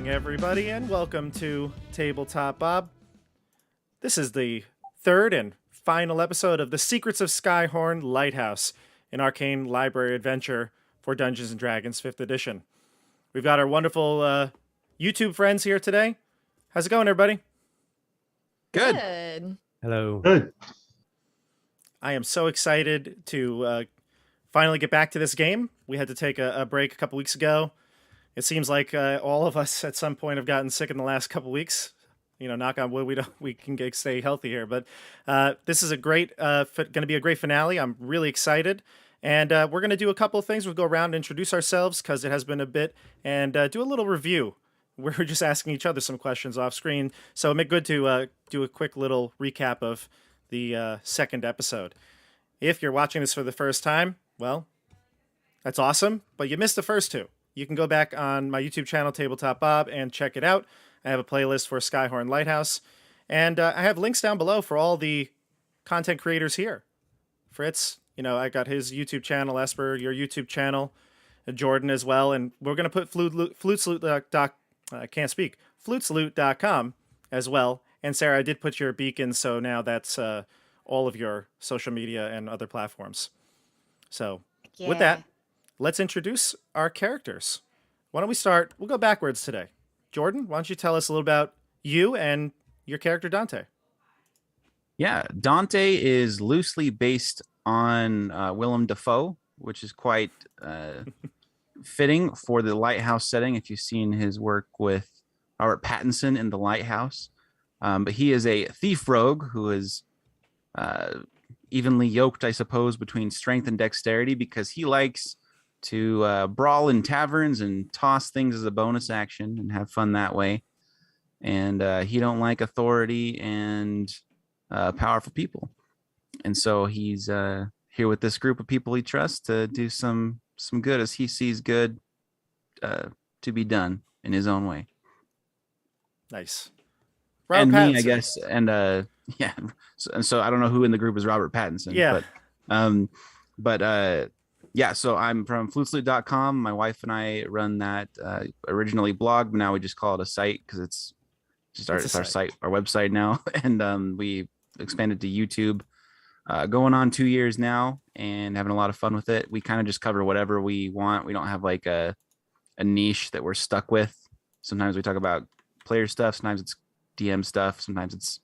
morning, everybody, and welcome to Tabletop Bob. This is the third and final episode of The Secrets of Skyhorn Lighthouse, an arcane library adventure for Dungeons & Dragons 5th edition. We've got our wonderful YouTube friends here today. How's it going, everybody? Good. Hello. Good. I am so excited to finally get back to this game. We had to take a break a couple weeks ago. It seems like all of us at some point have gotten sick in the last couple weeks. You know, knock on wood, we can stay healthy here. But this is going to be a great finale. I'm really excited. And we're going to do a couple of things. We'll go around and introduce ourselves because it has been a bit, and do a little review. We're just asking each other some questions off screen. So it'd be good to do a quick little recap of the second episode. If you're watching this for the first time, well, that's awesome. But you missed the first two. You can go back on my YouTube channel, Tabletop Bob, and check it out. I have a playlist for Skyhorn Lighthouse. And I have links down below for all the content creators here. Fritz, you know, I got his YouTube channel, Esper, your YouTube channel, Jordan as well. And we're going to put FlutesLoot.com as well. And Sarah, I did put your beacon, so now that's all of your social media and other platforms. So with that, let's introduce our characters. Why don't we start? We'll go backwards today. Jordan, why don't you tell us a little about you and your character, Dante? Yeah, Dante is loosely based on Willem Dafoe, which is quite fitting for the Lighthouse setting if you've seen his work with Robert Pattinson in the Lighthouse. But he is a thief rogue who is evenly yoked, I suppose, between strength and dexterity because he likes to brawl in taverns and toss things as a bonus action and have fun that way. And he don't like authority and powerful people. And so he's here with this group of people he trusts to do some good as he sees good to be done in his own way. Nice. Robert and Pattinson. Me, I guess. And yeah. So I don't know who in the group is Robert Pattinson. Yeah. But yeah, so I'm from FlutesLoot.com. My wife and I run that originally blog, but now we just call it a site because it's our site, our website now. And we expanded to YouTube, going on 2 years now and having a lot of fun with it. We kind of just cover whatever we want. We don't have like a niche that we're stuck with. Sometimes we talk about player stuff. Sometimes it's DM stuff. Sometimes it's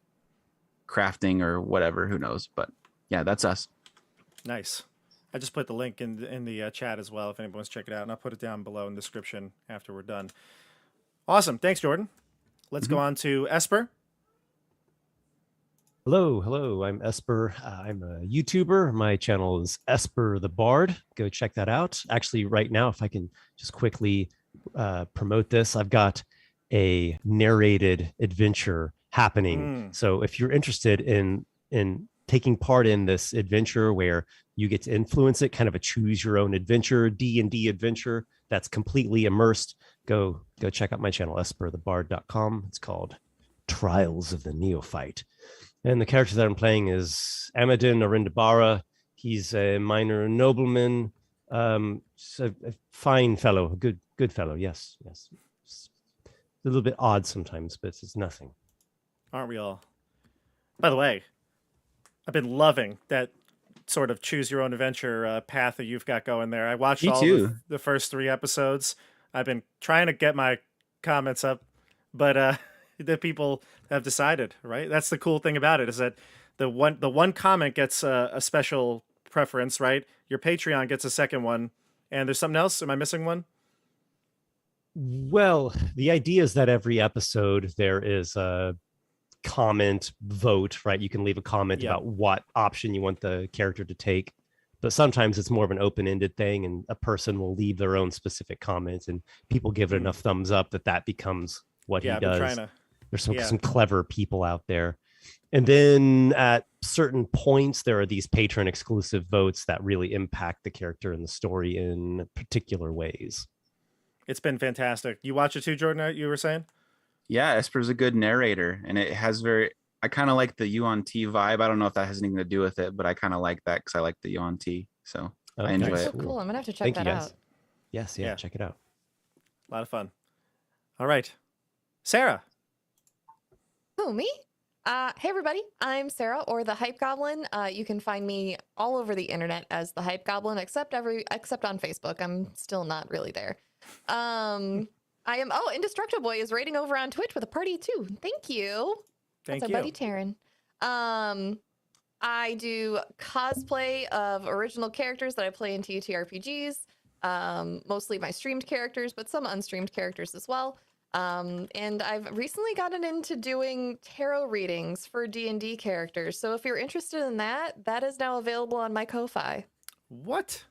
crafting or whatever. Who knows? But yeah, that's us. Nice. I just put the link in the chat as well if anyone wants to check it out, and I'll put it down below in the description after we're done. Awesome. Thanks, Jordan. Let's go on to Esper. Hello. I'm Esper. I'm a YouTuber. My channel is Esper the Bard. Go check that out. Actually, right now, if I can just quickly promote this, I've got a narrated adventure happening. So if you're interested in taking part in this adventure where you get to influence it, kind of a choose your own adventure, D&D adventure that's completely immersed, go check out my channel, esperthebard.com. It's called Trials of the Neophyte. And the character that I'm playing is Amadin Arindabara. He's a minor nobleman, a fine fellow, a good fellow. Yes. It's a little bit odd sometimes, but it's nothing. Aren't we all? By the way, I've been loving that sort of choose your own adventure path that you've got going there. I watched all of the first 3 episodes. I've been trying to get my comments up, but the people have decided, right? That's the cool thing about it, is that the one comment gets a special preference, right? Your Patreon gets a second one, and there's something else. Am I missing one? Well, the idea is that every episode there is a comment vote, right? You can leave a comment about what option you want the character to take, but sometimes it's more of an open-ended thing, and a person will leave their own specific comments, and people give it enough thumbs up that becomes what he does. There's some clever people out there. And then at certain points, there are these patron exclusive votes that really impact the character and the story in particular ways. It's been fantastic. You watch it too, Jordan, you were saying? Yeah, Esper's a good narrator, and it has I kind of like the you on T vibe. I don't know if that has anything to do with it, but I kind of like that because I like the you on T. So I enjoy it. Cool. I'm gonna have to check that out. Yes, check it out. A lot of fun. All right, Sarah. Who, me? Hey everybody, I'm Sarah, or the Hype Goblin. You can find me all over the internet as the Hype Goblin, except on Facebook. I'm still not really there. I am. Oh, Indestructible Boy is raiding over on Twitch with a party too. Thank you. Thank That's you. our buddy Taryn. I do cosplay of original characters that I play in TTRPGs. Mostly my streamed characters, but some unstreamed characters as well. And I've recently gotten into doing tarot readings for D&D characters. So if you're interested in that, that is now available on my Ko-Fi. What?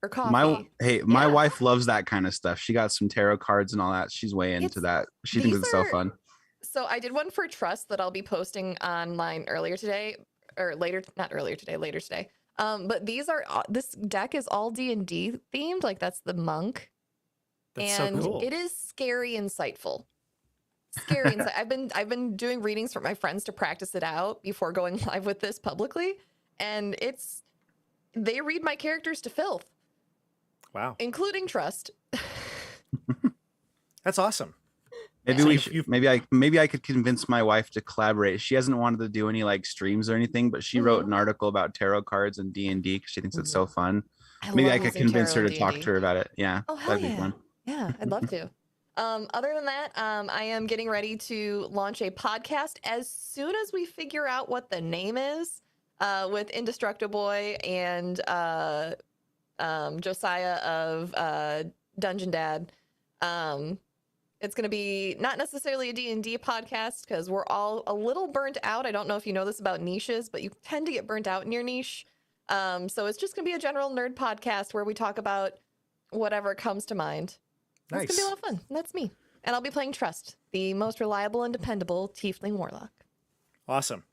Or Coffee. My wife loves that kind of stuff. She got some tarot cards and all that. She's way into that. She thinks it's so fun. So I did one for Trust that I'll be posting online later today. But this deck is all D&D themed. Like that's the monk. That's and so cool. It is scary insightful. I've been doing readings for my friends to practice it out before going live with this publicly, and they read my characters to filth. Wow. Including Trust. That's awesome. Maybe I could convince my wife to collaborate. She hasn't wanted to do any like streams or anything, but she wrote an article about tarot cards and D&D because she thinks it's so fun. Maybe I could convince her to talk to her about it. Yeah, that'd be fun. Yeah, I'd love to. Other than that, I am getting ready to launch a podcast as soon as we figure out what the name is with Indestructible Boy and Josiah of Dungeon Dad. It's going to be not necessarily a D&D podcast because we're all a little burnt out. I don't know if you know this about niches, but you tend to get burnt out in your niche. So it's just going to be a general nerd podcast where we talk about whatever comes to mind. Nice. It's going to be a lot of fun. And that's me. And I'll be playing Trust, the most reliable and dependable tiefling warlock. Awesome.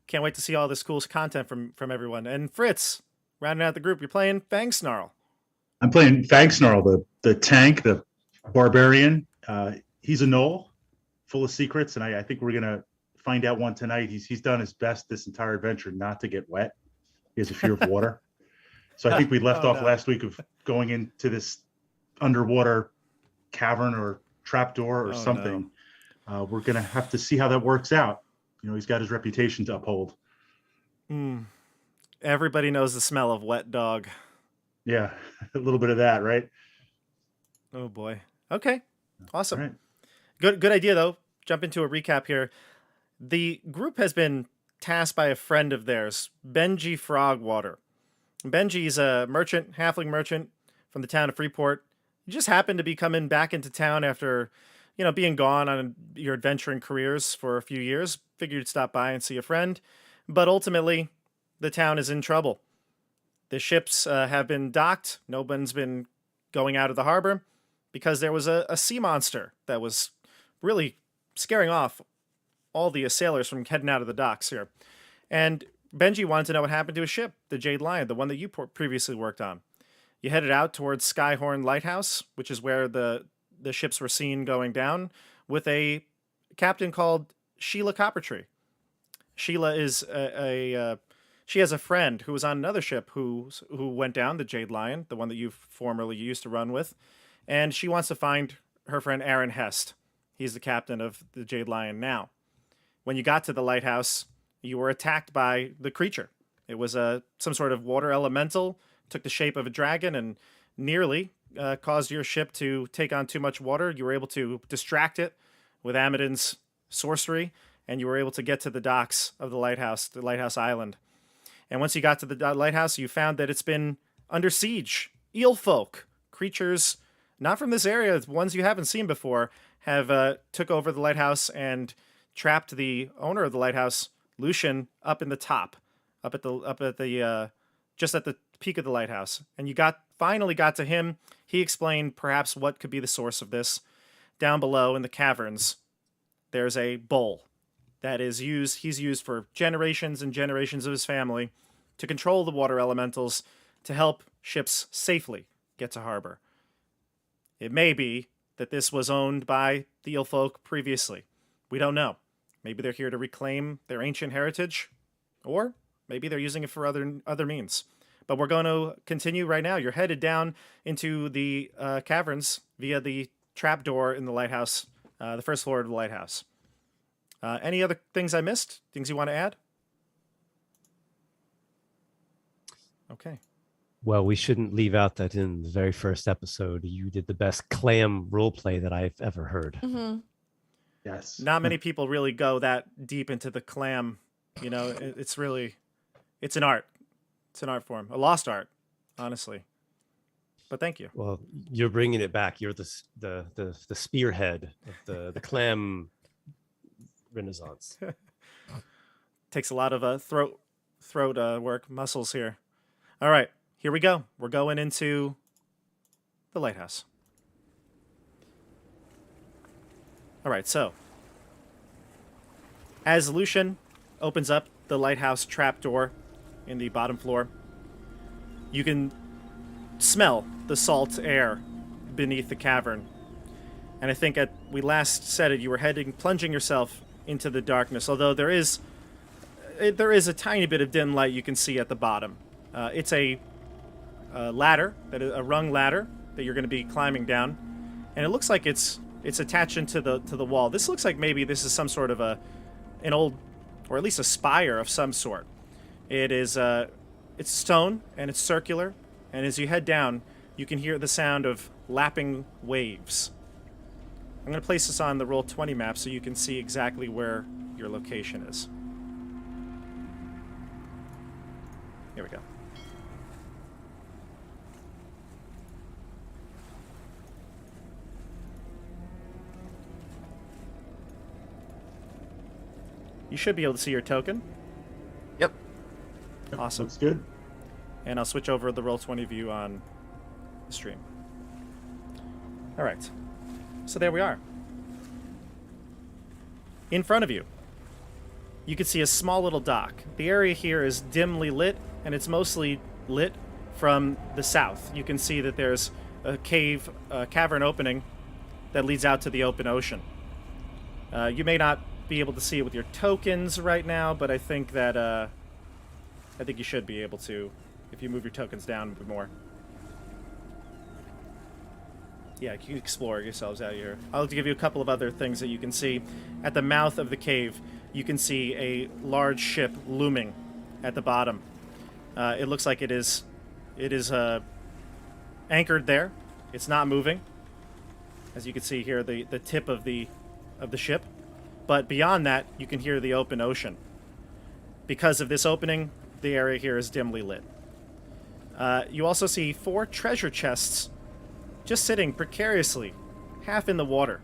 Can't wait to see all this cool content from everyone. And Fritz, rounding out the group, you're playing Fang Snarl. I'm playing Fang Snarl, the tank, the barbarian. He's a gnoll full of secrets, and I think we're going to find out one tonight. He's done his best this entire adventure not to get wet. He has a fear of water. So I think we left off last week of going into this underwater cavern or trapdoor or something. No. We're going to have to see how that works out. You know, he's got his reputation to uphold. Everybody knows the smell of wet dog. Yeah, a little bit of that, right? Oh, boy. Okay, awesome. Right. Good idea, though. Jump into a recap here. The group has been tasked by a friend of theirs, Benji Frogwater. Benji's a merchant, halfling merchant from the town of Freeport. You just happened to be coming back into town after, being gone on your adventuring careers for a few years. Figured you'd stop by and see a friend. But ultimately, the town is in trouble. The ships have been docked. No one's been going out of the harbor because there was a sea monster that was really scaring off all the sailors from heading out of the docks here. And Benji wanted to know what happened to his ship, the Jade Lion, the one that you previously worked on. You headed out towards Skyhorn Lighthouse, which is where the ships were seen going down, with a captain called Sheila Coppertree. Sheila is she has a friend who was on another ship who went down, the Jade Lion, the one that you formerly used to run with, and she wants to find her friend Aaron Hest. He's the captain of the Jade Lion now. When you got to the lighthouse, you were attacked by the creature. It was some sort of water elemental, took the shape of a dragon, and nearly caused your ship to take on too much water. You were able to distract it with Amidon's sorcery, and you were able to get to the docks of the lighthouse island. And once you got to the lighthouse, you found that it's been under siege. Eel folk, creatures not from this area, ones you haven't seen before, have took over the lighthouse and trapped the owner of the lighthouse, Lucian, up in the top, up at the just at the peak of the lighthouse. And you finally got to him. He explained perhaps what could be the source of this. Down below in the caverns, there's a bowl that he's used for generations and generations of his family to control the water elementals to help ships safely get to harbor. It may be that this was owned by the Eel folk previously. We don't know. Maybe they're here to reclaim their ancient heritage, or maybe they're using it for other means. But we're going to continue right now. You're headed down into the caverns via the trapdoor in the lighthouse the first floor of the lighthouse. Any other things I missed? Things you want to add? Okay. Well, we shouldn't leave out that in the very first episode, you did the best clam roleplay that I've ever heard. Mm-hmm. Yes. Not many people really go that deep into the clam. You know, it's an art. It's an art form, a lost art, honestly. But thank you. Well, you're bringing it back. You're the spearhead of the clam renaissance. Takes a lot of throat work, muscles here. All right, here we go. We're going into the lighthouse. All right, so as Lucian opens up the lighthouse trapdoor in the bottom floor, you can smell the salt air beneath the cavern. And I think we last said it, you were plunging yourself into the darkness, although there is a tiny bit of dim light you can see at the bottom. It's a ladder, a rung ladder that you're going to be climbing down, and it looks like it's attached into the wall. This looks like maybe this is some sort of an old, or at least a spire of some sort. It is it's stone and it's circular, and as you head down, you can hear the sound of lapping waves. I'm going to place this on the Roll20 map so you can see exactly where your location is. Here we go. You should be able to see your token. Yep. Awesome. Looks good. And I'll switch over the Roll20 view on the stream. All right. So there we are. In front of you, you can see a small little dock. The area here is dimly lit, and it's mostly lit from the south. You can see that there's a cavern opening that leads out to the open ocean. You may not be able to see it with your tokens right now, but I think that I think you should be able to if you move your tokens down a bit more. Yeah, you can explore yourselves out here. I'll give you a couple of other things that you can see. At the mouth of the cave, you can see a large ship looming at the bottom. It looks like it is anchored there. It's not moving. As you can see here, the tip of the ship. But beyond that, you can hear the open ocean. Because of this opening, the area here is dimly lit. You also see 4 treasure chests just sitting precariously, half in the water.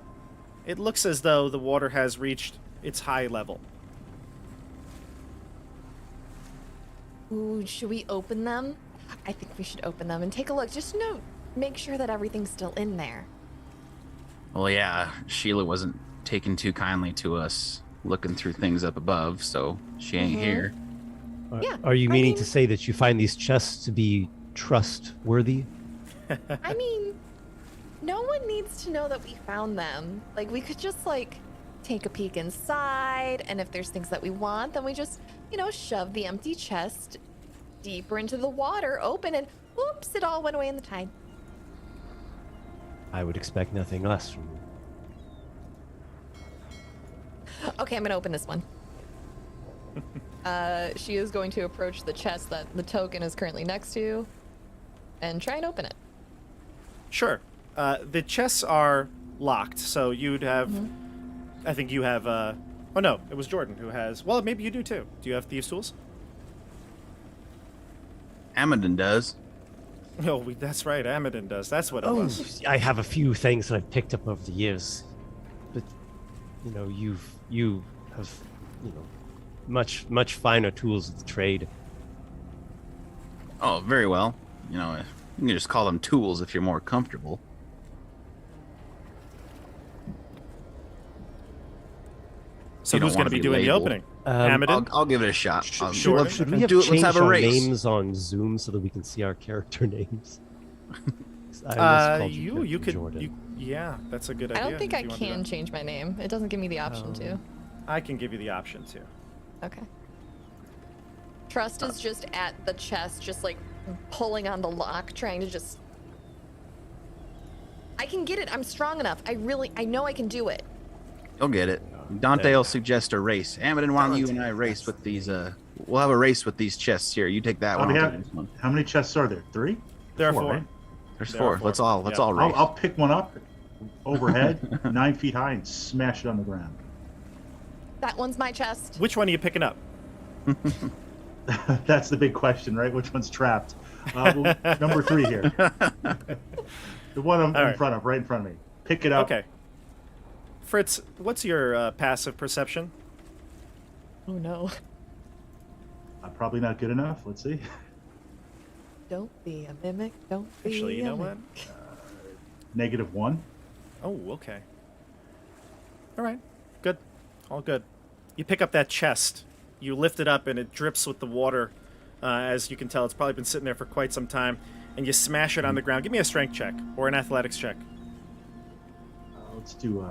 It looks as though the water has reached its high level. Ooh, should we open them? I think we should open them and take a look. Just make sure that everything's still in there. Well, yeah, Sheila wasn't taking too kindly to us looking through things up above, so she ain't here. Yeah, Are you meaning to say that you find these chests to be trustworthy? I mean, no one needs to know that we found them. Like, we could just, take a peek inside, and if there's things that we want, then we just, shove the empty chest deeper into the water, open, and whoops, it all went away in the tide. I would expect nothing less from you. Okay, I'm gonna open this one. She is going to approach the chest that the token is currently next to and try and open it. Sure. The chests are locked, so you'd have... I think you have... oh, no, it was Jordan who has... Well, maybe you do, too. Do you have Thieves' Tools? Amadon does. Oh, that's right. Amadon does. That's what it was. I have a few things that I've picked up over the years, but you have much finer tools of the trade. Oh, very well. You can just call them tools if you're more comfortable. So You don't who's going to wanna be be doing the labeled. opening? Amadon? Amadon? I'll give it a shot. Sure. Should we do have it. Let's changed have a our race. names on Zoom so that we can see our character names? I almost called You could... Jordan. Yeah, that's a good I idea. don't think if I you want to do can that. change my name. It doesn't give me the option to. I can give you the option, too. Okay. Trust is just at the chest, just pulling on the lock, trying to just... I can get it. I'm strong enough. I know I can do it. You'll get it. Dante will suggest a race. Amadon, why don't you and I race with these? We'll have a race with these chests here. You take that one. I'll take this one. How many chests are there? 3? There are 4. Right? There's There 4. are 4. Let's all race. I'll pick one up overhead, 9 feet high, and smash it on the ground. That one's my chest. Which one are you picking up? That's the big question, right? Which one's trapped? Well, number 3 here. The one I'm All in front of, right in front of me. Pick it up. Okay. Fritz, what's your passive perception? Oh no. I'm probably not good enough. Let's see. Don't be a mimic. Don't be Actually, you a know what? mimic. -1. Oh, okay. All right. Good. All good. You pick up that chest. You lift it up, and it drips with the water. As you can tell, it's probably been sitting there for quite some time. And you smash it on the ground. Give me a strength check or an athletics check. Let's do.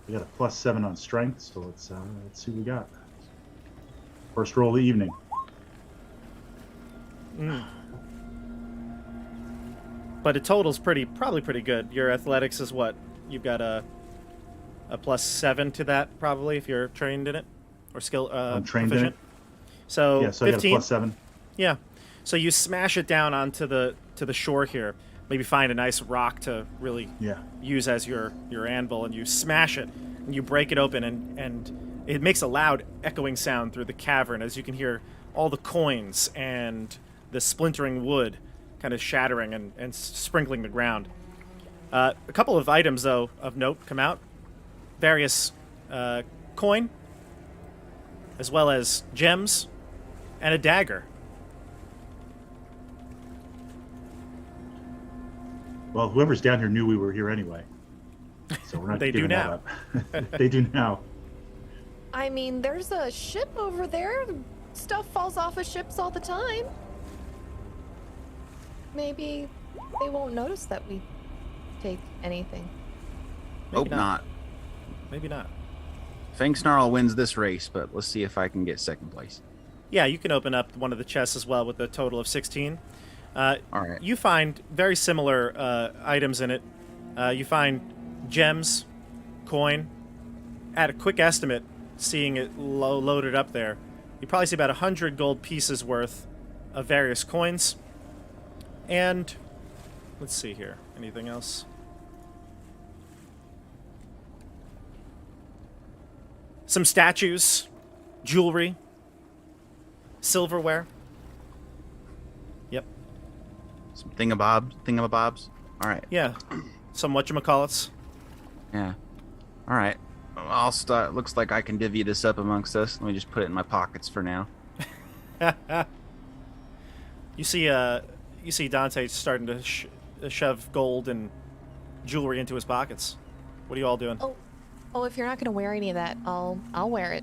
We got a +7 on strength, so let's see what we got. First roll of the evening. But it totals probably pretty good. Your athletics is what? You've got a +7 to that, probably, if you're trained in it or I'm trained proficient. in it. So Yeah, so I got a 15. +7. Yeah. So you smash it down onto the shore here. Maybe find a nice rock to really Yeah. use as your anvil, and you smash it, and you break it open, and it makes a loud echoing sound through the cavern as you can hear all the coins and the splintering wood kind of shattering and sprinkling the ground. A couple of items, though, of note come out. Various coin, as well as gems, and a dagger. Well, whoever's down here knew we were here anyway. So we're not They do giving that up. They do now. I mean, there's a ship over there. Stuff falls off of ships all the time. Maybe they won't notice that we take anything. Hope not. Maybe not. Fang Snarl wins this race, but let's see if I can get second place. Yeah, you can open up one of the chests as well with a total of 16. All right. You find very similar items in it. You find gems, coin. At a quick estimate, seeing it loaded up there, you probably see about 100 gold pieces worth of various coins. And let's see here. Anything else? Some statues, jewelry, silverware. Yep. Some thingamabobs. All right. Yeah. Some whatchamacallits. Yeah. All right. I'll start. Looks like I can divvy this up amongst us. Let me just put it in my pockets for now. You see Dante starting to shove gold and jewelry into his pockets. What are you all doing? Oh, if you're not gonna wear any of that, I'll wear it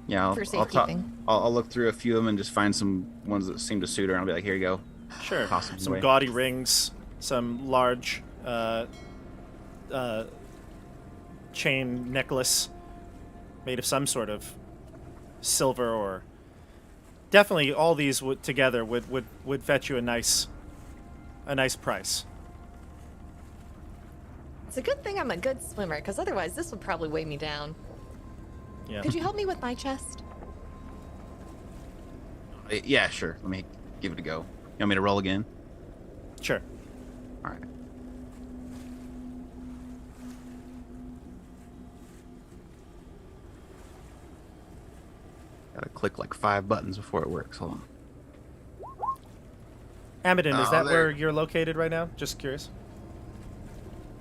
Yeah, for I'll safekeeping. I'll look through a few of them and just find some ones that seem to suit her. And I'll be like, here you go. Sure. Toss them Some away. gaudy rings, some large chain necklace made of some sort of silver, or definitely all these together would fetch you a nice price. It's a good thing I'm a good swimmer, because otherwise this would probably weigh me down. Yeah. Could you help me with my chest? Yeah, sure. Let me give it a go. You want me to roll again? Sure. All right. Gotta click like 5 buttons before it works. Hold on. Amadon, is Oh, that there. where you're located right now? Just curious.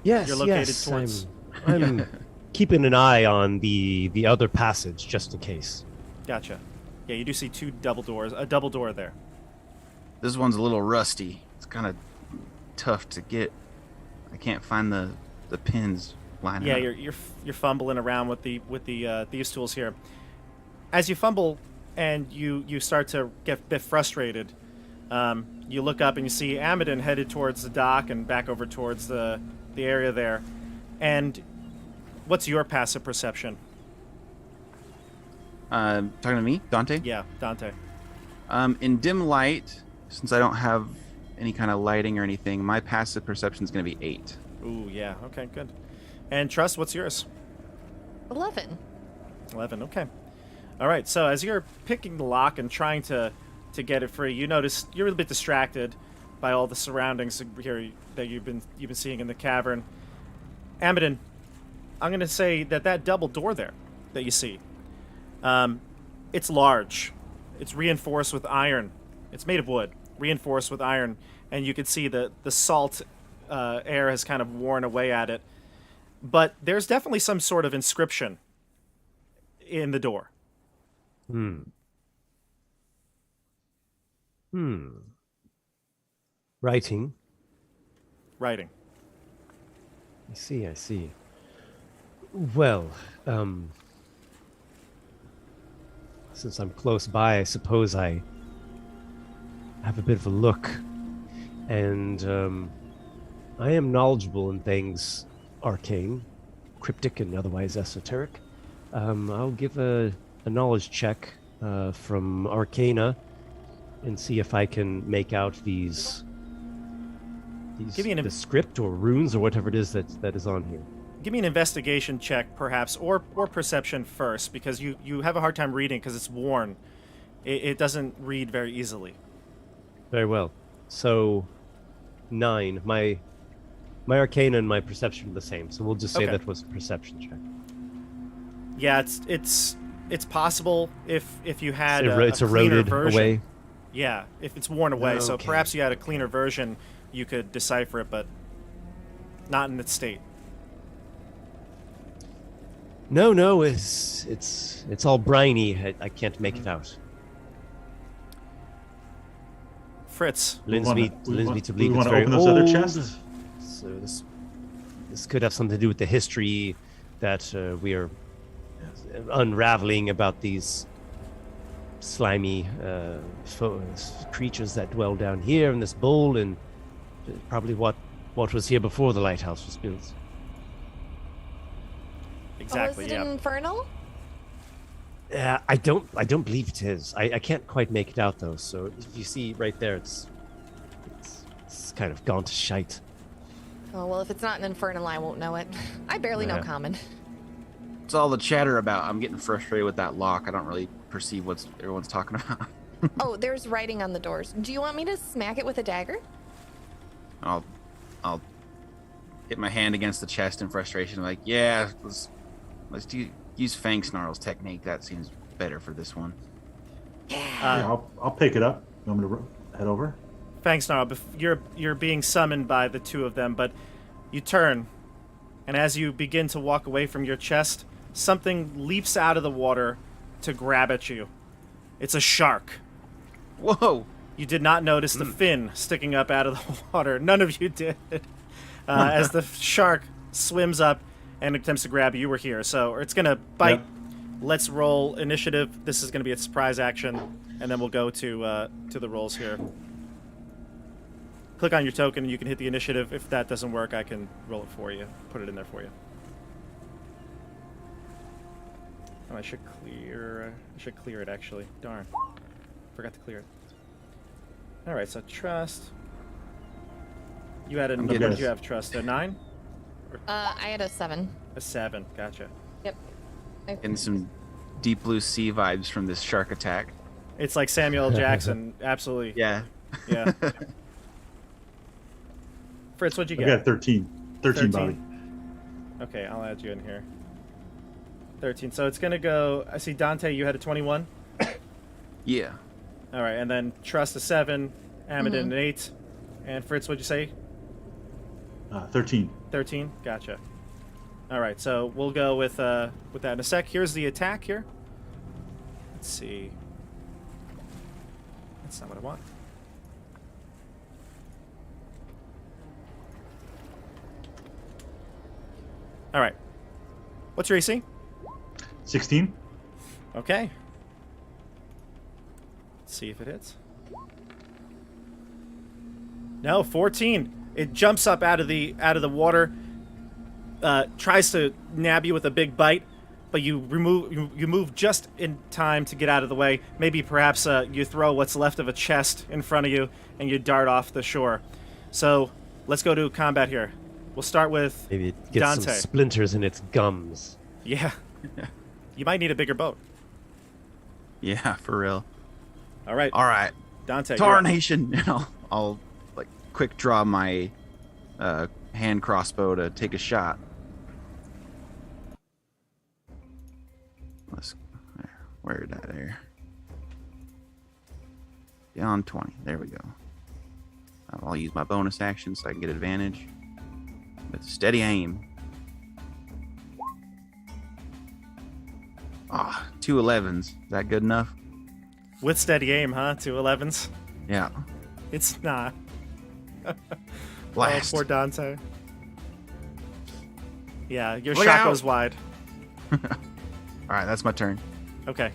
Yes, You're located yes. towards- I'm keeping an eye on the other passage just in case. Gotcha. Yeah, you do see a double door there. This one's a little rusty. It's kind of tough to get. I can't find the pins lining Yeah, up. you're fumbling around with these tools here. As you fumble and you start to get a bit frustrated, you look up and you see Amadon headed towards the dock and back over towards the area there. And what's your passive perception? Talking to me, Dante? Yeah, Dante. In dim light, since I don't have any kind of lighting or anything, my passive perception is going to be 8, Ooh, yeah. Okay, good. And Trust, what's yours? 11. 11. Okay. All right. So as you're picking the lock and trying to get it free, you notice you're a bit distracted by all the surroundings here that you've been seeing in the cavern. Amadon, I'm going to say that double door there that you see, it's large. It's reinforced with iron. It's made of wood, reinforced with iron, and you can see the salt air has kind of worn away at it. But there's definitely some sort of inscription in the door. Writing. Writing. I see. Well, since I'm close by, I suppose I have a bit of a look. And I am knowledgeable in things arcane, cryptic, and otherwise esoteric. I'll give a knowledge check from Arcana and see if I can make out these Give me the script or runes or whatever it is that is on here. Give me an investigation check, perhaps, or perception first, because you have a hard time reading because it's worn. It doesn't read very easily. Very well. So, 9. My Arcana and my perception are the same, so we'll just say Okay. that was a perception check. Yeah, it's possible if you had It's a cleaner eroded version. away. Yeah, if it's worn away. So Okay. perhaps you had a cleaner version, you could decipher it, but not in its state. No, it's all briny. I can't make it out. Fritz, Lends me to we believe it's want to very open those old. other chests. So this could have something to do with the history that we are unraveling about these slimy creatures that dwell down here in this bowl, and probably what was here before the lighthouse was built. exactly. Oh, is it Yeah. infernal? I don't believe it is. I can't quite make it out though. So if you see right there, it's kind of gone to shite. Oh, well, if it's not an infernal, I won't know it. I barely know Yeah. common. It's all the chatter about. I'm getting frustrated with that lock. I don't really perceive what everyone's talking about. Oh, there's writing on the doors. Do you want me to smack it with a dagger? I'll hit my hand against the chest in frustration. Like, yeah, let's use Fang Snarl's technique. That seems better for this one. Yeah, I'll pick it up. You want me to head over? Thanks, Snarl. You're being summoned by the two of them, but you turn, and as you begin to walk away from your chest, something leaps out of the water to grab at you. It's a shark. Whoa! You did not notice the fin sticking up out of the water. None of you did. As the shark swims up and attempts to grab you, you were here, so it's gonna bite. Yep. Let's roll initiative. This is gonna be a surprise action, and then we'll go to the rolls here. Click on your token and you can hit the initiative. If that doesn't work, I can roll it for you. Put it in there for you. Oh, I should clear it actually. Darn. Forgot to clear it. Alright, so trust. You had a what getting did you have, trust? A 9? I had a 7. A 7, gotcha. Yep. Getting some Deep Blue Sea vibes from this shark attack. It's like Samuel L. Jackson, absolutely. Yeah. Yeah. Fritz, what'd you I get? got 13. 13, Bobby. Okay, I'll add you in here. 13. So it's gonna go. I see Dante. You had a 21. Yeah. All right, and then Trust a 7, Amadon an 8, and Fritz, what'd you say? 13. 13. Gotcha. All right, so we'll go with that in a sec. Here's the attack here. Let's see. That's not what I want. All right. What's your AC? 16. Okay. Let's see if it hits. No, 14. It jumps up out of the water, tries to nab you with a big bite, but you move just in time to get out of the way. Maybe perhaps you throw what's left of a chest in front of you and you dart off the shore. So let's go to combat here. We'll start with Maybe it gets Dante. some splinters in its gums. yeah. You might need a bigger boat. Yeah, for real. All right, All right, Dante. you're up. Tarnation. I'll like quick draw my hand crossbow to take a shot. Let's where did that there? Beyond 20. There we go. I'll use my bonus action so I can get advantage. With steady aim. Ah, 2 11s. Is that good enough? With steady aim, huh? 2 11s. Yeah. It's not. Blast. Oh, poor Dante. Yeah, your Look shot out. goes wide. All right, that's my turn. Okay.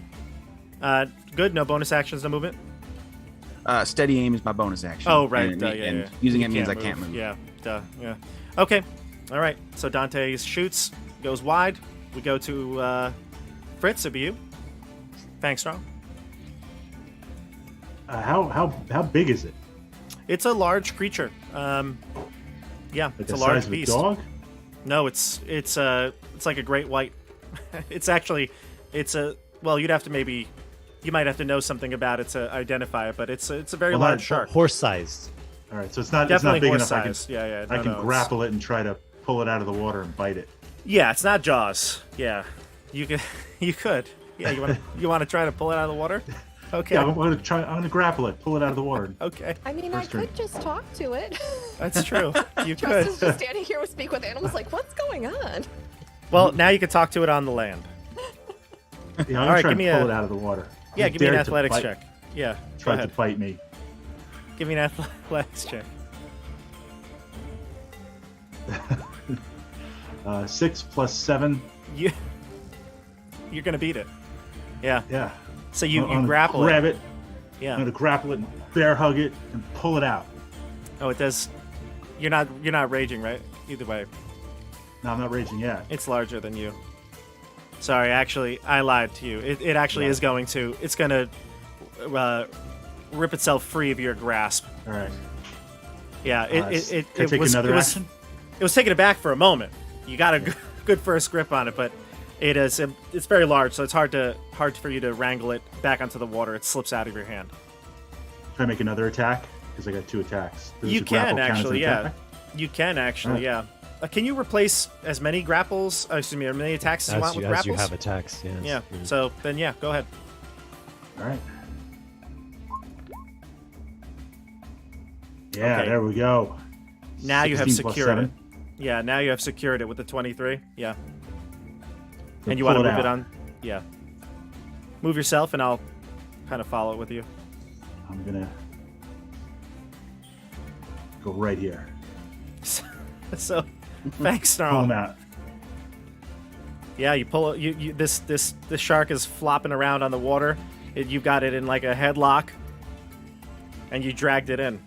Good. No bonus actions, no movement. Steady aim is my bonus action. Oh, right. And, Duh, yeah, and yeah. using You it means I can't move. Yeah. Duh. Yeah. Okay. All right. So Dante shoots, goes wide. We go to Fritz. It'll be you. Thanks, Strong. How big is it? It's a large creature. Yeah, Like it's the a large size of a beast. dog? No, it's like a great white. It's a well, you'd have to you might have to know something about it to identify it, but it's a very Well, large that- shark. Horse-sized. All right, so it's not Definitely big horse enough. I can, size. Yeah. I can no, it's- grapple it and try to pull it out of the water and bite it. Yeah, it's not Jaws. Yeah, you could. You could. Yeah, you want to try to pull it out of the water? Okay. Yeah, I'm gonna grapple it, pull it out of the water. Okay, I mean, I First turn. could just talk to it. that's true. You could. Justin's just standing here with Speak with Animals, like, what's going on? Well, now you can talk to it on the land. Yeah, I'm gonna All right, try give and me pull a- it out of the water. Yeah, It give me an dared to athletics bite- check. Yeah, go Tried to ahead. bite me. Give me an athletics check. 6 plus 7. You're gonna beat it. Yeah. Yeah. So you I'm gonna grapple grab it. it. I'm Yeah. gonna grapple it and bear hug it and pull it out. Oh, it does. You're not raging, right? Either way, No, I'm not raging yet. it's larger than you. Sorry, actually, I lied to you. It actually Yeah. is going to. It's gonna rip itself free of your grasp. All right. Yeah. Can I take another action? It was taken aback for a moment. You got a good first grip on it, but it's very large, so it's hard for you to wrangle it back onto the water. It slips out of your hand. Try to make another attack because I got 2 attacks. Does You the grapple can count as an actually, yeah. attack? You can actually, Alright. yeah. Can you replace as many grapples? As many attacks as you want with As you grapples? have attacks, yes. Yeah. So then, yeah, go ahead. All right. Yeah, Okay. there we go. Now you have 16 plus secured it. 7. Yeah. Now you have secured it with the 23. Yeah. So And you want to pull move it out. on? Yeah. Move yourself, and I'll kind of follow it with you. I'm gonna go right here. So, thanks, Pull Snarl. him out. Yeah, you pull it. This shark is flopping around on the water. You got it in like a headlock, and you dragged it in.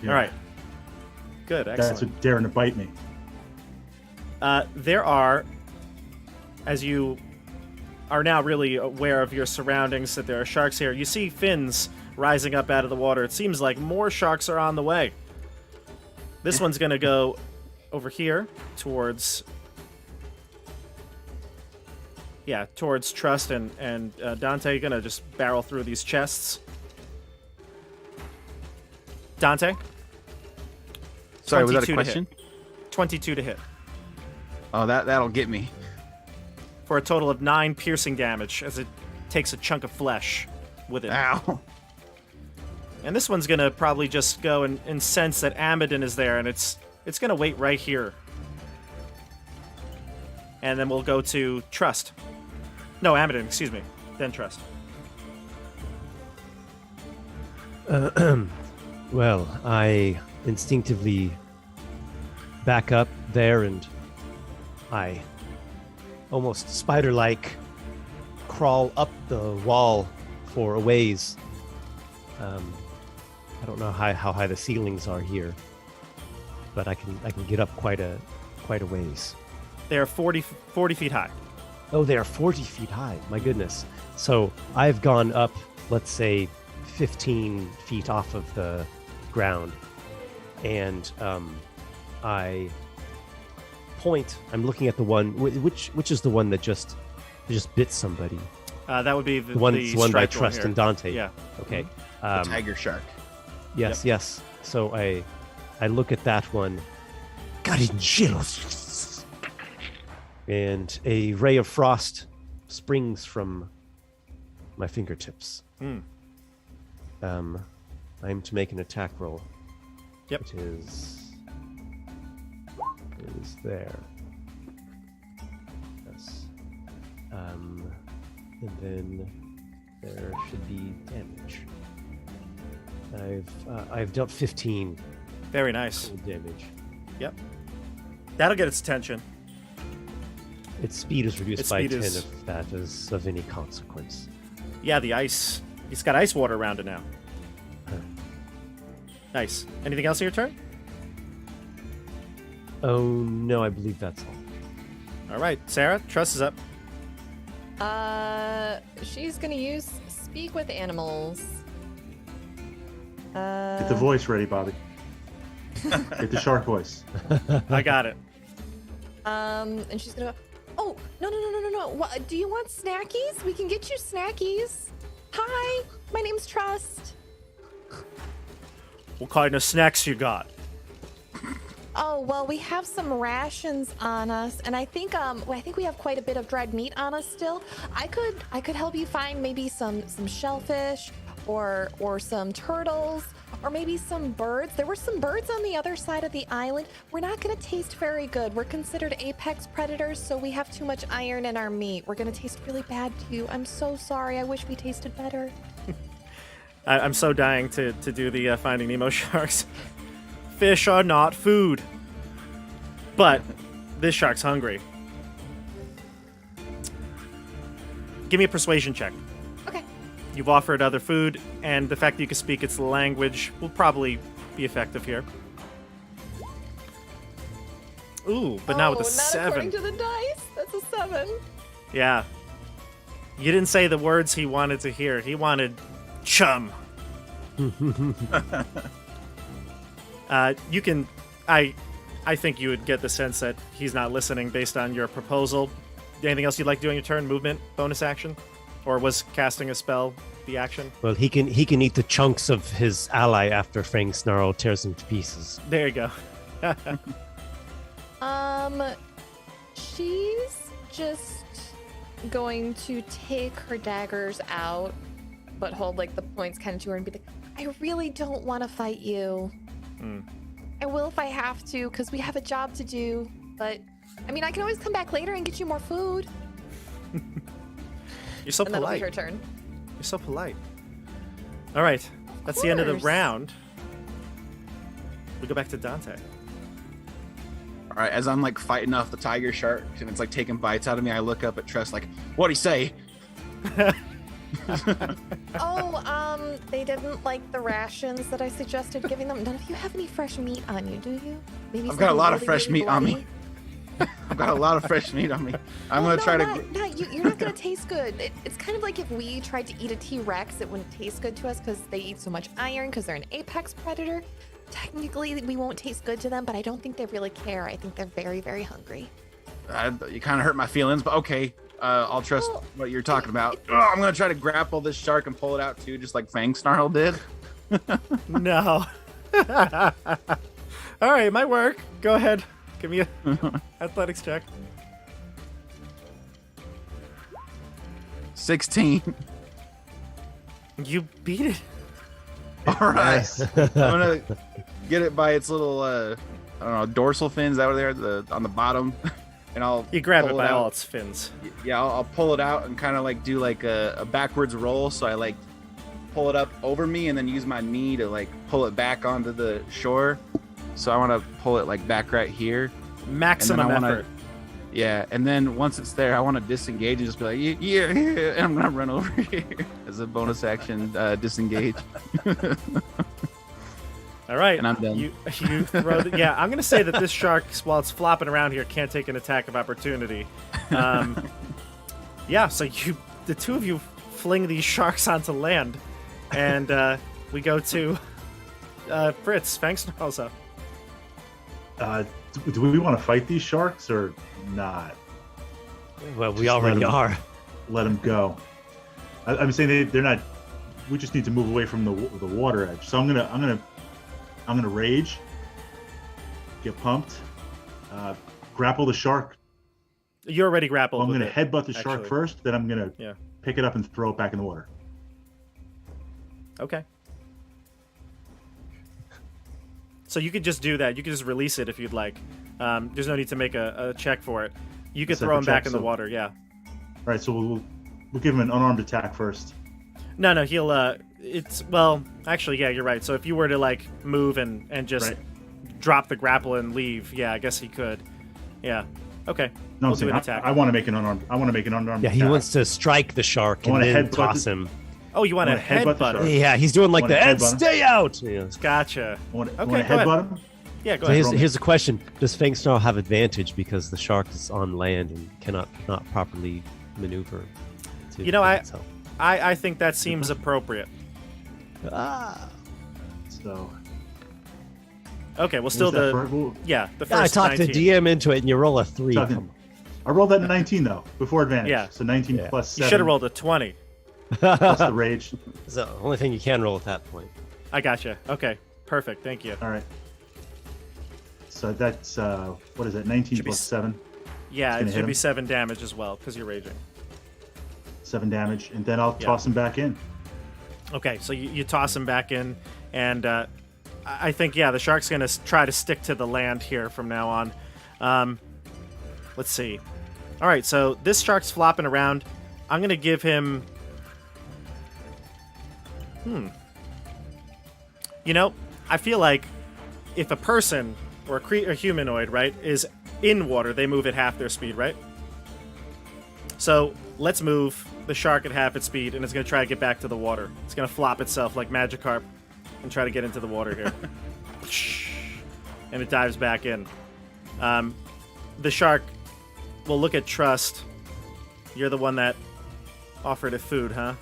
Yeah. All right. Good. That's Excellent. what daring to bite me. There are, as you are now really aware of your surroundings, that there are sharks here. You see fins rising up out of the water. It seems like more sharks are on the way. This one's going to go over here towards... Yeah, towards Trust and Dante. You're going to just barrel through these chests. Dante, Sorry, was that 22 a to question? 22 to hit. Oh, that'll get me. For a total of 9 piercing damage as it takes a chunk of flesh with it. Ow. And this one's gonna probably just go and sense that Amadon is there, and it's gonna wait right here. And then we'll go to Trust. No, Amadon, excuse me. Then Trust. Well, I instinctively back up there, and I almost spider-like crawl up the wall for a ways. I don't know how high the ceilings are here, but I can get up quite a ways. They're 40 feet high. Oh, they are 40 feet high. My goodness. So I've gone up, let's say, 15 feet off of the ground, and I point, I'm looking at the one. Which is the one that just bit somebody? That would be the one by striped one Trust here. and Dante. Yeah. Okay. The tiger shark. Yes, yes. So I look at that one. Garingelos. And a ray of frost springs from my fingertips. I'm to make an attack roll. Yep. It is there. Yes. And then there should be damage. I've dealt 15 Very nice. cold damage. Yep. That'll get its attention. Its speed is reduced Its by speed 10 is- if that is of any consequence. Yeah, the ice. It's got ice water around it now. Huh. Nice. Anything else in your turn? Oh no, I believe that's all. All right, Sarah, Trust is up. She's gonna use speak with animals. Get the voice ready, Bobby. Get the shark voice. I got it. And she's gonna. Oh no! What, do you want snackies? We can get you snackies. Hi, my name's Trust. What kind of snacks you got? Oh well, we have some rations on us, and I think we have quite a bit of dried meat on us still. I could help you find maybe some shellfish, or some turtles, or maybe some birds. There were some birds on the other side of the island. We're not gonna taste very good. We're considered apex predators, so we have too much iron in our meat. We're gonna taste really bad to you. I'm so sorry. I wish we tasted better. I'm so dying to do the Finding Nemo sharks. Fish are not food. But this shark's hungry. Give me a persuasion check. Okay. You've offered other food, and the fact that you can speak its language will probably be effective here. Ooh, but now with the not 7. according to the dice. That's a 7. Yeah. You didn't say the words he wanted to hear. He wanted chum. You can... I think you would get the sense that he's not listening based on your proposal. Anything else you'd like to do on your turn? Movement? Bonus action? Or was casting a spell the action? Well, he can eat the chunks of his ally after Fang Snarl tears him to pieces. There you go. She's just going to take her daggers out, but hold like the points kind of to her and be like, I really don't want to fight you. I will if I have to, because we have a job to do. But I mean, I can always come back later and get you more food. You're so And that'll be polite. her turn. You're so polite. All right. That's the end of the course. round. We go back to Dante. All right, as I'm like fighting off the tiger shark and it's like taking bites out of me, I look up at Tress like, "What'd he say?" They didn't like the rations that I suggested giving them. None of you have any fresh meat on you, do you? Maybe I've got a something lot of really, fresh really meat on me. bloody? I've got a lot of fresh meat on me. I'm Well, gonna no, try to. not you, you're not gonna taste good. It's kind of like if we tried to eat a T-Rex, it wouldn't taste good to us because they eat so much iron because they're an apex predator. Technically, we won't taste good to them, but I don't think they really care. I think they're very, very hungry. You kind of hurt my feelings, but okay. I'll trust Well, what you're talking about. I'm gonna try to grapple this shark and pull it out too, just like Fang Snarl did. No. All right, it might work. Go ahead. Give me a athletics check. 16. You beat it. All right. I'm gonna get it by its little, I don't know, dorsal fins. Is that what they are? On the bottom. And I'll You grab it pull by out. all its fins. Yeah, I'll pull it out and kind of like do like a backwards roll. So I like pull it up over me and then use my knee to like pull it back onto the shore. So I want to pull it like back right here. Maximum I wanna- effort. Yeah, and then once it's there, I want to disengage and just be like, yeah, and I'm gonna run over here as a bonus action, disengage. All right. And I'm done. You throw the, yeah, I'm going to say that this shark, while it's flopping around here, can't take an attack of opportunity. Yeah, so the two of you fling these sharks onto land, and we go to Fritz. Fang Snarls up. Do we want to fight these sharks or not? Well, we Just already let 'em- are. Let them go. I'm saying they're not. We just need to move away from the water edge. So I'm gonna rage. Get pumped. Grapple the shark. You already grappled. I'm with gonna it, headbutt the shark actually. first. Then I'm gonna Yeah. pick it up and throw it back in the water. Okay. So you could just do that. You could just release it if you'd like. There's no need to make a check for it. You could Separate throw him back check, in the so- water. Yeah. All right. So we'll give him an unarmed attack first. No, he'll. It's well, actually, yeah, you're right. So if you were to like move and just Right. drop the grapple and leave, yeah, I guess he could. Yeah. Okay. No, We'll I'm do saying an attack. I want to make an unarmed. I want to make an unarmed. Yeah, he attack. wants to strike the shark I and wanna then headbutt toss the- him. Oh, you want to wanna headbutt the headbutt shark. him? Yeah, he's doing like Wanna the Ed, headbutt him? stay out. Yeah. Gotcha. I want to Okay, go headbutt ahead. him. Yeah, go So ahead. here's the question: does Fangsnarl have advantage because the shark is on land and cannot not properly maneuver? To You know, defend itself? I think that seems appropriate. Ah. So Okay, well, still what was that the for? Well, yeah the I first talked the 19. DM into it, and you roll a 3. talking- Come I rolled that 19 though before advantage. Yeah. So 19 Yeah. plus You 7. should have rolled a 20. on. Plus the rage. It's the only thing you can roll at that point. I gotcha. Okay, perfect. Thank you. All right. So that's what is that? 19 Should be plus s- 7. Yeah, It's it gonna hit should be him. 7 damage as well because you're raging. 7 damage, and then I'll Yeah. toss him back in. Okay, so you toss him back in, and I think, yeah, the shark's going to try to stick to the land here from now on. Let's see. All right, so this shark's flopping around. I'm going to give him... You know, I feel like if a person or a humanoid, right, is in water, they move at half their speed, right? So let's move the shark at half its speed, and it's going to try to get back to the water. It's going to flop itself like Magikarp and try to get into the water here. And it dives back in. The shark will look at Trust. You're the one that offered it food, huh?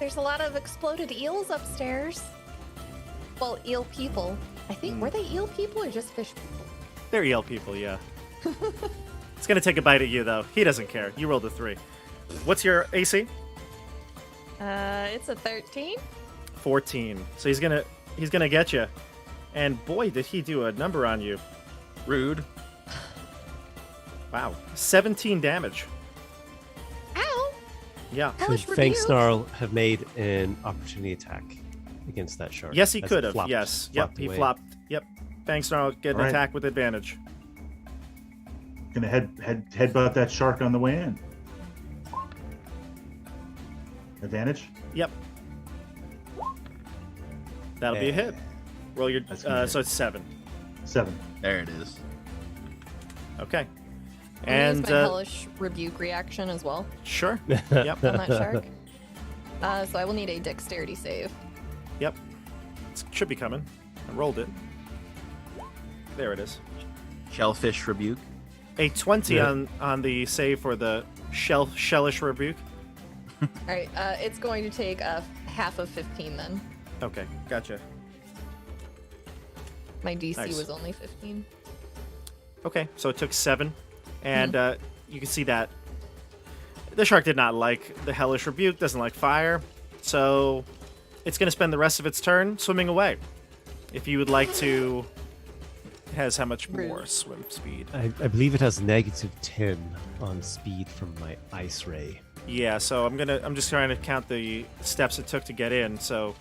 There's a lot of exploded eels upstairs. Well, eel people. I think, were they eel people or just fish people? They're eel people, yeah. It's going to take a bite at you, though. He doesn't care. You rolled a 3. What's your AC? It's a 13. 14. So he's gonna get you. And boy, did he do a number on you. Rude. Wow. 17 damage. Ow! Yeah. Could Hellish rebuke. Fangsnarl have made an opportunity attack against that shark? Yes, he as could it have. flopped- Yes. flopped Yep. He away? flopped. Yep. Fangsnarl get an Alright. attack with advantage. Gonna headbutt that shark on the way in. Advantage. Yep. That'll be a hit. Roll your. That's gonna hit. So it's 7. 7. There it is. Okay. I'm gonna use And my hellish rebuke reaction as well sure. Yep. on that shark. So I will need a dexterity save. Yep. It should be coming. I rolled it. There it is. Shellfish rebuke. A 20 Yeah. on the save for the shellish rebuke. All right, it's going to take a half of 15 then. Okay, gotcha. My DC Nice. was only 15. Okay, so it took 7, and you can see that the shark did not like the hellish rebuke, doesn't like fire, so it's going to spend the rest of its turn swimming away. If you would like to, it has how much Rude. more swim speed? I believe it has -10 on speed from my ice ray. Yeah, so I'm just trying to count the steps it took to get in. So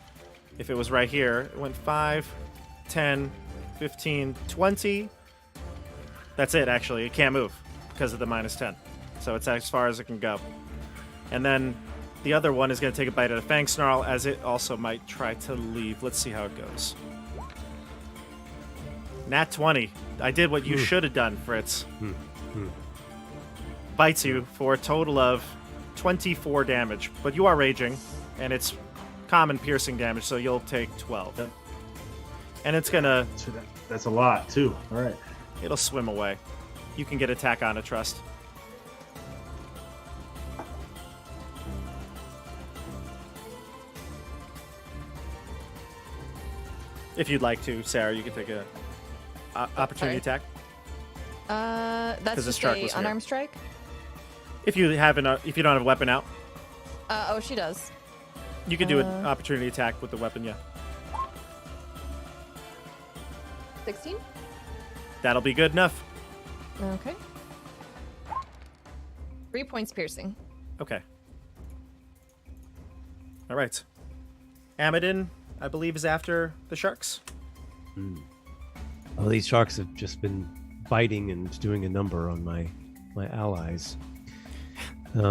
if it was right here, it went 5, 10, 15, 20. That's it, actually. It can't move because of the -10. So it's as far as it can go. And then the other one is going to take a bite at a Fang Snarl, as it also might try to leave. Let's see how it goes. Nat 20. I did what you should have done, Fritz. Bites you for a total of 24 damage. But you are raging, and it's common piercing damage, so you'll take 12. Yep. And it's going to... So that's a lot too. All right. It'll swim away. You can get attack on it, Trust. If you'd like to, Sarah, you can take a opportunity attack. That's 'Cause the just shark a was here. unarmed strike. If you if you don't have a weapon out, Oh, she does. you can do an opportunity attack with the weapon. Yeah, 16. that'll be good enough. Okay. 3 points piercing. Okay. All right. Amadin, I believe, is after the sharks. Oh, these sharks have just been biting and doing a number on my allies.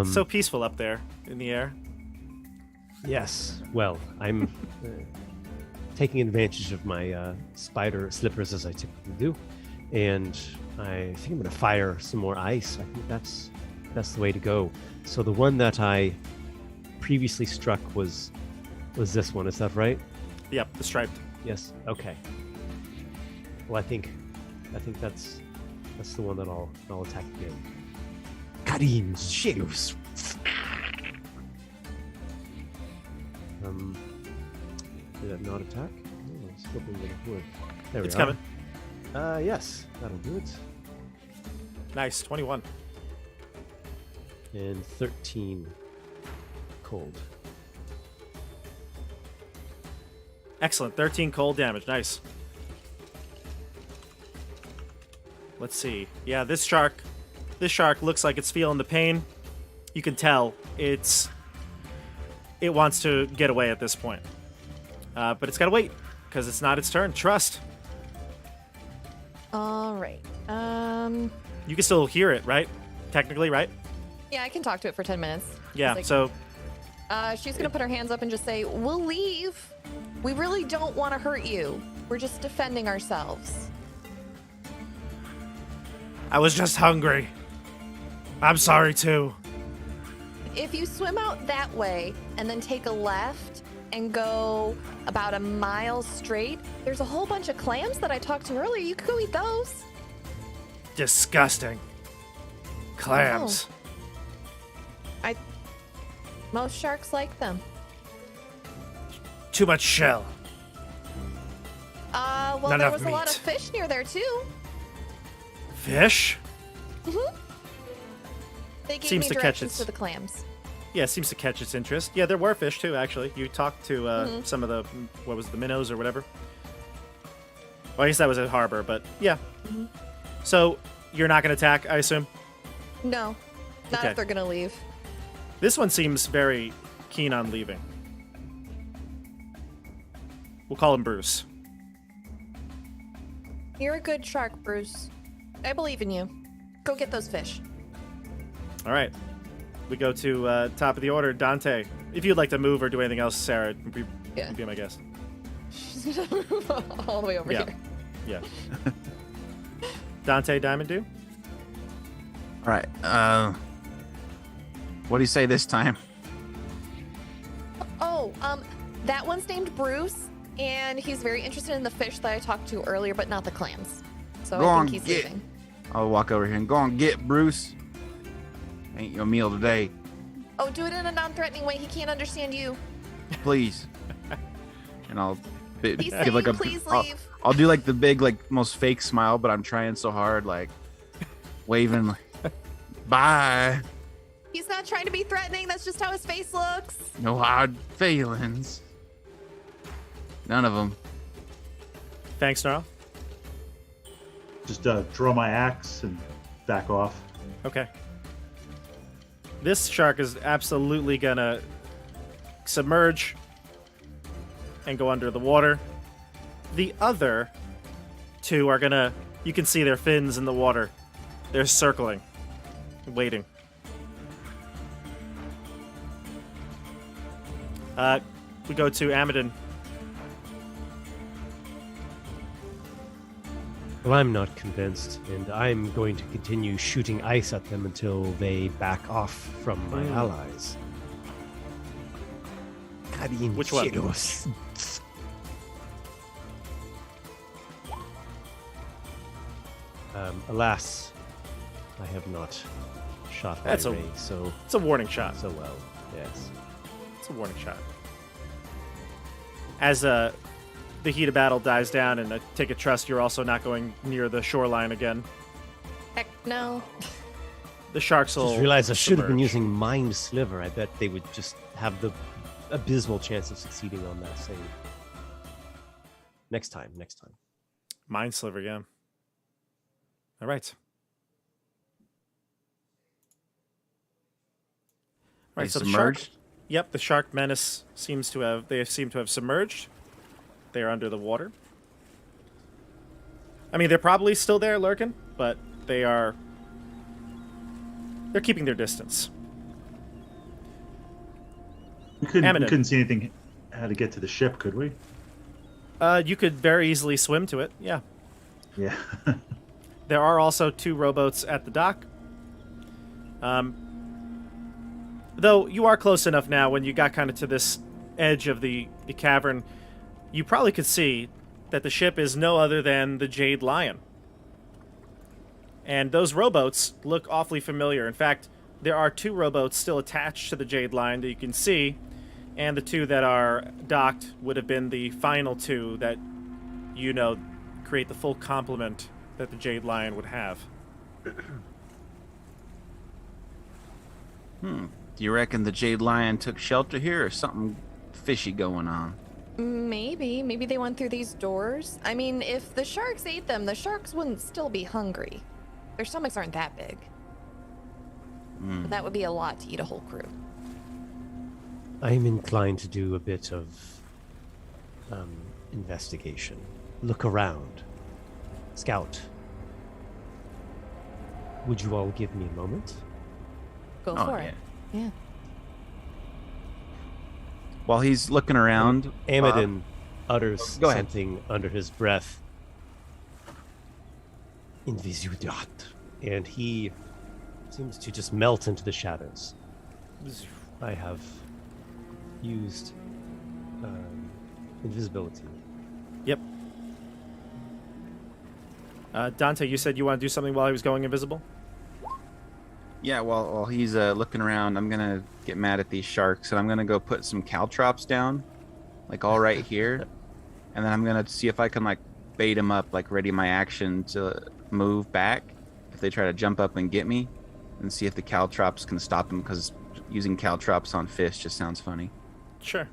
So peaceful up there in the air. Yes. Well, I'm taking advantage of my spider slippers as I typically do, and I think I'm going to fire some more ice. I think that's the way to go. So the one that I previously struck was this one. Is that right? Yep, the striped. Yes. Okay. Well, I think that's the one that I'll attack again. Karim's shadows. Did that not attack? Oh, I was hoping that it would. There we It's are. coming. Yes, that'll do it. Nice, 21. And 13 cold. Excellent, 13 cold damage. Nice. Let's see. Yeah, this shark looks like it's feeling the pain. You can tell it wants to get away at this point. But it's got to wait because it's not its turn. Trust. All right. You can still hear it, right? Technically, right? Yeah, I can talk to it for 10 minutes. Yeah, Like, so she's gonna put her hands up and just say, "We'll leave. We really don't want to hurt you. We're just defending ourselves." I was just hungry. I'm sorry too. If you swim out that way and then take a left and go about a mile straight, there's a whole bunch of clams that I talked to earlier. You could go eat those. Disgusting. Clams. Most sharks like them. Too much shell. Well, Not there enough was a lot of meat. fish near there too. Fish? They gave Seems me to catch directions its- to the clams. Yeah, seems to catch its interest. Yeah, there were fish too, actually. You talked to some of the, what was it, the minnows or whatever? Well, I guess that was a harbor, but yeah. So, you're not going to attack, I assume? No, not Okay. if they're gonna leave. This one seems very keen on leaving. We'll call him Bruce. You're a good shark, Bruce. I believe in you. Go get those fish. All right. We go to top of the order, Dante. If you'd like to move or do anything else, Sarah, Yeah. be my guest. She's gonna move all the way over Yeah. here. Yeah. Dante, Diamond, do? All right. What do you say this time? Oh, that one's named Bruce, and he's very interested in the fish that I talked to earlier, but not the clams. So Go I on, think he's get- leaving. I'll walk over here and go on get Bruce. Ain't your meal today, Oh, do it in a non-threatening way. He can't understand you. please. And I'll He's give saying, like a. please I'll- leave. I'll do like the big, like most fake smile, but I'm trying so hard, like waving, like, bye. He's not trying to be threatening. That's just how his face looks. No hard feelings. None of them. Thanks, Snarl. Just draw my axe and back off. Okay. This shark is absolutely gonna submerge and go under the water. The other two are gonna, you can see their fins in the water. They're circling, waiting. We go to Amadin. Well, I'm not convinced, and I'm going to continue shooting ice at them until they back off from my allies. Which one? Alas, I have not shot my That's a- ray so It's a warning shot. well. Yes. It's a warning shot. As the heat of battle dies down, and I take a trust you're also not going near the shoreline again. Heck no. The sharks will Just realized I should have been submerge. using Mind Sliver. I bet they would just have the abysmal chance of succeeding on that save. Next time. Mind Sliver, yeah. All right. Right, They so the shark. submerged? Yep, the shark menace seem to have submerged. They are under the water. I mean, they're probably still there lurking, but they're keeping their distance. We couldn't Amidon. see anything how to get to the ship, could we? You could very easily swim to it. Yeah. Yeah. There are also 2 rowboats at the dock. Though you are close enough now when you got kind of to this edge of the cavern, you probably could see that the ship is no other than the Jade Lion. And those rowboats look awfully familiar. In fact, there are 2 rowboats still attached to the Jade Lion that you can see, and the 2 that are docked would have been the final 2 that, create the full complement that the Jade Lion would have. Do you reckon the Jade Lion took shelter here, or something fishy going on? Maybe they went through these doors. I mean, if the sharks ate them, the sharks wouldn't still be hungry. Their stomachs aren't that big. But that would be a lot to eat a whole crew. I'm inclined to do a bit of investigation. Look around. Scout. Would you all give me a moment? Go Oh, for yeah. it. Yeah. While he's looking around, Amidon utters Go ahead. something under his breath. Invisiudat. And he seems to just melt into the shadows. I have used invisibility. Yep. Dante, you said you want to do something while he was going invisible? yeah, while he's looking around, I'm gonna get mad at these sharks, and I'm gonna go put some caltrops down, like all right here, and then I'm gonna see if I can like bait them up, like ready my action to move back if they try to jump up and get me, and see if the caltrops can stop them, because using caltrops on fish just sounds funny. Sure.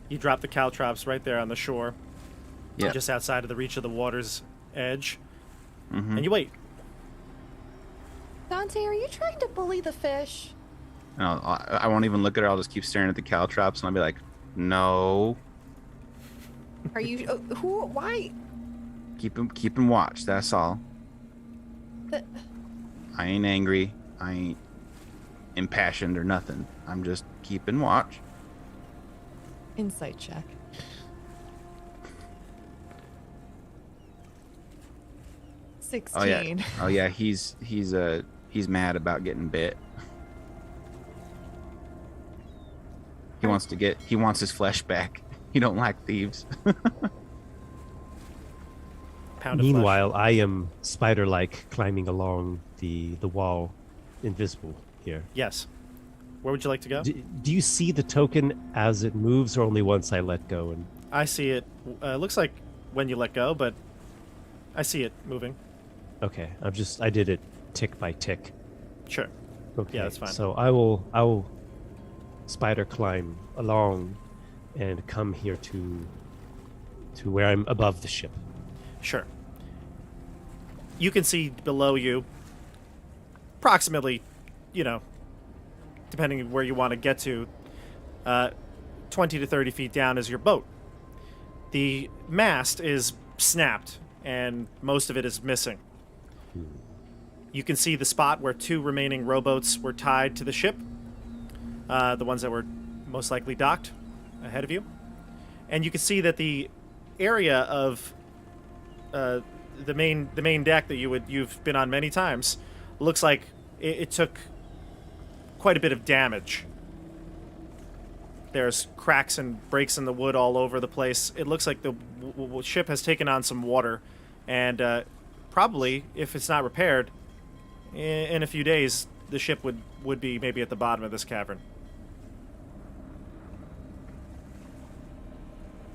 You drop the caltrops right there on the shore, Yeah. just outside of the reach of the water's edge, Mm-hmm. and you wait. Dante, are you trying to bully the fish? No, I won't even look at her. I'll just keep staring at the caltrops, and I'll be like, no. Are you? Who? Why? Keep him watch. That's all. The, I ain't angry. I ain't impassioned or nothing. I'm just keeping watch. insight check. Oh 16. yeah. Oh yeah. He's mad about getting bit. He wants his flesh back. He don't like thieves. Pound of Meanwhile, I am spider-like climbing along the wall, invisible here. flesh. Yes. Where would you like to go? Do you see the token as it moves, or only once I let go? And I see it. Looks like when you let go, but I see it moving. okay, I did it tick by tick. Sure. Okay, that's fine. So I will spider climb along and come here to where I'm above the ship. Sure. You can see below you, approximately, depending where you want to get to, 20 to 30 feet down is your boat. The mast is snapped, and most of it is missing. You can see the spot where 2 remaining rowboats were tied to the ship, the ones that were most likely docked ahead of you. And you can see that the area of the main deck that you've been on many times looks like it took quite a bit of damage. There's cracks and breaks in the wood all over the place. It looks like the ship has taken on some water, and probably, if it's not repaired, in a few days, the ship would be maybe at the bottom of this cavern.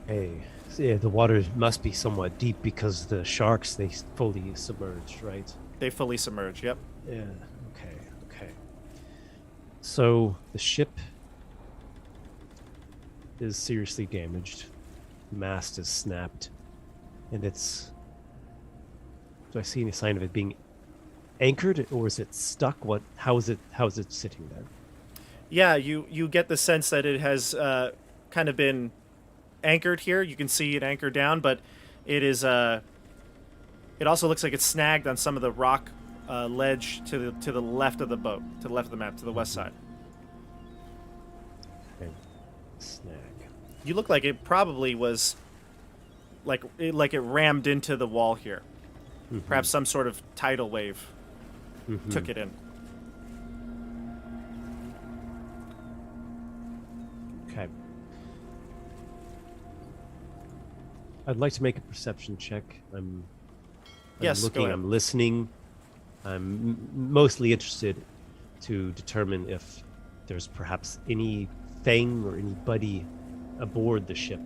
Hey, so yeah, the water must be somewhat deep because the sharks, they fully submerged, right? They fully submerge. Yep. Yeah. Okay. So the ship is seriously damaged. The mast is snapped, and it's. Do I see any sign of it being anchored, or is it stuck? What? How is it? How is it sitting there? Yeah, you get the sense that it has kind of been anchored here. You can see it anchored down, but it is. It also looks like it's snagged on some of the rock ledge to the left of the boat, to the left of the map, to the west side. Okay. Snag. You look like it probably was like it rammed into the wall here. Mhm. Perhaps some sort of tidal wave Mhm. took it in. Okay. I'd like to make a perception check. I'm Yes, go looking, ahead. I'm listening. I'm mostly interested to determine if there's perhaps anything or anybody aboard the ship.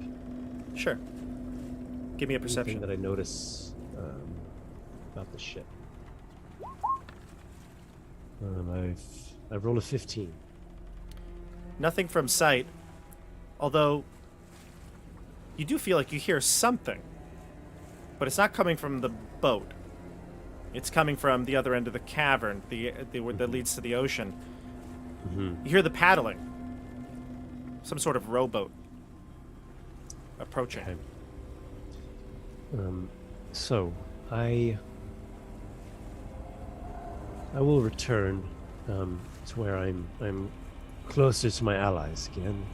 Sure. Give me a Anything perception. that I notice about the ship. I've rolled a 15. Nothing from sight, although you do feel like you hear something, but it's not coming from the boat. It's coming from the other end of the cavern, that leads to the ocean. Mm-hmm. You hear the paddling. Some sort of rowboat approaching. Okay. So I will return to where I'm closer to my allies again.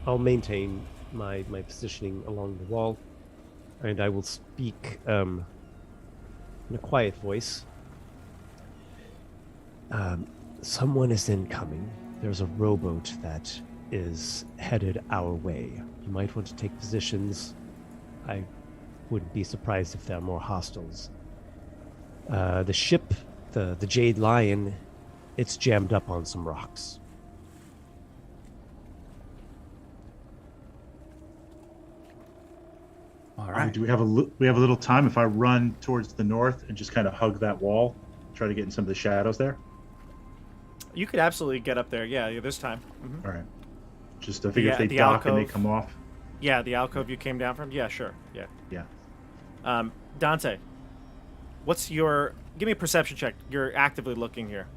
I'll maintain my positioning along the wall, and I will speak in a quiet voice. Someone is incoming. There's a rowboat that is headed our way. You might want to take positions. I wouldn't be surprised if there are more hostiles. The ship, the Jade Lion, it's jammed up on some rocks. All right. Do we have we have a little time if I run towards the north and just kind of hug that wall, try to get in some of the shadows there? You could absolutely get up there. Yeah, there's time. All right. Just I figure if they the dock and they alcove. come off. Yeah, the alcove you came down from. Yeah, sure. Yeah. Yeah. Dante, what's your? Give me a perception check. You're actively looking here.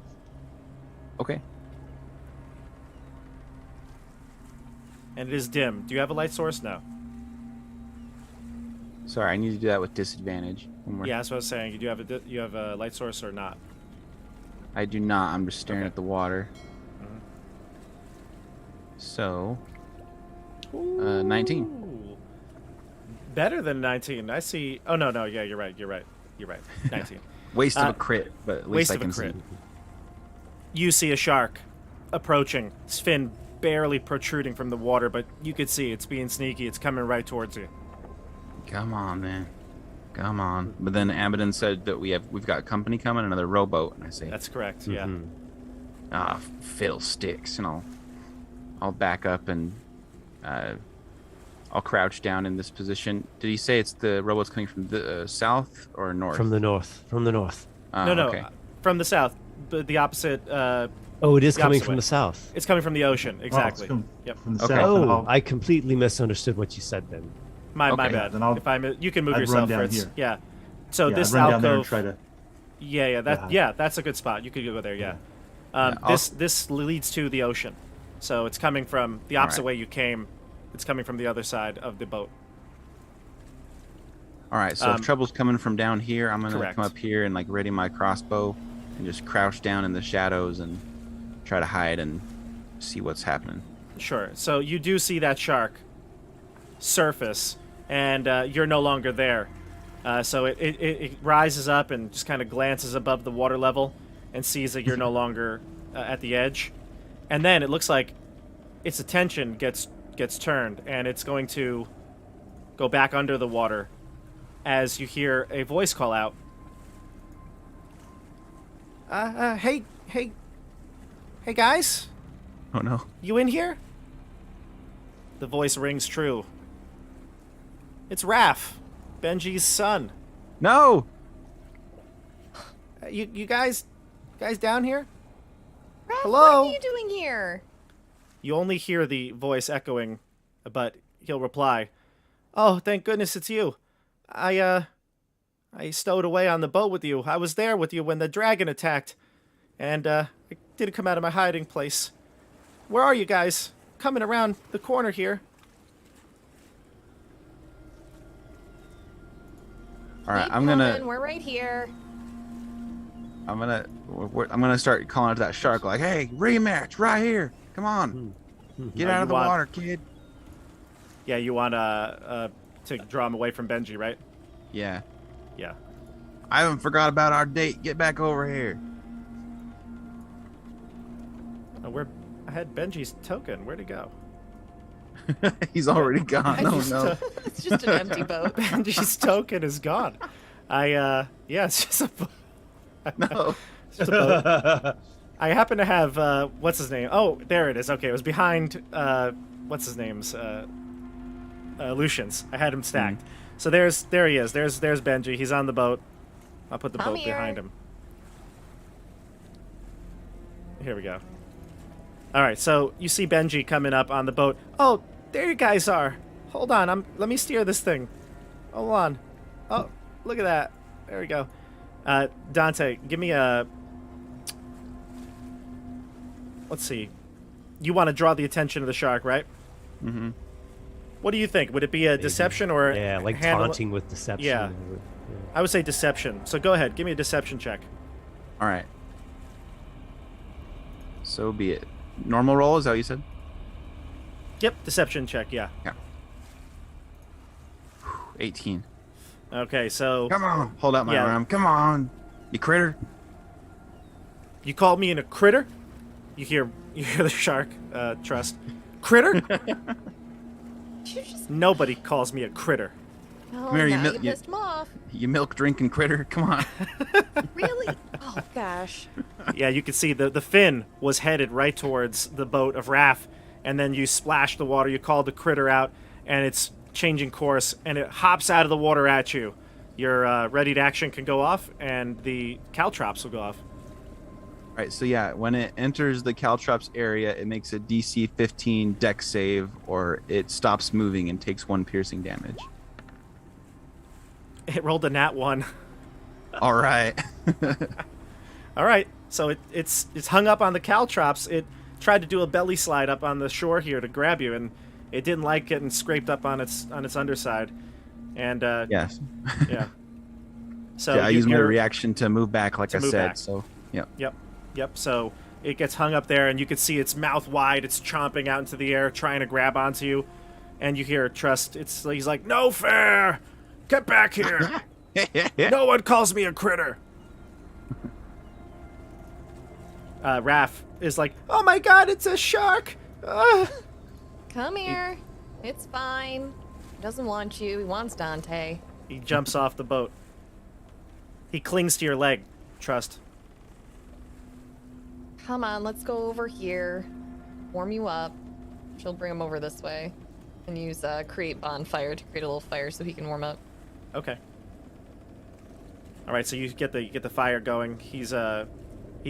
Okay. And it is dim. Do you have a light source? No. Sorry, I need to do that with disadvantage. One more. Yeah, that's what I was saying. You have a light source or not? I do not. I'm just staring Okay. at the water. Mhm. So, 19. Ooh. Better than 19. I see. Oh no. Yeah, you're right. 19. Waste of a crit, but at least waste I of a can crit. see. You see a shark approaching. Its fin barely protruding from the water, but you could see it's being sneaky. It's coming right towards you. Come on, man. Come on. But then Abaddon said that we've got company coming, another rowboat, and I say, That's correct. Yeah. Mhm. fiddlesticks, and I'll back up and I'll crouch down in this position. Did he say it's the rowboat's coming from the south or north? From the north. From the north. No, Okay. from the south, but the opposite. Oh, it is The coming opposite from way. the south. It's coming from the ocean. Oh, it's Exactly. coming Yep. From the Okay. south. and Oh, I'll- I completely misunderstood what you said then. My Okay. bad. Then I'll- If you can move I'd yourself, run down Fritz. here. Yeah. So yeah, this I'd run down there and alcove. try to. Yeah, that's a good spot. You could go there. Yeah. Yeah, I'll- This leads to the ocean, so it's coming from the opposite Alright. way you came. It's coming from the other side of the boat. All right. So if trouble's coming from down here, I'm gonna correct. come up here and like ready my crossbow and just crouch down in the shadows and try to hide and see what's happening. Sure. So you do see that shark surface, and you're no longer there. So it rises up and just kind of glances above the water level and sees that you're no longer at the edge. And then it looks like its attention gets turned, and it's going to go back under the water as you hear a voice call out. Hey guys, Oh no. you in here? The voice rings true. It's Raph, Benji's son. No. You guys down here? Raph, Hello? what are you doing here? You only hear the voice echoing, but he'll reply, "Oh, thank goodness it's you. I stowed away on the boat with you. I was there with you when the dragon attacked, and I didn't come out of my hiding place. Where are you guys? Coming around the corner here." All right, Keep I'm coming, gonna We're right here. I'm gonna start calling to that shark like, "Hey, rematch right here! Come on, get Oh, out you of the want- water, kid." Yeah, you want to draw him away from Benji, right? Yeah, Yeah. I haven't forgot about our date. Get back over here. Oh, I had Benji's token. Where'd it go? He's already gone. No, just, no. It's just an empty boat. Benji's token is gone. Yeah, it's just a No. it's just a boat. I happen to have what's his name? Oh, there it is. Okay, it was behind what's his name's Lucian's. I had him stacked. So there he is. There's Benji. He's on the boat. I'll put the Come boat here. behind him. Here we go. All right, so you see Benji coming up on the boat. Oh, there you guys are. Hold on, let me steer this thing. Hold on. Oh, look at that. There we go. Dante, give me a. Let's see. You want to draw the attention of the shark, right? Mm-hmm. What do you think? Would it be a deception or Yeah, like handle- taunting with deception. Yeah. I would say deception. So go ahead, give me a deception check. All right. So be it. Normal roll, is that what you said? Yep, deception check. Yeah. 18. Okay, so Come on. Hold out my Yeah. arm. Come on. You critter. you called me in a critter. You hear the shark. Trust. Critter? You just Nobody calls me a critter. oh, here, you now mil- you you- pissed him off. You milk drinking critter. Come on. Really? Oh gosh. Yeah, you can see the fin was headed right towards the boat of Raph, and then you splash the water. You call the critter out, and it's changing course, and it hops out of the water at you. Your ready to action can go off, and the caltrops will go off. All right, so yeah, when it enters the caltrops area, it makes a DC 15 dex save, or it stops moving and takes 1 piercing damage. It rolled a nat 1. All right. All right, so it's hung up on the caltrops. It tried to do a belly slide up on the shore here to grab you, and it didn't like getting scraped up on its underside. And Yes. yeah. So Yeah, I use my you're- reaction to move back, like I move said. back. So, yeah. Yep. So it gets hung up there, and you can see its mouth wide. It's chomping out into the air, trying to grab onto you. And you hear Trust. He's like, "No fair! Get back here! No one calls me a critter." Raph is like, "Oh my God, it's a shark!" Come here. It's fine. He doesn't want you. He wants Dante. He jumps off the boat. He clings to your leg. Trust. Come on, let's go over here. Warm you up. She'll bring him over this way. And use create bonfire to create a little fire so he can warm up. Okay. All right, so you get the fire going. He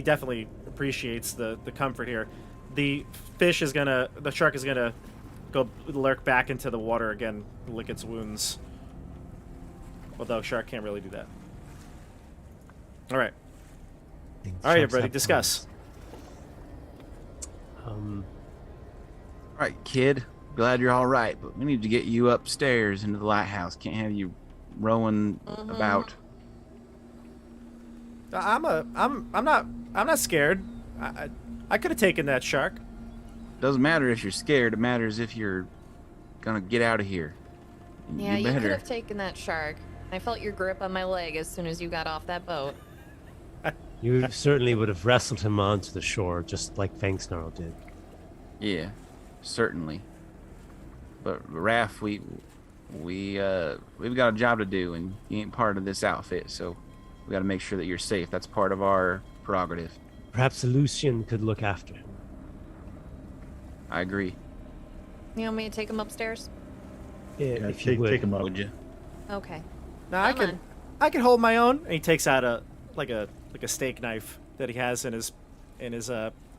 definitely appreciates the comfort here. The shark is gonna go lurk back into the water again, lick its wounds. Although shark can't really do that. All right, all right, everybody, discuss. All right, kid. Glad you're all right, but we need to get you upstairs into the lighthouse. Can't have you rowing about. I'm not scared. I could have taken that shark. Doesn't matter if you're scared. It matters if you're gonna get out of here. Yeah, you better. could have taken that shark. I felt your grip on my leg as soon as you got off that boat. You certainly would have wrestled him onto the shore, just like Fang Snarl did. Yeah, certainly. But Raph, we've got a job to do, and you ain't part of this outfit, so we got to make sure that you're safe. That's part of our prerogative. Perhaps Lucian could look after him. I agree. You want me to take him upstairs? If you would. take him up. Would you? Okay. No, I Come can hold my own. And he takes out a steak knife that he has in his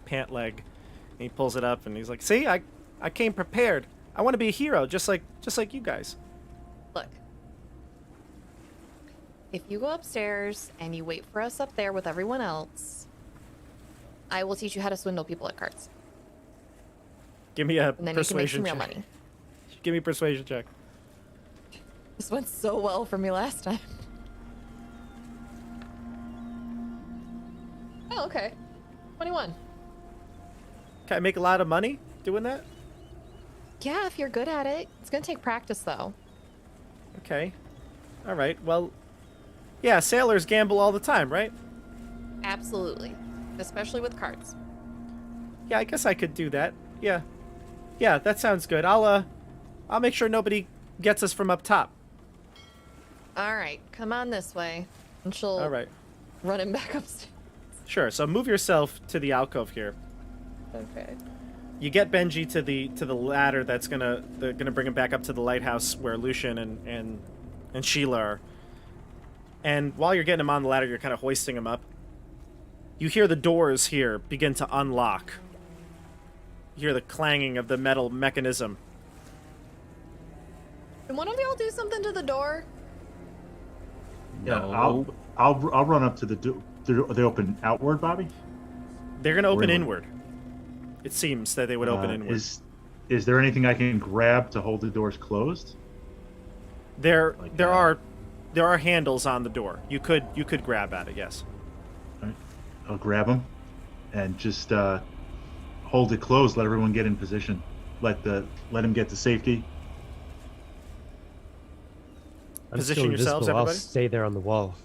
pant leg, and he pulls it up and he's like, "See, I came prepared. I want to be a hero, just like you guys." Look. If you go upstairs and you wait for us up there with everyone else, I will teach you how to swindle people at cards. Give me a And then you can make some persuasion real check. money. Give me a persuasion check. This went so well for me last time. Oh, okay. 21. Can I make a lot of money doing that? Yeah, if you're good at it. It's gonna take practice, though. Okay. All right. Well, yeah, sailors gamble all the time, right? Absolutely. Especially with cards. Yeah, I guess I could do that. Yeah. Yeah, that sounds good. I'll make sure nobody gets us from up top. All right, come on this way. And she'll All right. run him back upstairs. Sure. So move yourself to the alcove here. Okay. You get Benji to the ladder that's gonna bring him back up to the lighthouse where Lucian and Sheila are. And while you're getting him on the ladder, you're kind of hoisting him up. You hear the doors here begin to unlock. You hear the clanging of the metal mechanism. Can one of y'all do something to the door? Yeah, No. I'll run up to the door. They open outward, Bobby. They're gonna open Inward. inward. It seems that they would open inward. Is there anything I can grab to hold the doors closed? There like there that? are handles on the door. You could grab at it. Yes. I'll grab them and just hold it closed. Let everyone get in position. Let him get to safety. I'm Position still yourselves, invisible. I'll everybody. stay there on the wall.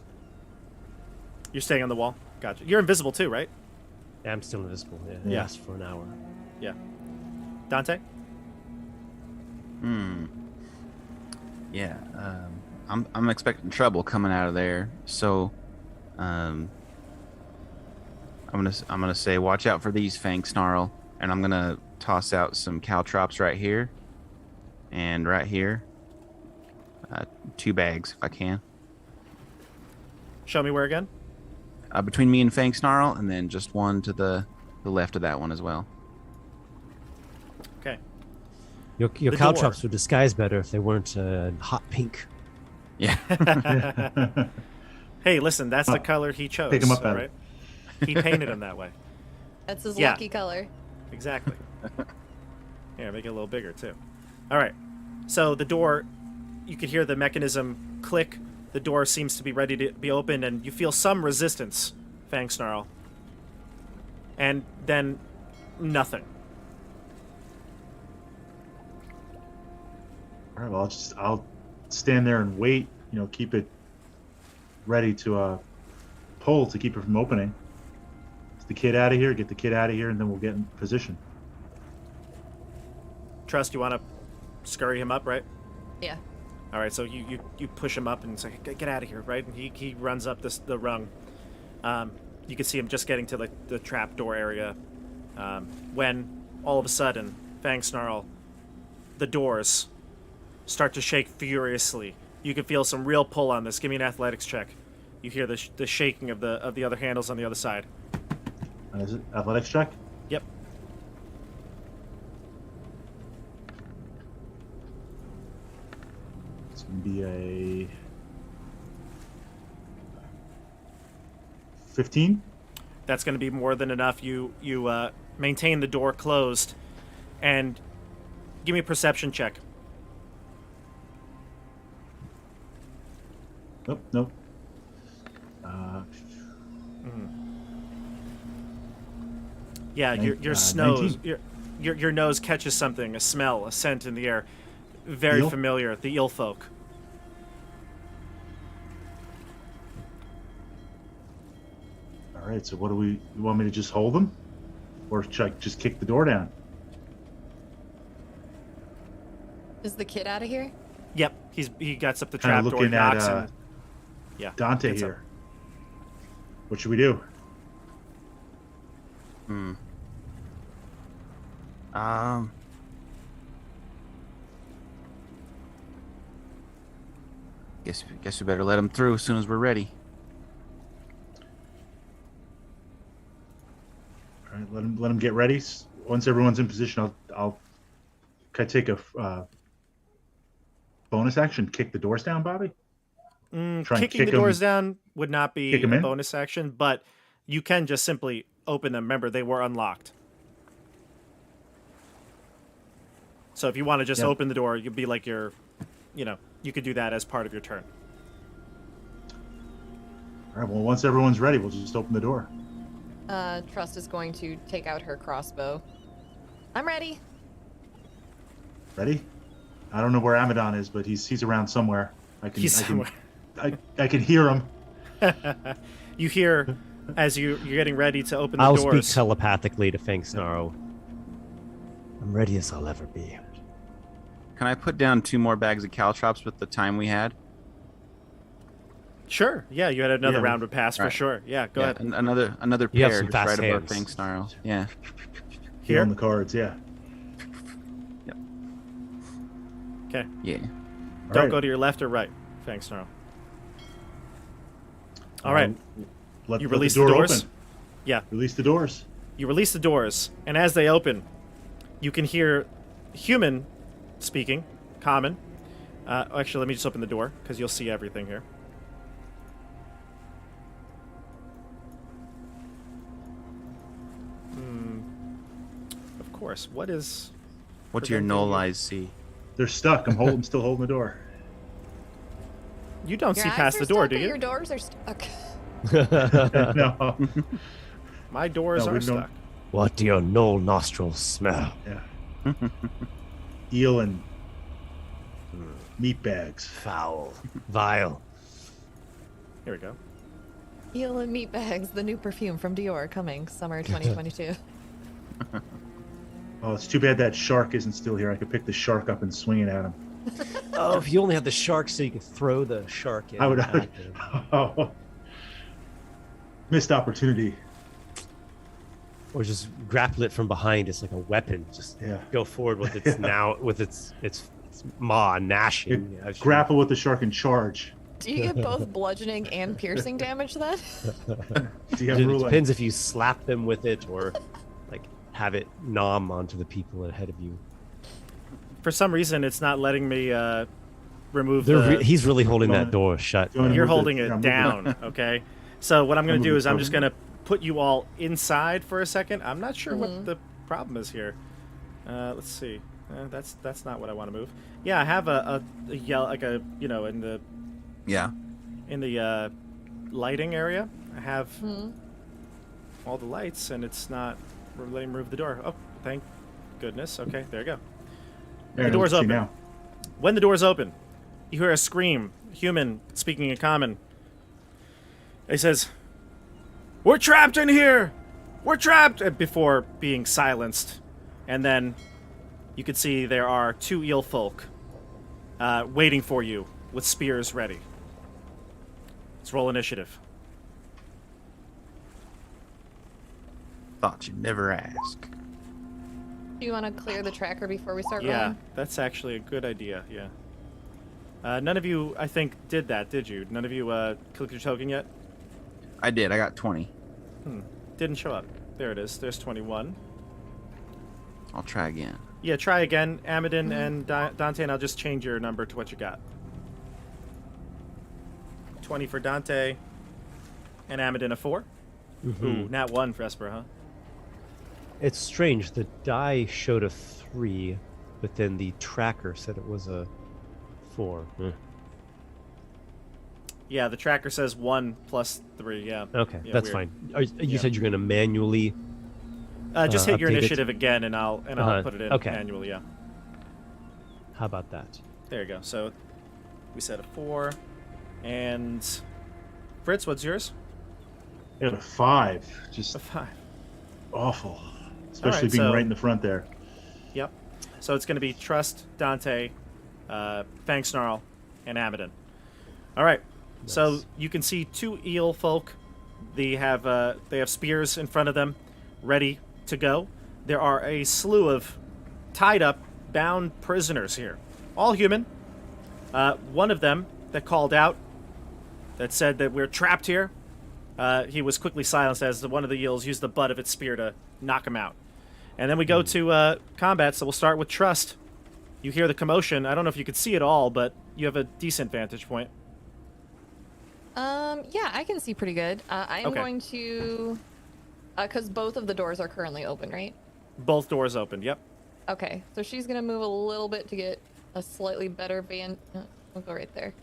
You're staying on the wall. Gotcha. You're invisible too, right? Yeah, I'm still invisible. Yeah. Yeah. Lasts for an hour. Yeah. Dante. Yeah. I'm expecting trouble coming out of there. So, I'm gonna say watch out for these Fang Snarl, and I'm gonna toss out some caltrops right here, and right here. 2 bags if I can. Show me where again. Between me and Fang Snarl, and then just one to the left of that one as well. Okay. Your The caltrops door. would disguise better if they weren't hot pink. Yeah. Hey, listen, that's the color he chose. Pick him up all at it. right? He painted him that way. That's his Yeah. lucky color. Exactly. Here, make it a little bigger too. All right. So the door, you could hear the mechanism click. The door seems to be ready to be opened, and you feel some resistance, Fang Snarl. And then nothing. All right. Well, I'll stand there and wait. Keep it ready to pull to keep it from opening. Get the kid out of here. Get the kid out of here, and then we'll get in position. Trust, you want to scurry him up, right? Yeah. All right, so you push him up and say, get out of here, right? And he runs up the rung. You can see him just getting to the trap door area when all of a sudden, Fang Snarl, the doors start to shake furiously. You can feel some real pull on this. Give me an athletics check. You hear the shaking of the other handles on the other side. Is it athletics check? Yep. It's gonna be a 15. That's going to be more than enough. You maintain the door closed, and give me a perception check. Nope. Yeah, your 19. nose your nose catches something, a smell, a scent in the air, very Eel? familiar. The eel folk. All right. So what do you want me to just hold them, or should I just kick the door down? Is the kid out of here? Yep, he gets up the Kinda trap door, looking at, knocks, and yeah, Dante gets up. here. What should we do? Guess we better let them through as soon as we're ready. All right, let him get ready. Once everyone's in position, can I take a bonus action? Kick the doors down, Bobby. Try and Kicking kick the doors 'em- down would not be kick 'em a in? bonus action, but you can just simply open them. Remember, they were unlocked. So if you want to just Yeah. open the door, you'd be like you could do that as part of your turn. All right. Well, once everyone's ready, we'll just open the door. Trust is going to take out her crossbow. I'm ready. Ready? I don't know where Amadon is, but he's around somewhere. He's somewhere. I can hear him. You hear as you're getting ready to open the I'll doors. speak telepathically to Fang Snarl. I'm ready as I'll ever be. Can I put down 2 more bags of caltrops with the time we had? Sure. Yeah, you had another Yeah. round would pass for Right. sure. Yeah, go ahead. Another You have pair some just fast right above hands. Fang Snarl. Yeah. Here? On the cards, yeah. Okay. Yeah. All Don't right. go to your left or right. Thanks, Snarl. All right. Let You the release the door doors? open. Yeah. Release the doors. You release the doors, and as they open, you can hear human speaking, common. Actually, let me just open the door, because you'll see everything here. Of course. What is... What do your Preventing null you- eyes see? They're stuck. I'm still holding the door. You don't Your see eyes past are the door, stuck do or you? Your doors are stuck. No. My doors No, are we don't. stuck. What do your null nostrils smell? Yeah. Eel and meat bags. Foul. Vile. Here we go. Eel and meat bags, the new perfume from Dior, coming summer 2022. Oh, it's too bad that shark isn't still here. I could pick the shark up and swing it at him. Oh, if you only had the shark so you could throw the shark in. I would. at him. Oh, missed opportunity. Or just grapple it from behind. It's like a weapon. Just Yeah. go forward with its its maw gnashing. as you- Grapple with the shark and charge. Do you get both bludgeoning and piercing damage then? Do you have It ruling? depends if you slap them with it or like have it nom onto the people ahead of you. For some reason, it's not letting me remove the... He's really holding Going- that door shut. going- You're move it- holding yeah, it move it. down, okay? So what I'm going to do move is it I'm over. just going to put you all inside for a second. I'm not sure Mm-hmm. what the problem is here. Let's see. That's not what I want to move. Yeah, I have a yell like a in the Yeah. lighting area. I have Hmm. all the lights, and it's not letting me move the door. Oh, thank goodness. Okay, there you go. There, The door's let's see open. now. When the door's open, you hear a scream. Human speaking in common. He says, "We're trapped in here! We're trapped!" Before being silenced. And then you can see there are 2 eel folk waiting for you with spears ready. Let's roll initiative. Thought you'd never ask. Do you want to clear the tracker before we start Yeah, rolling? that's actually a good idea, yeah. None of you, I think, did that, did you? None of you clicked your token yet? I did. I got 20. Didn't show up. There it is. There's 21. I'll try again. Yeah, try again, Amadin and Dante, and I'll just change your number to what you got. 20 for Dante, and Amadin a 4. Ooh, nat 1 for Esper, huh? It's strange. The die showed a 3, but then the tracker said it was a 4. Yeah, the tracker says 1 plus 3, yeah. Okay, Yeah, that's weird. fine. You said you're going to manually. Just hit your update it. initiative again, and I'll put it in Okay. manually, yeah. How about that? There you go. So we said a 4. And Fritz, what's yours? Got a 5. Just A 5. awful. Especially right, being so- right in the front there. Yep. So it's going to be Trust, Dante, Fang Snarl, and Amadin. All right. So Nice. you can see 2 eel folk. They have spears in front of them, ready to go. There are a slew of tied up, bound prisoners here, all human. One of them that called out, that said that we're trapped here. He was quickly silenced as one of the Yills used the butt of its spear to knock him out. And then we go to combat, so we'll start with Trust. You hear the commotion. I don't know if you could see it all, but you have a decent vantage point. Yeah, I can see pretty good. I'm Okay. going to, because both of the doors are currently open, right? Both doors open, yep. Okay, so she's gonna move a little bit to get a slightly better we'll go right there.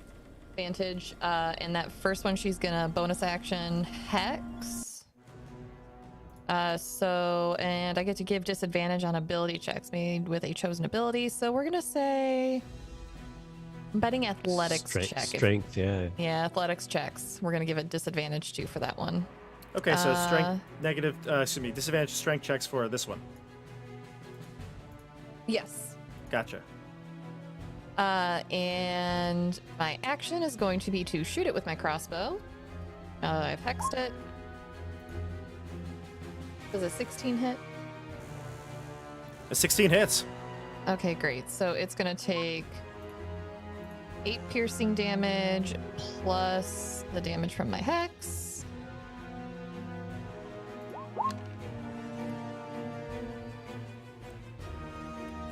Vantage. And that first one, she's gonna bonus action Hex. And I get to give disadvantage on ability checks made with a chosen ability. So we're gonna say, I'm betting athletics check. Strength, yeah. Yeah, athletics checks. We're gonna give it disadvantage too for that one. Okay, so strength disadvantage strength checks for this one. Yes. Gotcha. And my action is going to be to shoot it with my crossbow. I've hexed it. Does a 16 hit? A 16 hits. Okay, great. So it's going to take 8 piercing damage plus the damage from my hex.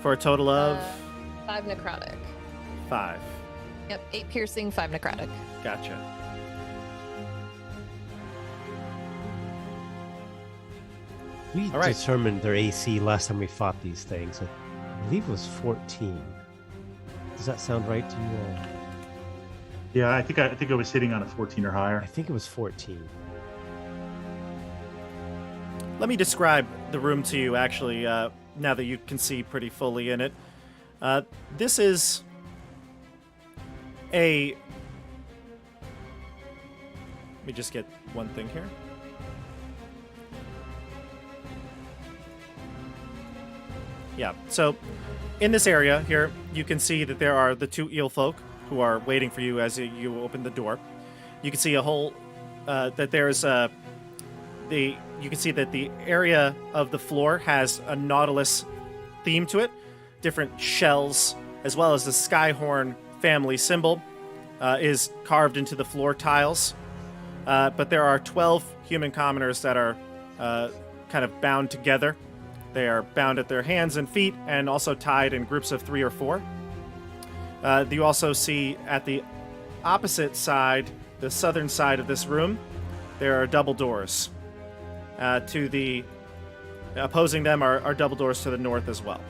For a total of 5 necrotic. 5. Yep, 8 piercing, 5 necrotic. Gotcha. We All right. determined their AC last time we fought these things. I believe it was 14. Does that sound right to you all? Yeah, I think I was hitting on a 14 or I higher. think it was 14. Let me describe the room to you, actually, now that you can see pretty fully in it. This is a... Let me just get one thing here. Yeah, so in this area here, you can see that there are the 2 eel folk who are waiting for you as you open the door. You can see a whole... that there's you can see that the area of the floor has a Nautilus theme to it. Different shells, as well as the Skyhorn family symbol, is carved into the floor tiles. But there are 12 human commoners that are kind of bound together. They are bound at their hands and feet, and also tied in groups of 3 or 4. You also see at the opposite side, the southern side of this room, there are double doors. To the opposing them are double doors to the north as well.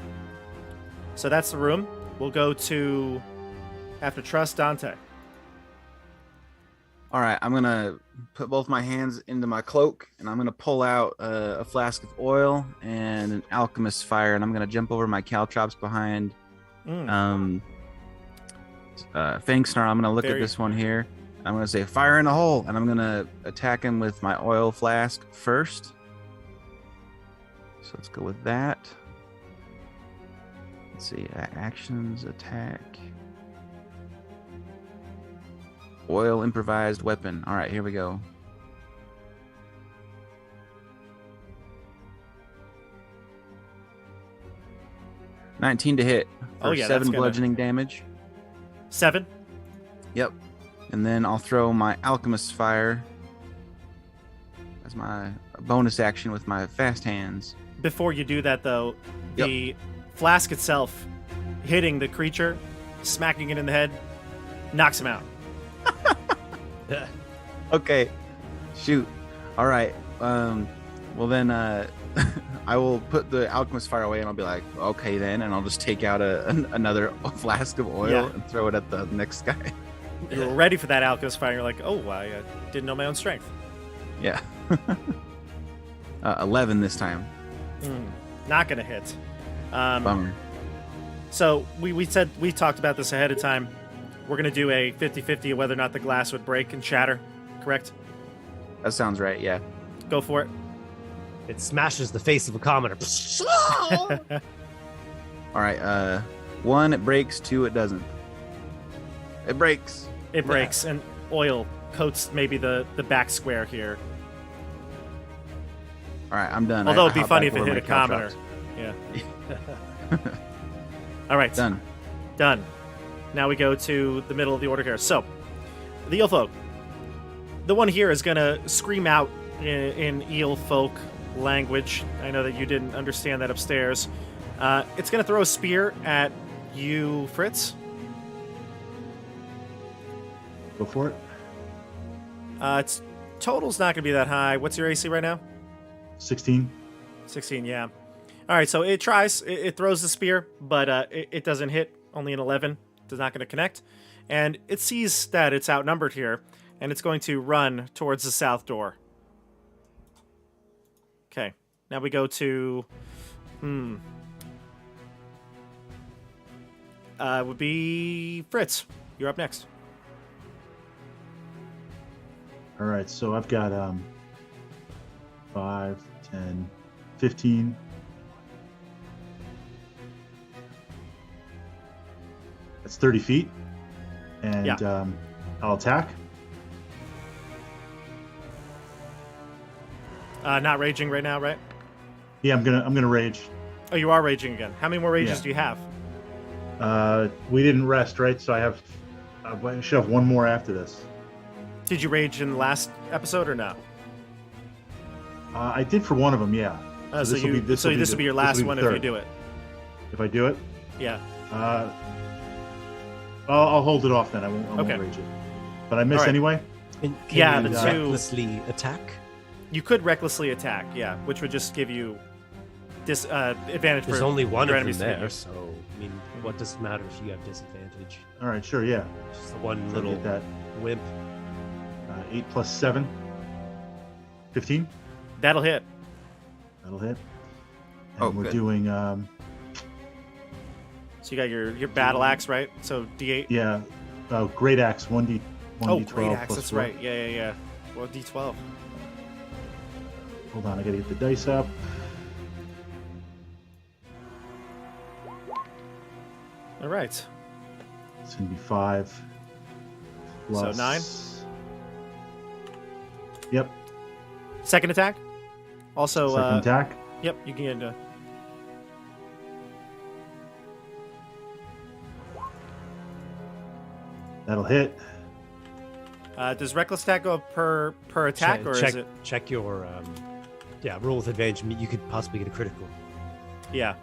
So that's the room. We'll go to, after Trust, Dante. All right, I'm gonna put both my hands into my cloak, and I'm gonna pull out a flask of oil and an alchemist's fire, and I'm gonna jump over my caltrops behind Fangsnar. I'm gonna look at this one here. I'm gonna say fire in the hole, and I'm gonna attack him with my oil flask first. So let's go with that. Let's see, actions, attack. Oil improvised weapon. All right, here we go. $19 to hit for 7 bludgeoning damage. 7? Yep. And then I'll throw my alchemist's fire as my bonus action with my fast hands. Before you do that, though, the flask itself hitting the creature, smacking it in the head, knocks him out. Okay. Shoot. All right. Well then, I will put the alchemist fire away, and I'll be like, okay then, and I'll just take out another flask of oil and throw it at the next guy. You were ready for that alchemist fire. You're like, oh, I didn't know my own strength. Yeah. 11 this time. Not gonna hit. Bummer. So we talked about this ahead of time. We're gonna do a 50-50 of whether or not the glass would break and shatter. Correct? That sounds right. Yeah. Go for it. It smashes the face of a commoner. All right. 1, it breaks. 2, it doesn't. It breaks. It breaks, and oil coats maybe the back square here. All right, I'm done. Although I it'd be hop funny back if it over hit a my commoner. caltrops. Yeah. All right. Done. Done. Now we go to the middle of the order here. So, The eel folk. The one here is gonna scream out in eel folk language. I know that you didn't understand that upstairs. It's gonna throw a spear at you, Fritz. Go for it. Its total's not gonna be that high. What's your AC right now? 16. 16, yeah. All right, so it tries. It throws the spear, but it doesn't hit. Only an 11. It's not going to connect. And it sees that it's outnumbered here, and it's going to run towards the south door. Okay, now we go to... would be Fritz. You're up next. All right, so I've got 5, 10, 15. That's 30 feet. And Yeah. I'll attack. Not raging right now, right? Yeah, I'm gonna rage. Oh, you are raging again. How many more rages Yeah. do you have? We didn't rest, right? So I should have one more after this. Did you rage in the last episode or no? I did for one of them, yeah. So this this'll will the- be your this'll last be the one if you third. do it. If I do it, Yeah. I'll hold it off then. I won't Okay. rage it. But I miss All right. anyway. And can Yeah, you the two- recklessly attack? You could recklessly attack, yeah, which would just give you advantage There's for only one your of them enemies to hit there, you. so I mean, what does it matter if you have disadvantage? All right, sure, yeah. Just the one So I little get that wimp. 8 plus 7, 15. That'll hit. That'll hit. And Oh, we're good. doing So you got your battle axe, right? So D8. yeah, great axe 1d 1d12 Oh, great axe. plus That's 4. right. Yeah. Well, D12. Hold on, I gotta get the dice up. All right. It's gonna be 5. So Plus, 9? Yep. Second attack. Also, Second attack. Yep, you can get into. That'll hit. Does reckless attack go per attack, or check, is it? check your roll with advantage. You could possibly get a critical Yeah.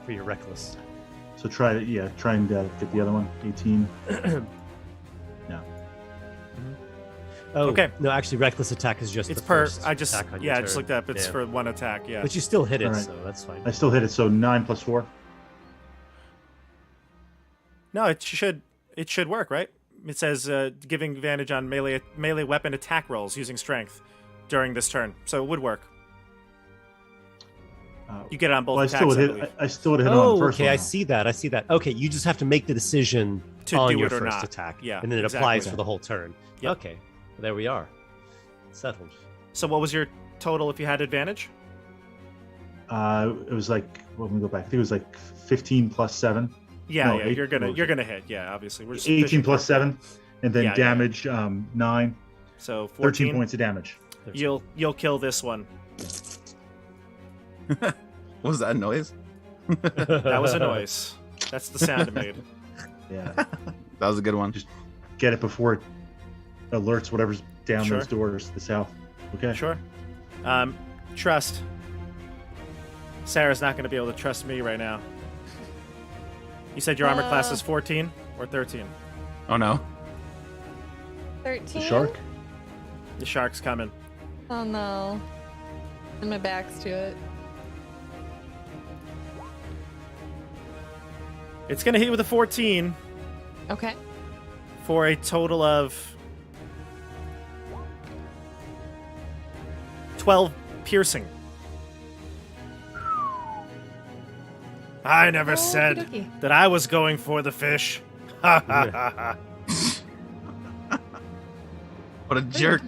for your reckless. So try and get the other one. 18. No. Oh, Okay. No, actually, reckless attack is just It's the per. first I just attack on your I just turn. looked up. It's Yeah. for one attack. Yeah. But you still hit it, All right. so that's fine. I still hit it, so 9 plus 4. No, it should work, right? It says giving advantage on melee weapon attack rolls using strength during this turn, so it would work. You get it on both Well, I attacks. still would I hit. believe. I still would hit it on Oh, the first okay. one. I see that. Okay, you just have to make the decision To on do your it or first not. attack. Yeah, and then it exactly. applies for the whole turn. Yep. Okay, there we are. Settled. So what was your total if you had advantage? It was like, well, let me go back. I think it was like 15 plus 7. Yeah, No, yeah, eight- you're gonna what was you're it? gonna hit. Yeah, obviously. We're just 18 fishing plus for- 7, and then Yeah, yeah. damage 9. So 13 14. points of damage. You'll kill this one. What was that noise? That was a noise. That's the sound it made. Yeah. That was a good one. Get it before it alerts whatever's down Sure. those doors to the south. Okay. Sure. Trust. Sarah's not going to be able to trust me right now. You said your armor class is 14 or 13? Oh no. 13. The shark. The shark's coming. Oh no. And my back's to it. It's going to hit with a 14 Okay. for a total of 12 piercing. I never said Okey-dokey. that I was going for the fish. Ha ha ha ha. What a jerk.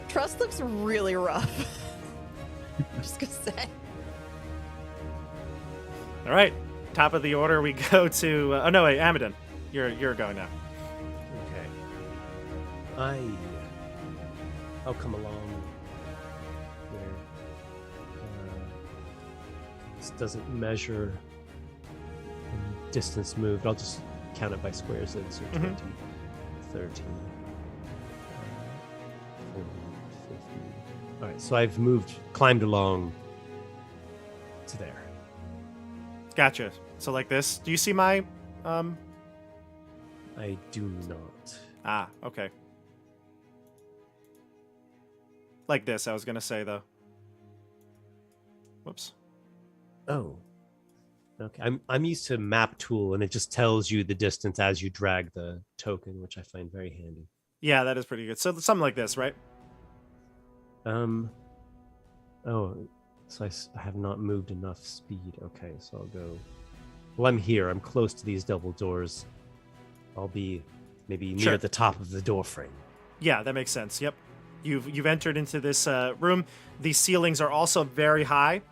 Trust looks really rough. Just gonna say. All right, top of the order we go to. Oh no, wait, Amadon, you're going now. Okay. I'll come along here. This doesn't measure distance moved. I'll just count it by squares. Then so 20, 30, 40, 50. All right, so I've climbed along to there. Gotcha. So like this. Do you see my I do not. Ah, okay. Like this, I was gonna say though. Whoops. Oh. Okay. I'm used to map tool, and it just tells you the distance as you drag the token, which I find very handy. Yeah, that is pretty good. So something like this, right? Oh, so I have not moved enough speed. Okay, so I'll go. Well, I'm here. I'm close to these double doors. I'll be maybe near Sure. the top of the door frame. Yeah, that makes sense. Yep. You've entered into this room. These ceilings are also very high.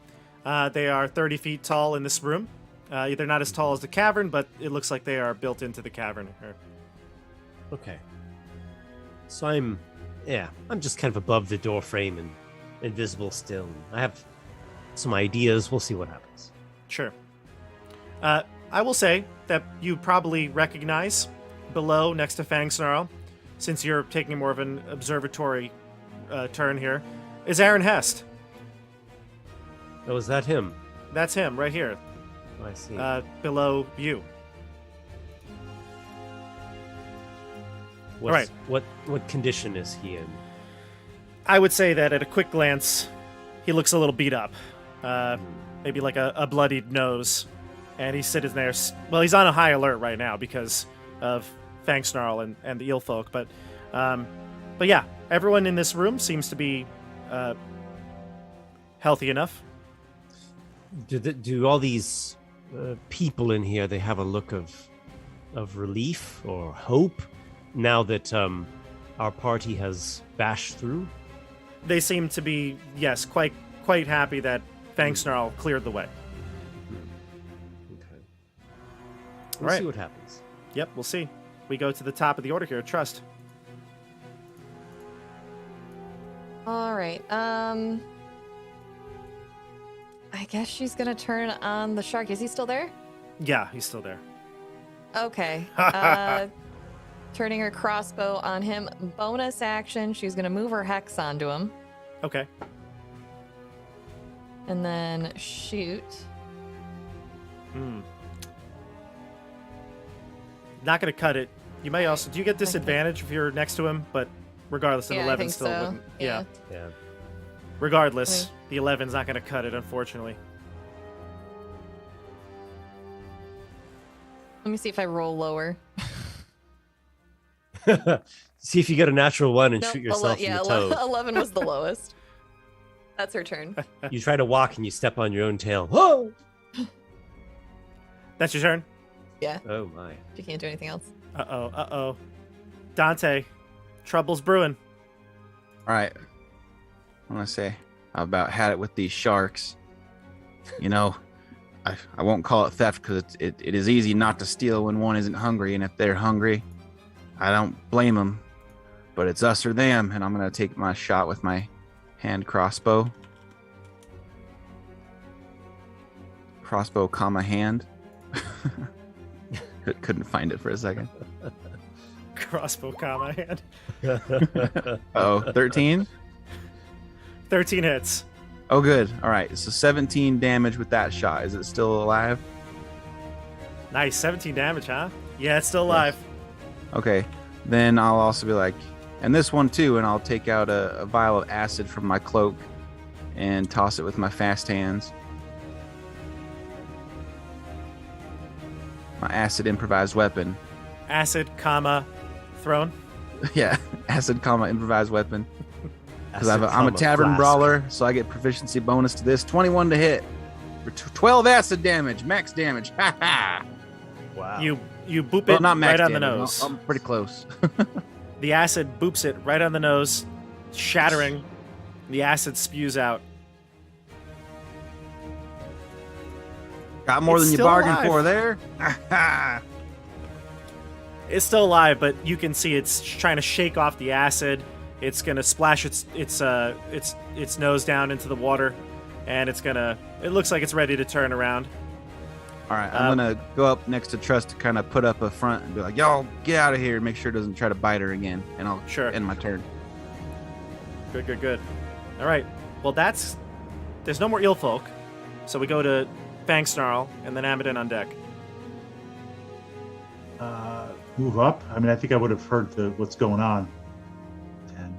They are 30 feet tall in this room. They're not as tall as the cavern, but it looks like they are built into the cavern here. Okay. So I'm just kind of above the door frame and invisible still. I have some ideas. We'll see what happens. Sure. I will say that you probably recognize below, next to Fang Snarl, since you're taking more of an observatory turn here, is Aaron Hest. Oh, is that him? That's him right here, Oh, I see. below you. What's- right. What condition is he in? I would say that at a quick glance, he looks a little beat up. Maybe like a bloodied nose. And he's sitting there. Well, he's on a high alert right now because of Fang Snarl and the ill folk. But yeah, everyone in this room seems to be healthy enough. Do all these people in here? They have a look of relief or hope now that our party has bashed through. They seem to be, yes, quite happy that Fang Snarl cleared the way. Okay. We'll Right. see what happens. Yep, we'll see. We go to the top of the order here. Trust. All right. I guess she's gonna turn on the shark. Is he still there? Yeah, he's still there. Okay. Turning her crossbow on him. Bonus action. She's gonna move her hex onto him Okay. and then shoot. Not going to cut it. You may also... Do you get disadvantage if you're next to him? But regardless, an Yeah, I 11 think still so. wouldn't. Yeah. Yeah. Regardless, Okay. the 11's not going to cut it, unfortunately. Let me see if I roll lower. See if you get a natural one and Nope, shoot yourself in the toe. 11 was the lowest. That's her turn. You try to walk and you step on your own tail. Whoa! That's your turn? Yeah, Oh my. she can't do anything else. Uh-oh. Dante, trouble's brewing. All right. I'm gonna say I about had it with these sharks. You know, I won't call it theft because it is easy not to steal when one isn't hungry, and if they're hungry, I don't blame them. But it's us or them, and I'm gonna take my shot with my hand crossbow. Crossbow, comma hand. Couldn't find it for a second. Crossbow comma hand. Oh, 13? 13 hits. Oh, good. All right. So 17 damage with that shot. Is it still alive? Nice, 17 damage, huh? Yeah, it's still alive. Okay. Then I'll also be like, and this one too, and I'll take out a vial of acid from my cloak and toss it with my fast hands. My acid improvised weapon. Acid, comma, thrown. Yeah, acid, comma, improvised weapon. Because I'm a Comma, tavern flask. brawler, so I get proficiency bonus to this. 21 to hit. For 12 acid damage, max damage. Ha ha! Wow. You boop Well, it not max right on the damage. nose. I'm pretty close. The acid boops it right on the nose, shattering. The acid spews out. Got more It's than you still bargained alive. for there. Ha ha! It's still alive, but you can see it's trying to shake off the acid. It's gonna splash its nose down into the water, and it's gonna. It looks like it's ready to turn around. All right, I'm gonna go up next to Trust to kind of put up a front and be like, "Y'all get out of here!" Make sure it doesn't try to bite her again, and I'll end my turn. Good. All right. Well, there's no more eel folk, so we go to Fang Snarl and then Amadin on deck. Move up. I mean, I think I would have heard what's going on. 10.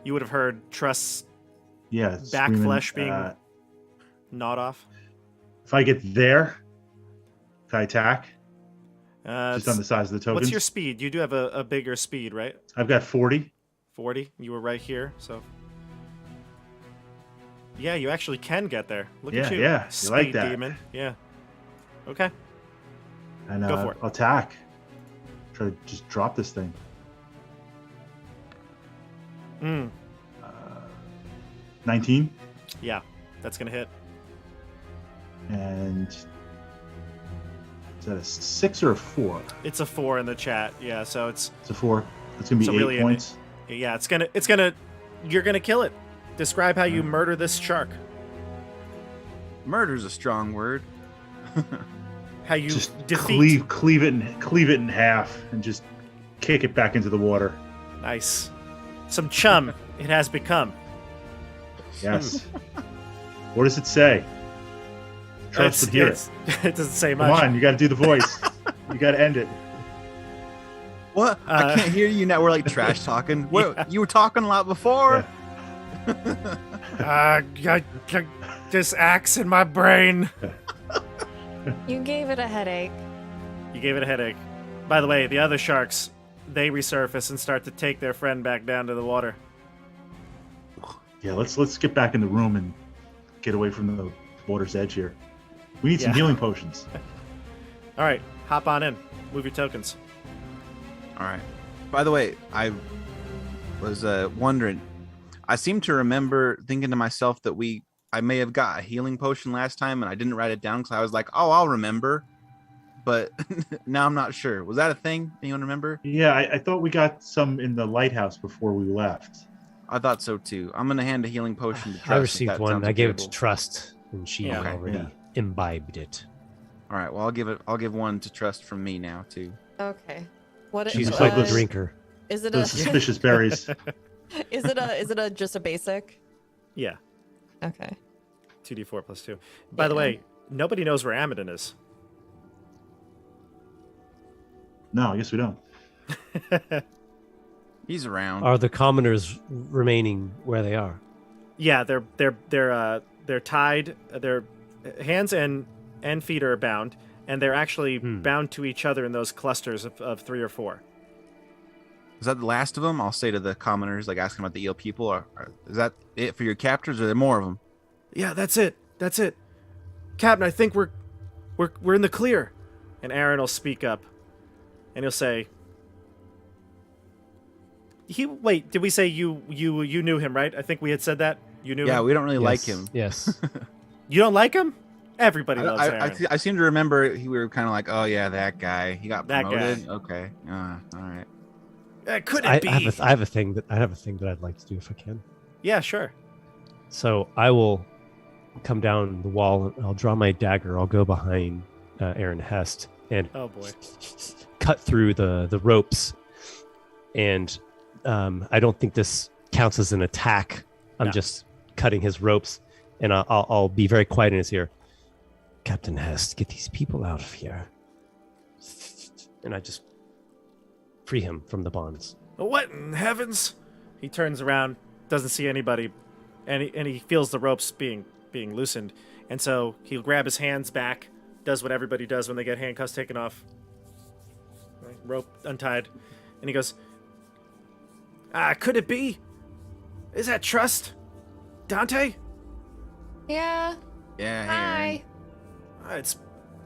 You would have heard Trust's back screaming, flesh being gnawed off. If I get there, can I attack? Just It's- on the size of the tokens. What's your speed? You do have a bigger speed, right? I've got 40. 40. You were right here, so. Yeah, you actually can get there. Look at you. Yeah, you like Speed that. demon. Yeah. Okay. And Go for it. I'll attack. Try to just drop this thing. 19. Yeah, that's gonna hit. And is that a 6 or a 4? It's a 4 in the chat. Yeah, so it's It's a 4. It's gonna be So 8 really, points. yeah, it's gonna you're gonna kill it. Describe how you murder this shark. Murder's a strong word. How you Just defeat. cleave it in half and just kick it back into the water. Nice. Some chum it has become. Yes. What does it say? Trust would hear it. It doesn't say Come much. on, you got to do the voice. You got to end it. What? I can't hear you now. We're like trash talking. What? You were talking a lot before. This axe in my brain. You gave it a headache. You gave it a headache. By the way, the other sharks, they resurface and start to take their friend back down to the water. Yeah, let's get back in the room and get away from the water's edge here. We need some healing potions. All right, hop on in. Move your tokens. All right. By the way, I was wondering. I seem to remember thinking to myself that I may have got a healing potion last time, and I didn't write it down because I was like, "Oh, I'll remember." But now I'm not sure. Was that a thing? Anyone remember? Yeah, I thought we got some in the lighthouse before we left. I thought so too. I'm gonna hand a healing potion to Trust. I if received that one. sounds I gave it to agreeable. Trust, and she Yeah. already imbibed it. All right. Well, I'll give one to Trust from me now too. Okay. What She's a it's big like drinker. is it Those a suspicious berries. is it a just a basic? Yeah, Okay. 2d4 plus 2. By the way, nobody knows where Amadin is. No, I guess we don't. He's around. Are the commoners remaining where they are? Yeah, they're tied. Their hands and feet are bound, and they're actually bound to each other in those clusters of 3 or 4. Is that the last of them? I'll say to the commoners, like asking about the eel people. Or is that it for your captors? Or are there more of them? Yeah, that's it. That's it. Captain, I think we're in the clear. And Aaron will speak up, and he'll say, Wait, did we say you knew him, right? I think we had said that. You knew him? Yeah, we don't really like Yes, him. Yes. You don't like him? Everybody loves Aaron. I seem to remember we were kind of like, oh yeah, that guy. He got That promoted. guy. Okay. All right. Could it I be? have a thing that I'd like to do if I can. Yeah, sure. So I will come down the wall. And I'll draw my dagger. I'll go behind Aaron Hest and Oh boy. cut through the ropes. And I don't think this counts as an attack. I'm No. just cutting his ropes, and I'll be very quiet in his ear. Captain Hest, get these people out of here. And I just free him from the bonds. What in heavens? He turns around, doesn't see anybody, and he feels the ropes being loosened, and so he'll grab his hands back, does what everybody does when they get handcuffs taken off. Right, rope untied, and he goes, could it be? Is that Trust? Dante? Yeah. Yeah. Hi.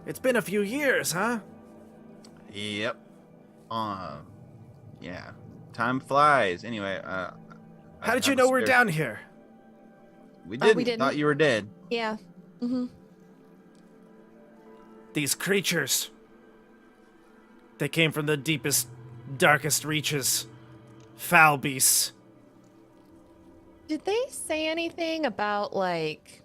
It's been a few years, huh? Yep. Yeah. Time flies. Anyway, How did you know we're down here? We Oh, didn't. we didn't. Thought you were dead. Yeah. Mm-hmm. These creatures. They came from the deepest, darkest reaches. Foul beasts. Did they say anything about like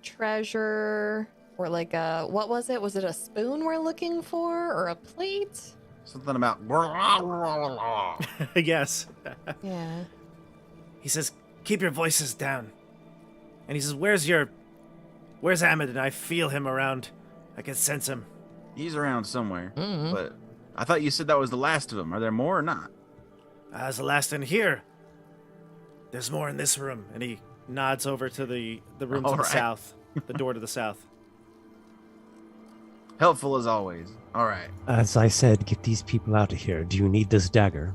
treasure or like a, what was it? Was it a spoon we're looking for or a plate? Something about. Yes. Yeah. He says, keep your voices down. And he says, where's Ahmed? And I feel him around. I can sense him. He's around somewhere. Mhm. But I thought you said that was the last of them. Are there more or not? As the last in here. There's more in this room. And he nods over to the room to All the right. south. The door to the south. Helpful as always. All right. As I said, get these people out of here. Do you need this dagger?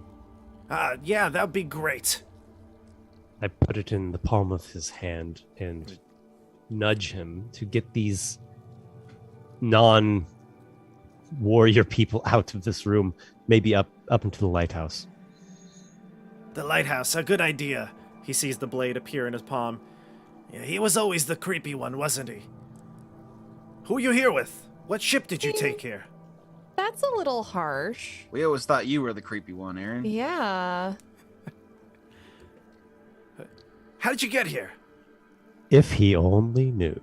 Yeah, that would be great. I put it in the palm of his hand and nudge him to get these non-warrior people out of this room, maybe up into the lighthouse. The lighthouse, a good idea. He sees the blade appear in his palm. Yeah, he was always the creepy one, wasn't he? Who are you here with? What ship did you take here? That's a little harsh. We always thought you were the creepy one, Aaron. Yeah. How did you get here? If he only knew.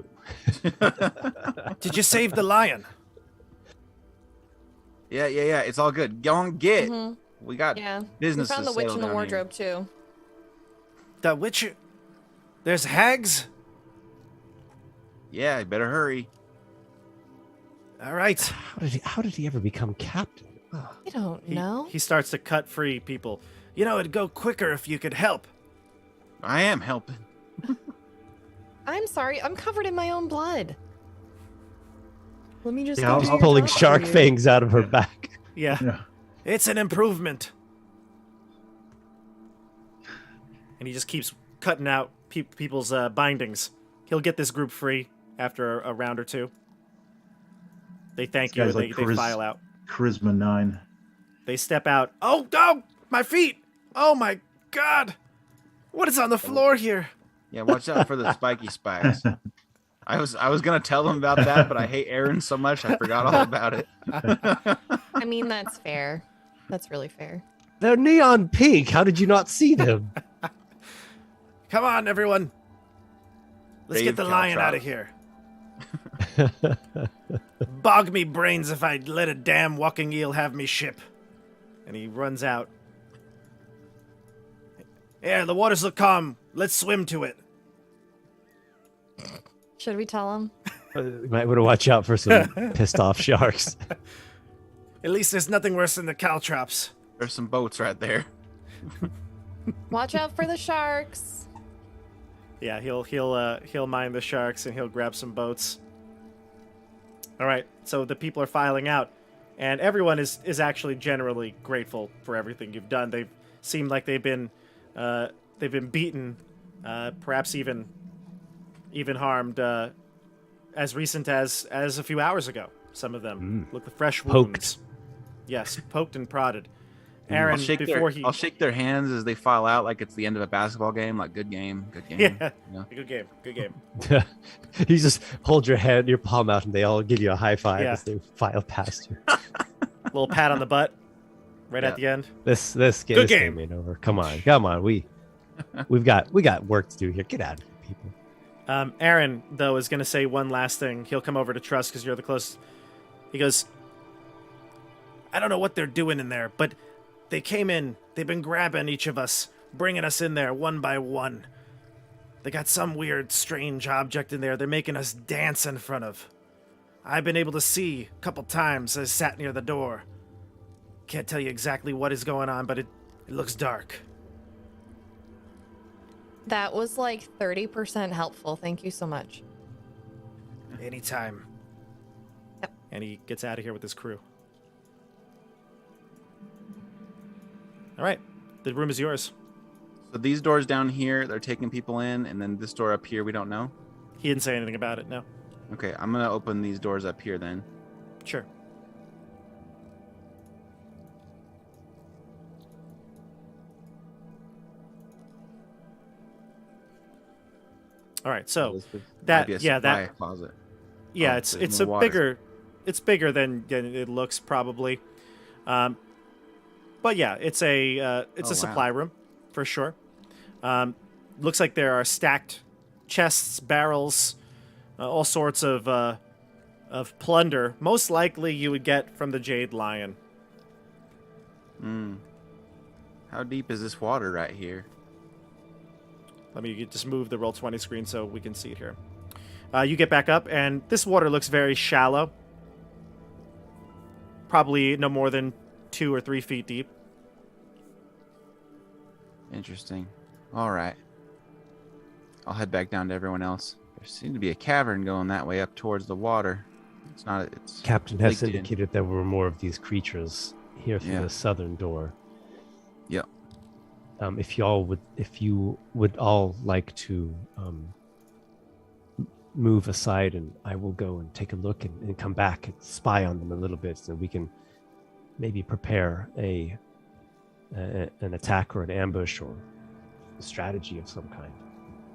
Did you save the lion? Yeah. It's all good. Go on, get. Mhm. We got Yeah. business. We found to the witch settle in the down wardrobe too. The witch? There's hags? Here. Yeah, better hurry. All right. How did he ever become captain? Ugh. I don't know. He starts to cut free people. You know, it'd go quicker if you could help. I am helping. I'm sorry. I'm covered in my own blood. Let me just Yeah, go I'll- do She's your pulling job for shark you. fangs out of her back. Yeah. Yeah. It's an improvement. And he just keeps cutting out people's bindings. He'll get this group free after a round or two. They thank This you. guy's They, like they file out. Charisma 9. They step out. Oh, my feet. Oh, my God. What is on the floor here? Yeah, watch out for the spiky spikes. I was gonna tell them about that, but I hate Aaron so much I forgot all about it. I mean, that's fair. That's really fair. They're neon pink. How did you not see them? Come on, everyone. Let's get Brave the lion out of here. Bog me brains if I'd let a damn walking eel have me ship. And he runs out. Here, the waters look calm. Let's swim to it. Should we tell him? You might want to watch out for some pissed off sharks. At least there's nothing worse than the caltrops. There's some boats right there. Watch out for the sharks. Yeah, he'll mind the sharks and he'll grab some boats. All right, so the people are filing out, and everyone is actually generally grateful for everything you've done. They've seemed like they've been beaten, perhaps even harmed as recent as a few hours ago. Some of them look with fresh wounds. Poked. Yes, poked and prodded. Aaron, I'll shake their hands as they file out like it's the end of a basketball game. Like, good game. Yeah, Yeah. good game. You just hold your palm out and they all give you a high five Yeah. as they file past you. Little pat on the butt, right at the end. This Good game game. ain't over. Come on. We got work to do here. Get out of here, people. Aaron, though, is going to say one last thing. He'll come over to Trust because you're the closest. He goes, I don't know what they're doing in there, but they came in. They've been grabbing each of us, bringing us in there one by one. They got some weird, strange object in there they're making us dance in front of. I've been able to see a couple times as I sat near the door. Can't tell you exactly what is going on, but it looks dark. That was like 30% helpful. Thank you so much. Anytime. Yep. And he gets out of here with his crew. All right. The room is yours. So these doors down here, they're taking people in, and then this door up here, we don't know. He didn't say anything about it, no. Okay, I'm gonna open these doors up here then. Sure. All right, so This would- that- might be a yeah, that- supply closet. yeah, Oh, it's there's a more water. bigger than it looks probably, but yeah, it's a Oh, wow. supply room for sure. Looks like there are stacked chests, barrels, all sorts of plunder. Most likely you would get from the Jade Lion. How deep is this water right here? Let me just move the Roll20 screen so we can see it here. You get back up, and this water looks very shallow. Probably no more than 2 or 3 feet deep. Interesting. All right. I'll head back down to everyone else. There seems to be a cavern going that way up towards the water. It's not. It's Captain Hess leaked in. indicated there were more of these creatures here through Yeah. the southern door. Yep. If you would all like to move aside, and I will go and take a look and come back and spy on them a little bit, so we can maybe prepare an attack or an ambush or a strategy of some kind.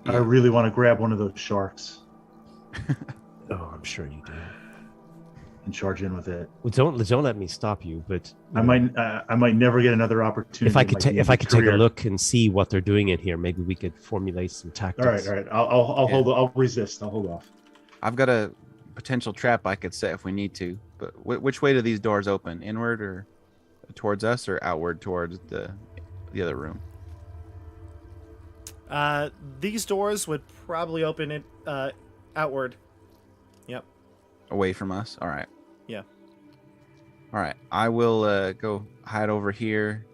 I really want to grab one of those sharks Oh, I'm sure you do. and charge in with it. Well, don't let me stop you, but you I know, might never get another opportunity. if I in could my if I could take a career. look and see what they're doing in here, maybe we could formulate some tactics. All right. I'll hold. I'll resist. I'll hold off. I've got a potential trap I could set if we need to. But which way do these doors open? Inward or towards us, or outward towards the other room? These doors would probably open it outward. Yep. Away from us. All right. Yeah. All right. I will go hide over here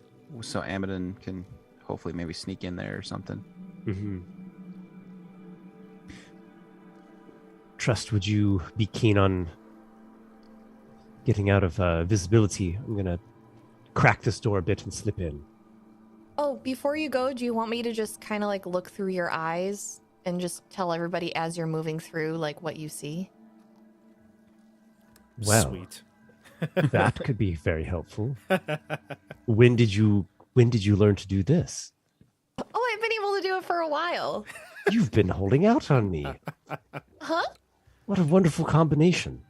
so Amadon can hopefully maybe sneak in there or something. Mm-hmm. Trust, would you be keen on getting out of visibility? I'm gonna crack this door a bit and slip in. Oh, before you go, do you want me to just kind of like look through your eyes and just tell everybody as you're moving through like what you see? Well, Sweet. that could be very helpful. When did you learn to do this? Oh, I've been able to do it for a while. You've been holding out on me. Huh? What a wonderful combination.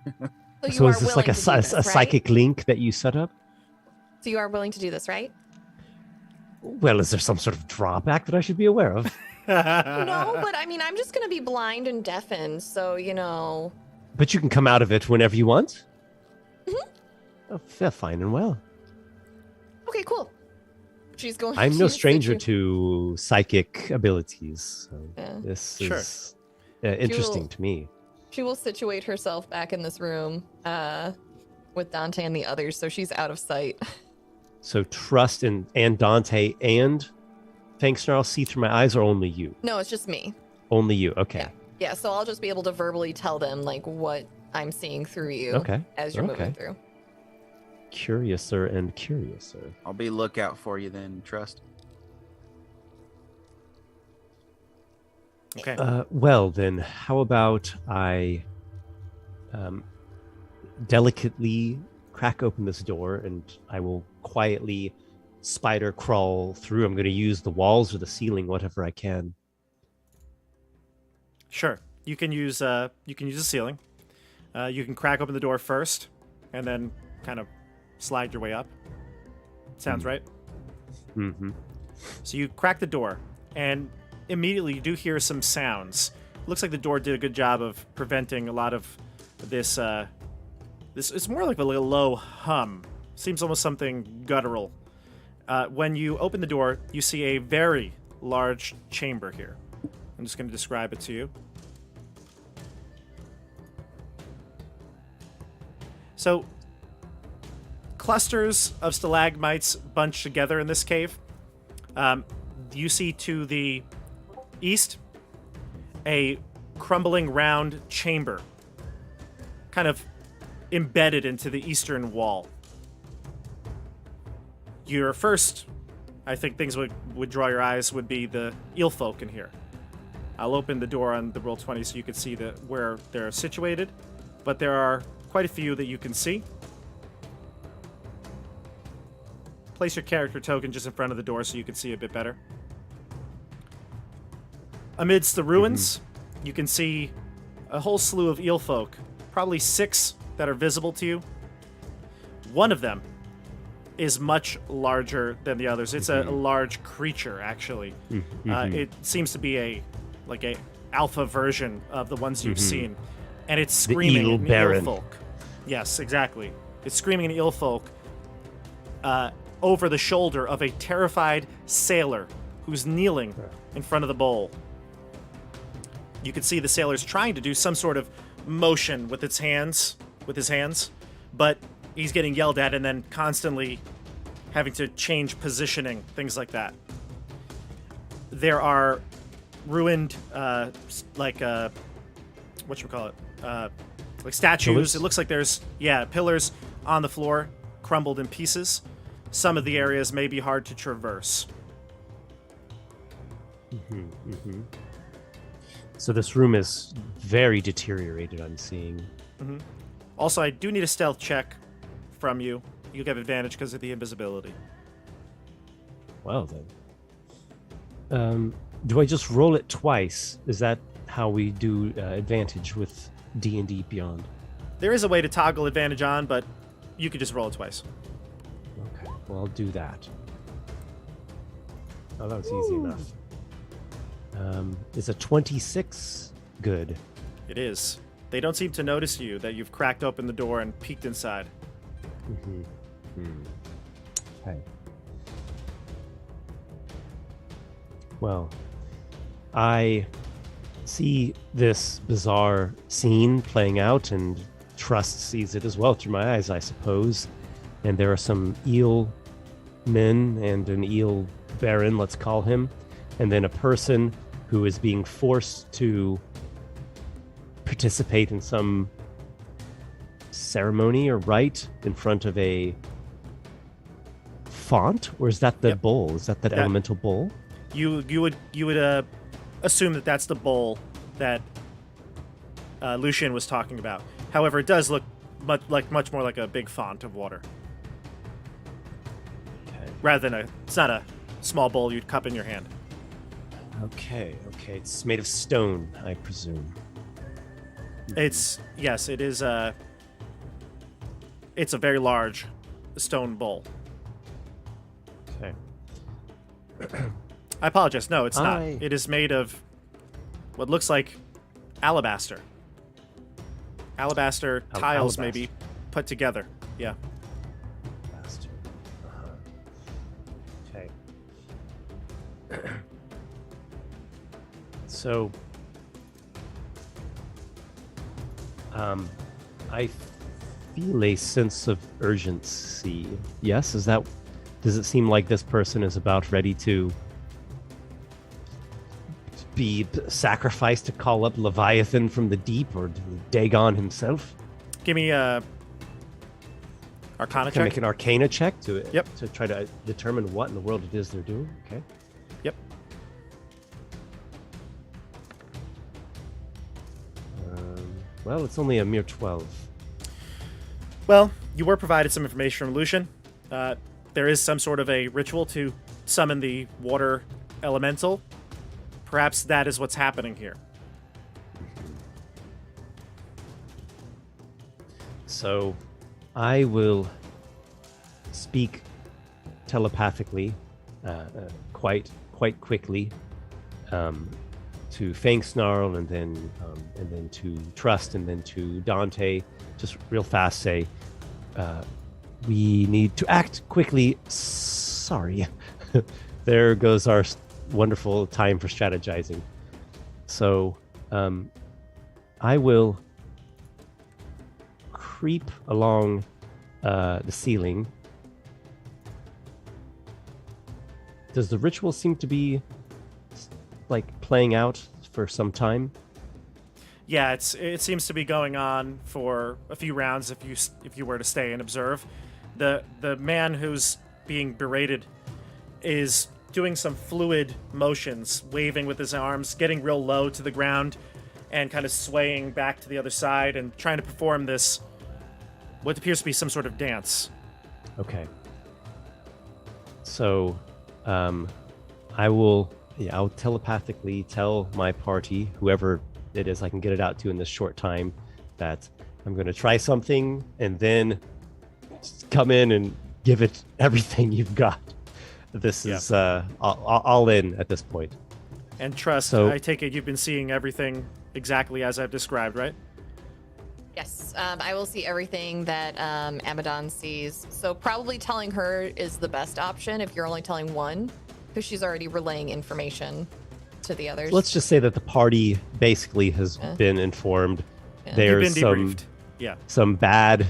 you So are is this like willing to do this, right? psychic link that you set up? So you are willing to do this, right? Well, is there some sort of drawback that I should be aware of? No, but I mean, I'm just going to be blind and deafened, so, you know. But you can come out of it whenever you want? Mhm. Oh, fine and well. Okay, cool. She's going I'm no to stranger sit to psychic abilities. So Yeah. this Sure. is interesting will- to me. She will situate herself back in this room with Dante and the others, so she's out of sight. So Trust and Dante and Fangsnarl see through my eyes, or only you? No, it's just me. Only you. Okay. Yeah, so I'll just be able to verbally tell them like what I'm seeing through you Okay. as you're moving Okay. through. Curiouser and curiouser. I'll be lookout for you then, Trust. Okay. Well, then, how about I delicately crack open this door and I will quietly spider crawl through. I'm going to use the walls or the ceiling, whatever I can. Sure. You can use the ceiling. You can crack open the door first, and then kind of slide your way up. Sounds right. Mm-hmm. So you crack the door, and immediately you do hear some sounds. Looks like the door did a good job of preventing a lot of this. It's more like a little low hum. Seems almost something guttural. When you open the door, you see a very large chamber here. I'm just going to describe it to you. So, clusters of stalagmites bunched together in this cave. You see to the east a crumbling round chamber, kind of embedded into the eastern wall. Your first, I think things would draw your eyes, would be the eel folk in here. I'll open the door on the Roll20 so you can see where they're situated, but there are quite a few that you can see. Place your character token just in front of the door so you can see a bit better. Amidst the ruins, you can see a whole slew of eel folk, probably 6 that are visible to you. One of them is much larger than the others. It's a large creature, actually. It seems to be a alpha version of the ones you've seen, and it's The screaming Eel in Baron. Eelfolk. Yes, exactly. It's screaming in Eelfolk over the shoulder of a terrified sailor who's kneeling in front of the bowl. You can see the sailor's trying to do some sort of motion with his hands, but he's getting yelled at and then constantly having to change positioning, things like that. There are ruined, like statues. Pillars? It looks like there's, pillars on the floor, crumbled in pieces. Some of the areas may be hard to traverse. So this room is very deteriorated, I'm seeing. Also, I do need a stealth check from you. You get advantage because of the invisibility. Well then. Do I just roll it twice? Is that how we do advantage with D&D Beyond? There is a way to toggle advantage on, but you could just roll it twice. Okay, well I'll do that. Oh, that was easy enough. Is a 26 good? It is. They don't seem to notice you, that you've cracked open the door and peeked inside. Okay. Well, I see this bizarre scene playing out, and Trust sees it as well through my eyes, I suppose. And there are some eel men and an eel baron, let's call him, and then a person who is being forced to participate in some ceremony or rite in front of a font, or is that the bowl? Is that elemental bowl? You would assume that that's the bowl that Lucian was talking about. However, it does look much more like a big font of water, rather than it's not a small bowl you'd cup in your hand. Okay. It's made of stone, I presume. It is. It's a very large stone bowl. Okay. I apologize. No, it's not. It is made of what looks like alabaster. Alabaster tiles, alabaster. maybe put together. Yeah. Bastard. Okay. So, I feel a sense of urgency. Yes, does it seem like this person is about ready to be sacrificed to call up Leviathan from the deep, or Dagon himself? Give me a Arcana Can I make check. an Arcana check to Yep. to try to determine what in the world it is they're doing. Okay. Yep. Well, it's only a mere 12. Well, you were provided some information from Lucian. There is some sort of a ritual to summon the water elemental. Perhaps that is what's happening here. So, I will speak telepathically, quite quickly, to Fang Snarl, and then to Trust, and then to Dante. Just real fast, say, we need to act quickly. Sorry, there goes our wonderful time for strategizing. So, I will creep along the ceiling. Does the ritual seem to be playing out for some time? Yeah, it seems to be going on for a few rounds if you were to stay and observe. The man who's being berated is doing some fluid motions, waving with his arms, getting real low to the ground, and kind of swaying back to the other side and trying to perform this, what appears to be some sort of dance. Okay. So, I'll telepathically tell my party, whoever it is I can get it out to in this short time, that I'm going to try something, and then come in and give it everything you've got. This is all in at this point. And Trust, So- I take it you've been seeing everything exactly as I've described, right? Yes, I will see everything that Amadon sees. So probably telling her is the best option if you're only telling one, because she's already relaying information to the others. Let's just say that the party basically has been informed. Yeah. You've There's been some debriefed. Yeah. some bad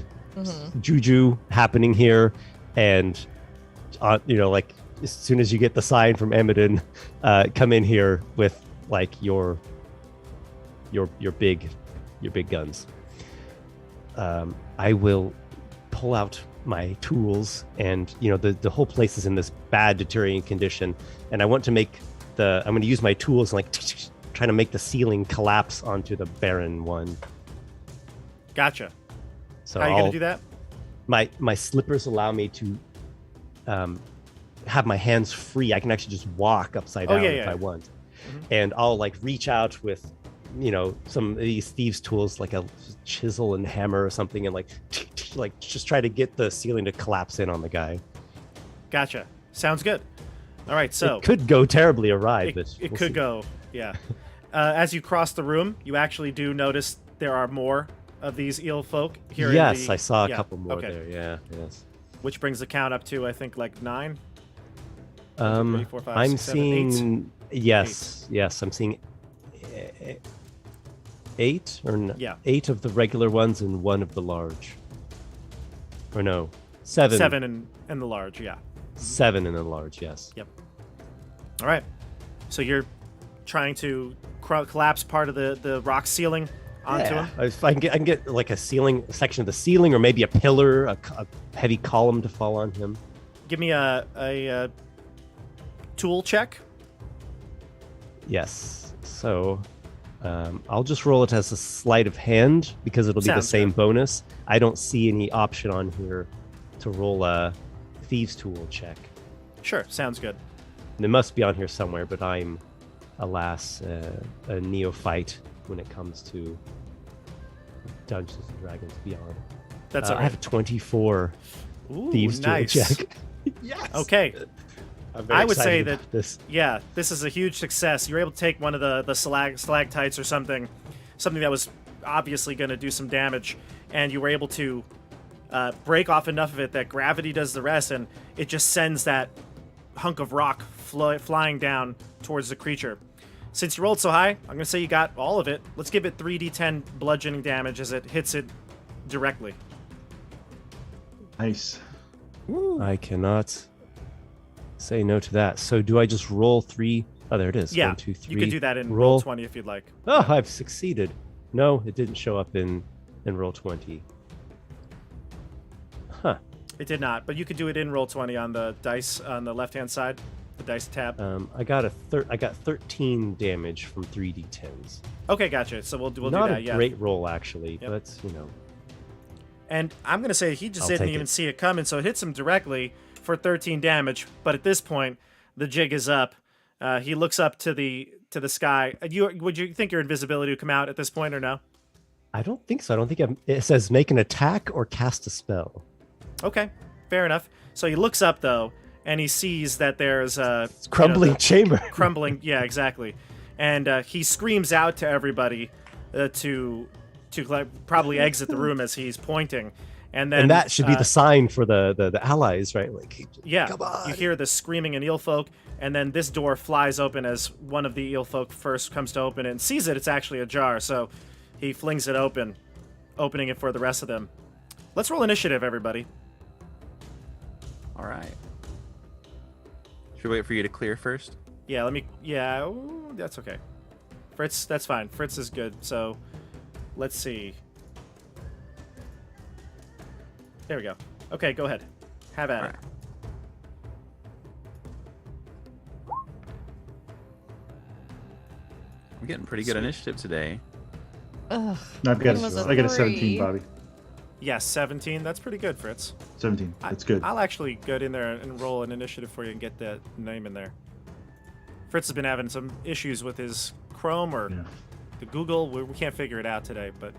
juju happening here, and like as soon as you get the sign from Amadon, come in here with like your big guns. I will pull out my tools, and the whole place is in this bad deteriorating condition, and I want to make I'm going to use my tools and like trying to make the ceiling collapse onto the barren one. Gotcha. So How are you going to do that? My slippers allow me to have my hands free. I can actually just walk upside down if I want. And I'll like reach out with some of these thieves tools like a chisel and hammer or something, and like just try to get the ceiling to collapse in on the guy. Gotcha. Sounds good. All right, so it could go terribly awry, it, but it we'll could see. go, yeah. As you cross the room, you actually do notice there are more of these eel folk here. Yes, in the, I saw a yeah, couple more okay. there. Yeah, yes. Which brings the count up to I think like 9. Um, 3, 4, 5, I'm 6, 7, 8. seeing yes, I'm seeing 8 or Yeah. 8 of the regular ones and 1 of the large. Or no, 7. 7 and the large, yeah. 7 in the large, yes. Yep. All right. So you're trying to collapse part of the rock ceiling onto him. If I can get like a section of the ceiling, or maybe a pillar, a heavy column to fall on him. Give me a tool check. Yes. So I'll just roll it as a sleight of hand because it'll be the Sounds same good. bonus. I don't see any option on here to roll a thieves tool check. Sure, sounds good. And it must be on here somewhere, but I'm, alas, a neophyte when it comes to Dungeons and Dragons Beyond. That's all I right. have a 24 Ooh, thieves nice. tool check. Yes. Okay. I'm very I would say excited that about this. Yeah, this is a huge success. You're able to take one of the stalactites or something that was obviously going to do some damage, and you were able to break off enough of it that gravity does the rest, and it just sends that hunk of rock flying down towards the creature. Since you rolled so high, I'm going to say you got all of it. Let's give it 3d10 bludgeoning damage as it hits it directly. Nice. I cannot say no to that. So do I just roll 3? Oh, there it is. Yeah, 1, 2, 3. you could do that in roll. roll 20 if you'd like. Oh, I've succeeded. No, it didn't show up in roll 20. Huh. It did not, but you could do it in roll 20 on the dice on the left-hand side, the dice tab. I got I got 13 damage from 3d10s. Okay, gotcha. So we'll do Not that. a Yeah. great roll actually, Yep. but And I'm gonna say he just I'll didn't take even it. see it coming, so it hits him directly for 13 damage. But at this point, the jig is up. He looks up to the sky. Would you think your invisibility would come out at this point or no? I don't think so. I don't think it says make an attack or cast a spell. Okay, fair enough. So he looks up though, and he sees that there's It's crumbling chamber. crumbling. Yeah, exactly. And he screams out to everybody to probably exit the room as he's pointing. And then And that should be the sign for the allies, right? Like, yeah, come on. you hear the screaming in eel folk, and then this door flies open as one of the eel folk first comes to open it and sees it. It's actually ajar, so he flings it open, opening it for the rest of them. Let's roll initiative, everybody. All right. Should we wait for you to clear first? Yeah, let me. Yeah, ooh, that's okay. Fritz, that's fine. Fritz is good. So, let's see. There we go. Okay, go ahead. Have at All it. right. I'm getting pretty good Sweet. initiative today. Ugh. No, I got Mine was a I got a 3. 17, Bobby. Yes, 17. That's pretty good, Fritz. 17. That's good. I'll actually go in there and roll an initiative for you and get that name in there. Fritz has been having some issues with his Chrome or Yeah. the Google. We can't figure it out today, but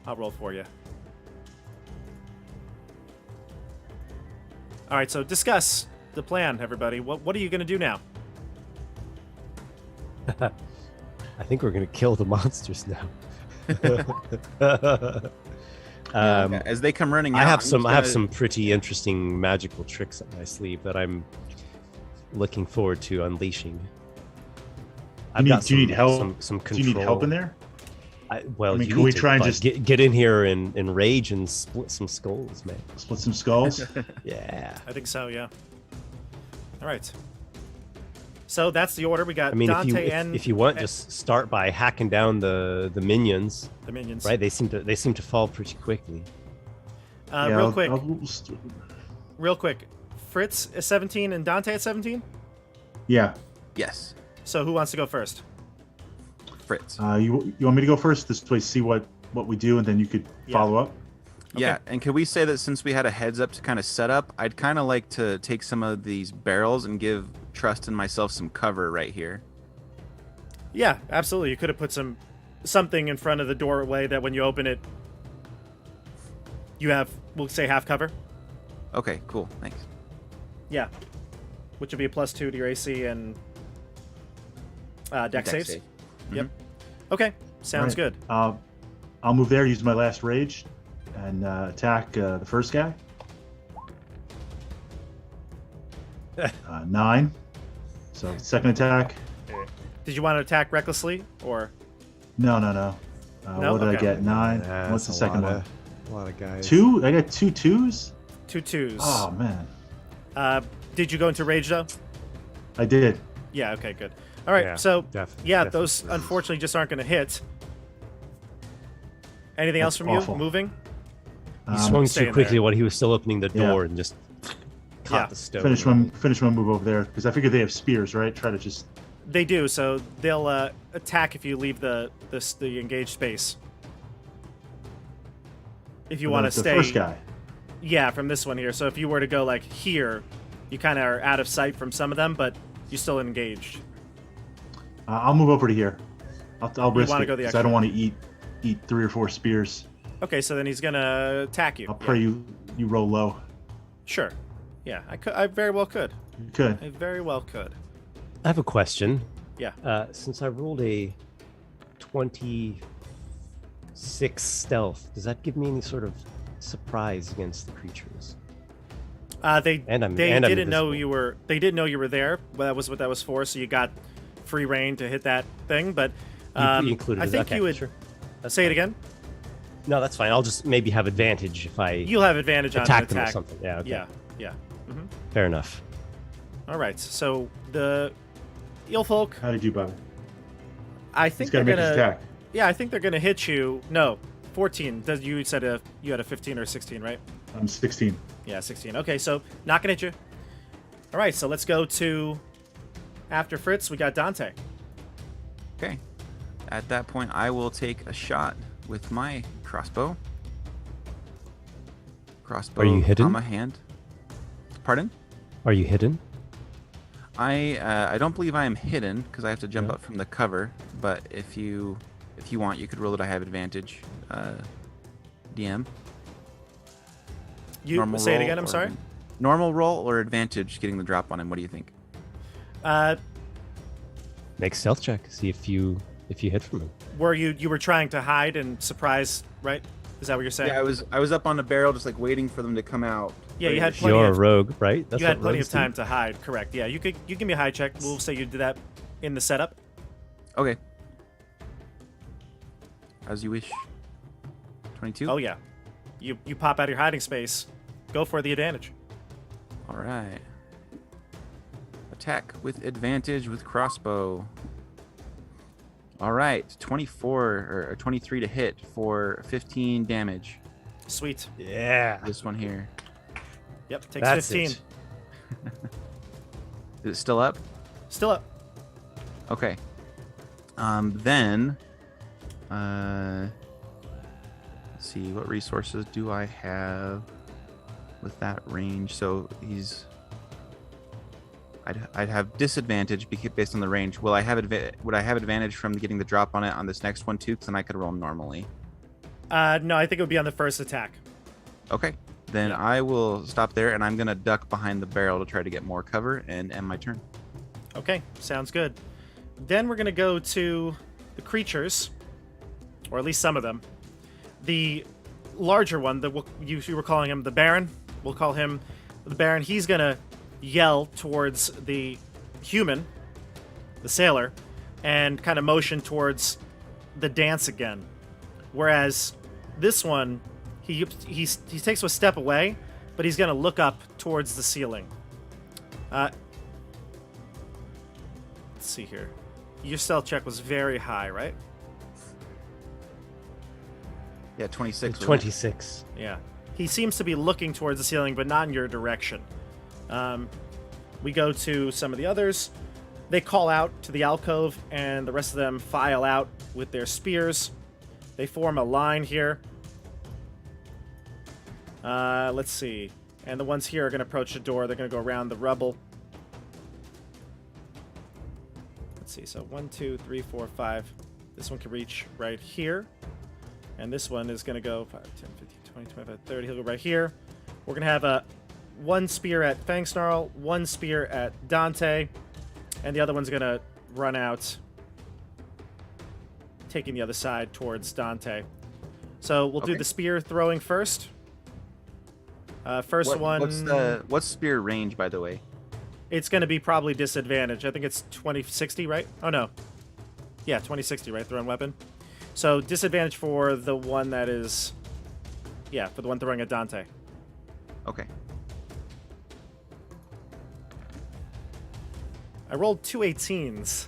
I'll roll for you. All right, so discuss the plan, everybody? What are you gonna do now? I think we're gonna kill the monsters now. As they come running out, I have some pretty interesting magical tricks up my sleeve that I'm looking forward to unleashing. Do you need help? Some Do control. you need help in there? Well, can we try and just get in here and rage and split some skulls, man? split some skulls? Yeah. I think so. Yeah. All right. So that's the order. We got I mean, Dante if you want, just start by hacking down the minions. the minions. Right? They seem to fall pretty quickly. Real quick. Fritz is 17 and Dante at 17. Yeah. Yes, So who wants to go first? Fritz. You want me to go first? This way, see what we do, and then you could follow up. Yeah, and can we say that since we had a heads up to kind of set up, I'd kind of like to take some of these barrels and give Trust and myself some cover right here. Yeah, absolutely. You could have put something in front of the doorway that when you open it, you have, we'll say, half cover. Okay, cool. Thanks. Yeah, which would be a +2 to your AC and dex saves. save. Yep. Okay, sounds good. I'll move there, use my last rage, and attack the first guy. 9. So second attack. Did you want to attack recklessly or? No. No? What did I Okay. get? 9. Yeah, What's the that's second one? A lot of guys. 2? I got 2 2s? 2 2s. Oh man, Did you go into rage though? I did. Yeah. Okay. Good. All right. Yeah, so definitely. those unfortunately just aren't going to hit. Anything else That's from awful. you? Moving? He swung staying too quickly there. while he was still opening the Yeah. door and just caught Yeah. the stone. Finish my move over there because I figured they have spears, right? Try to just. They do. So they'll attack if you leave the engaged space. If you want to the stay. first guy. Yeah, from this one here. So if you were to go like here, you kind of are out of sight from some of them, but you're still engaged. I'll move over to here. I'll risk wanna it go the 'cause I don't extra. want to eat 3 or 4 spears. Okay, so then he's gonna attack you. I'll pray you roll low. Sure. Yeah, I very well could. You could. I very well could. I have a question. Yeah. Since I rolled a 26 stealth, does that give me any sort of surprise against the creatures? They And I'm didn't know invisible. you were. They didn't know you were there. Well, that was what that was for. So you got free reign to hit that thing. But You included I it. think Okay, you would sure. say it again. No, that's fine. I'll just maybe have advantage if I You'll have advantage on attack an them or attack. something. Yeah. Okay. Yeah. Fair enough. All right. So the eel folk, How did you, Bobby? I He's think got to they're make his gonna. attack. Yeah, I think they're gonna hit you. No, 14. You said you had a 15 or 16, right? I'm 16. Yeah, 16. Okay, so not gonna hit you. All right, so let's go to after Fritz. We got Dante. Okay. At that point, I will take a shot with my crossbow. Crossbow. Are you hidden? On my hand. Pardon? Are you hidden? I don't believe I am hidden because I have to jump Yeah. up from the cover. But if you want, you could roll it. I have advantage. DM. You Normal say it roll again. I'm or- sorry. Normal roll or advantage getting the drop on him. What do you think? Make a stealth check. See if you hit from him. Were you were trying to hide and surprise, right? Is that what you're saying? Yeah, I was up on the barrel, just like waiting for them to come out. Yeah, you had Ready to plenty You're a of rogue, right? That's you had what plenty of rogues do. time to hide. Correct. Yeah, you give me a high check. We'll say you did that in the setup. shoot. Okay. As you wish. 22. Oh yeah, you pop out of your hiding space. Go for the advantage. All right. Attack with advantage with crossbow. All right, 24 or 23 to hit for 15 damage. Sweet. Yeah. This one here. Yep. Takes That's 15. it. Is it still up? Still up. Okay. Then, let's see, what resources do I have with that range? So I'd have disadvantage based on the range. Would I have advantage from getting the drop on it on this next one too? Because then I could roll normally. No, I think it would be on the first attack. Okay. then Yeah. I will stop there, and I'm gonna duck behind the barrel to try to get more cover and end my turn. Okay, sounds good. Then we're going to go to the creatures, or at least some of them. The larger one, you were calling him the Baron. We'll call him the Baron. He's going to yell towards the human, the sailor, and kind of motion towards the dance again. Whereas this one, he takes a step away, but he's going to look up towards the ceiling. Let's see here. Your stealth check was very high, right? Yeah, 26. wasn't it? 26. Yeah. He seems to be looking towards the ceiling, but not in your direction. We go to some of the others. They call out to the alcove, and the rest of them file out with their spears. They form a line here. Let's see. And the ones here are going to approach the door. They're going to go around the rubble. Let's see. So 1, 2, 3, 4, 5. This one can reach right here. And this one is going to go 5, 10, 15, 20, 25, 30. He'll go right here. We're going to have one spear at Fangsnarl, one spear at Dante, and the other one's going to run out, taking the other side towards Dante. So we'll do Okay. the spear throwing first. First one... What's spear range, by the way? It's going to be probably disadvantage. I think it's 2060, right? Oh, no. Yeah, 2060, right? Thrown weapon. So disadvantage for the one that is... Yeah, for the one throwing at Dante. Okay. I rolled 2 18s.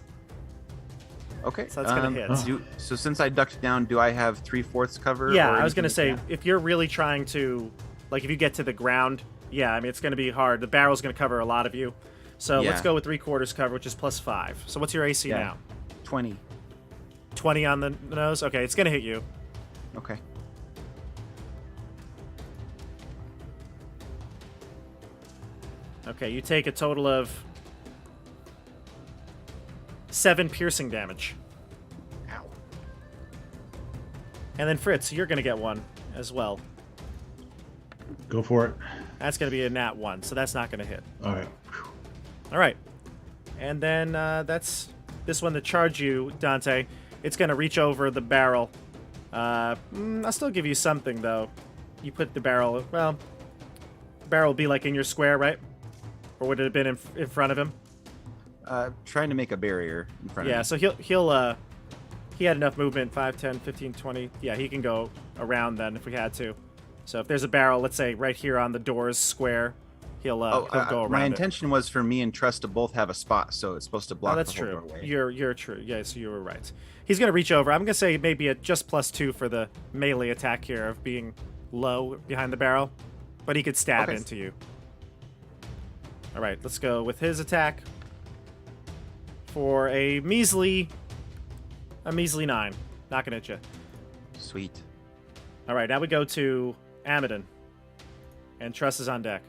Okay. So that's gonna hit. So since I ducked down, do I have 3/4 cover? Yeah, or I was going to anything say, like that? if you're really trying to... Like, if you get to the ground, yeah, I mean, it's going to be hard. The barrel's going to cover a lot of you. So let's Yeah. go with 3/4 cover, which is +5. So what's your AC Yeah. now? 20. 20 on the nose? Okay, it's going to hit you. Okay. Okay, you take a total of 7 piercing damage. Ow. And then Fritz, you're going to get one as well. Go for it. That's going to be a nat 1, so that's not going to hit. All right. All right. And then that's this one to charge you, Dante. It's going to reach over the barrel. I'll still give you something, though. You put the barrel... Well, the barrel will be like in your square, right? Or would it have been in front of him? Trying to make a barrier in front Yeah, of so he'll he had enough movement, 5, 10, 15, 20. Yeah, he can go around then if we had to. So if there's a barrel, let's say right here on the door's square, he'll go around My it. intention was for me and Trust to both have a spot, so it's supposed to block Oh, that's the whole true. doorway. You're true. Yes, you were right. He's gonna reach over. I'm gonna say maybe a just +2 for the melee attack here of being low behind the barrel, but he could stab Okay. into you. All right, let's go with his attack for a measly 9. Not gonna hit you. Sweet. All right, now we go to Amadon, and Truss is on deck.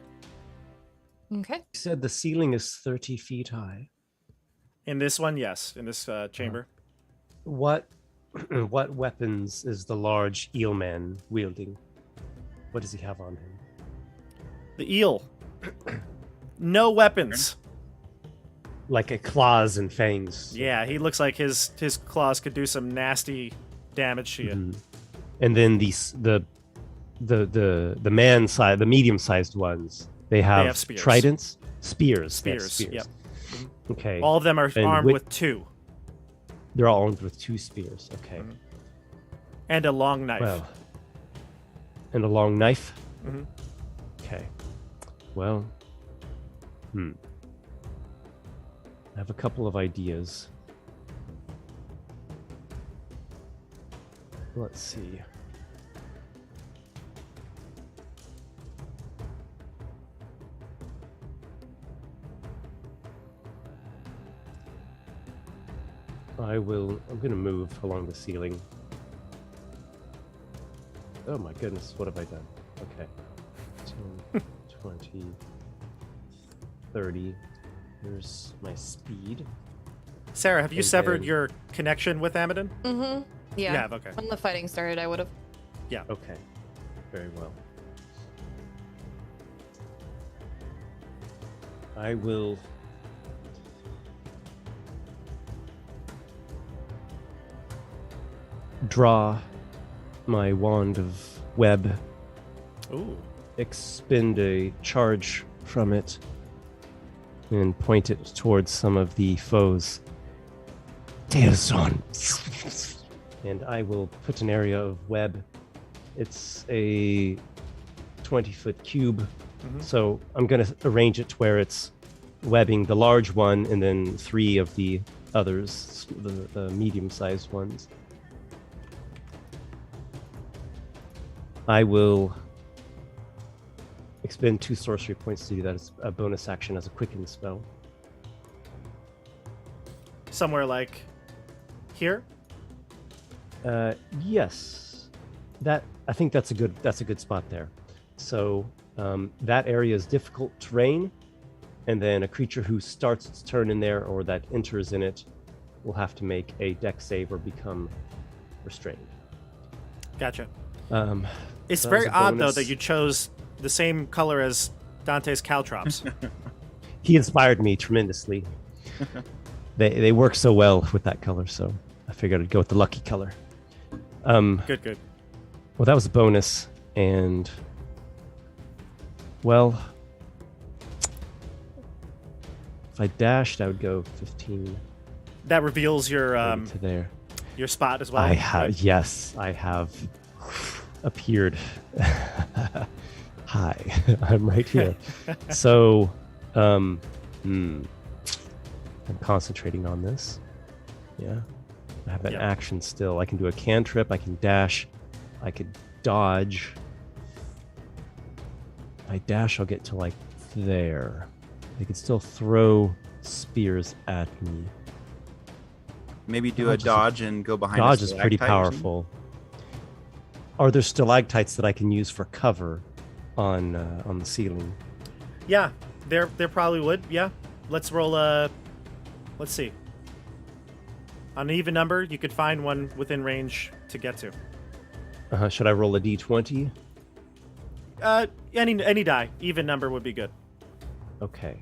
Okay. You said the ceiling is 30 feet high. In this one, yes, in this chamber. What what weapons is the large eel man wielding? What does he have on him? The eel. No weapons. Like a claws and fangs. Yeah, he looks like his claws could do some nasty damage to you. Mhm. And then the man side, the medium-sized ones, they have spears. tridents, spears. Spears, Yes, yep. Okay. All of them are And armed with- with 2 They're all armed with 2 spears. Okay. Mhm. and a long knife. Well. And a long knife. Mhm. Okay. Well. I have a couple of ideas. Let's see. I'm going to move along the ceiling. Oh my goodness, what have I done? Okay. 10, 20, 30. Here's my speed. Sarah, have you And severed then- your connection with Amadon? Mm-hmm. Yeah. You have, okay. When the fighting started, I would have. Okay. Very well. I will draw my wand of web, Ooh. expend a charge from it, and point it towards some of the foes. Teoson. And I will put an area of web. It's a 20-foot cube. Mhm. So I'm going to arrange it to where it's webbing the large one and then 3 of the others, the medium-sized ones. I will expend 2 sorcery points to do that as a bonus action as a quicken spell. Somewhere like here. Yes, that I think that's a good spot there. So that area is difficult terrain, and then a creature who starts its turn in there or that enters in it will have to make a dex save or become restrained. Gotcha. It's that very was a odd though bonus. that you chose the same color as Dante's caltrops. He inspired me tremendously. They work so well with that color, so I figured I'd go with the lucky color. Good. Well, that was a bonus, and well, if I dashed, I would go 15 That reveals your to there. your spot as well. I have, yes, I have appeared. Hi, I'm right here. So, I'm concentrating on this. Yeah, I have an Yep. action still. I can do a cantrip. I can dash. I could dodge. If I dash, I'll get to like there. They can still throw spears at me. Maybe do Dodge a is- dodge and go behind. a Dodge is pretty stalactite or something? powerful. Are there stalactites that I can use for cover on the ceiling? Yeah, there probably would. Yeah, let's roll a. Let's see. On an even number, you could find one within range to get to. Should I roll a d20? Any die, even number would be good. Okay.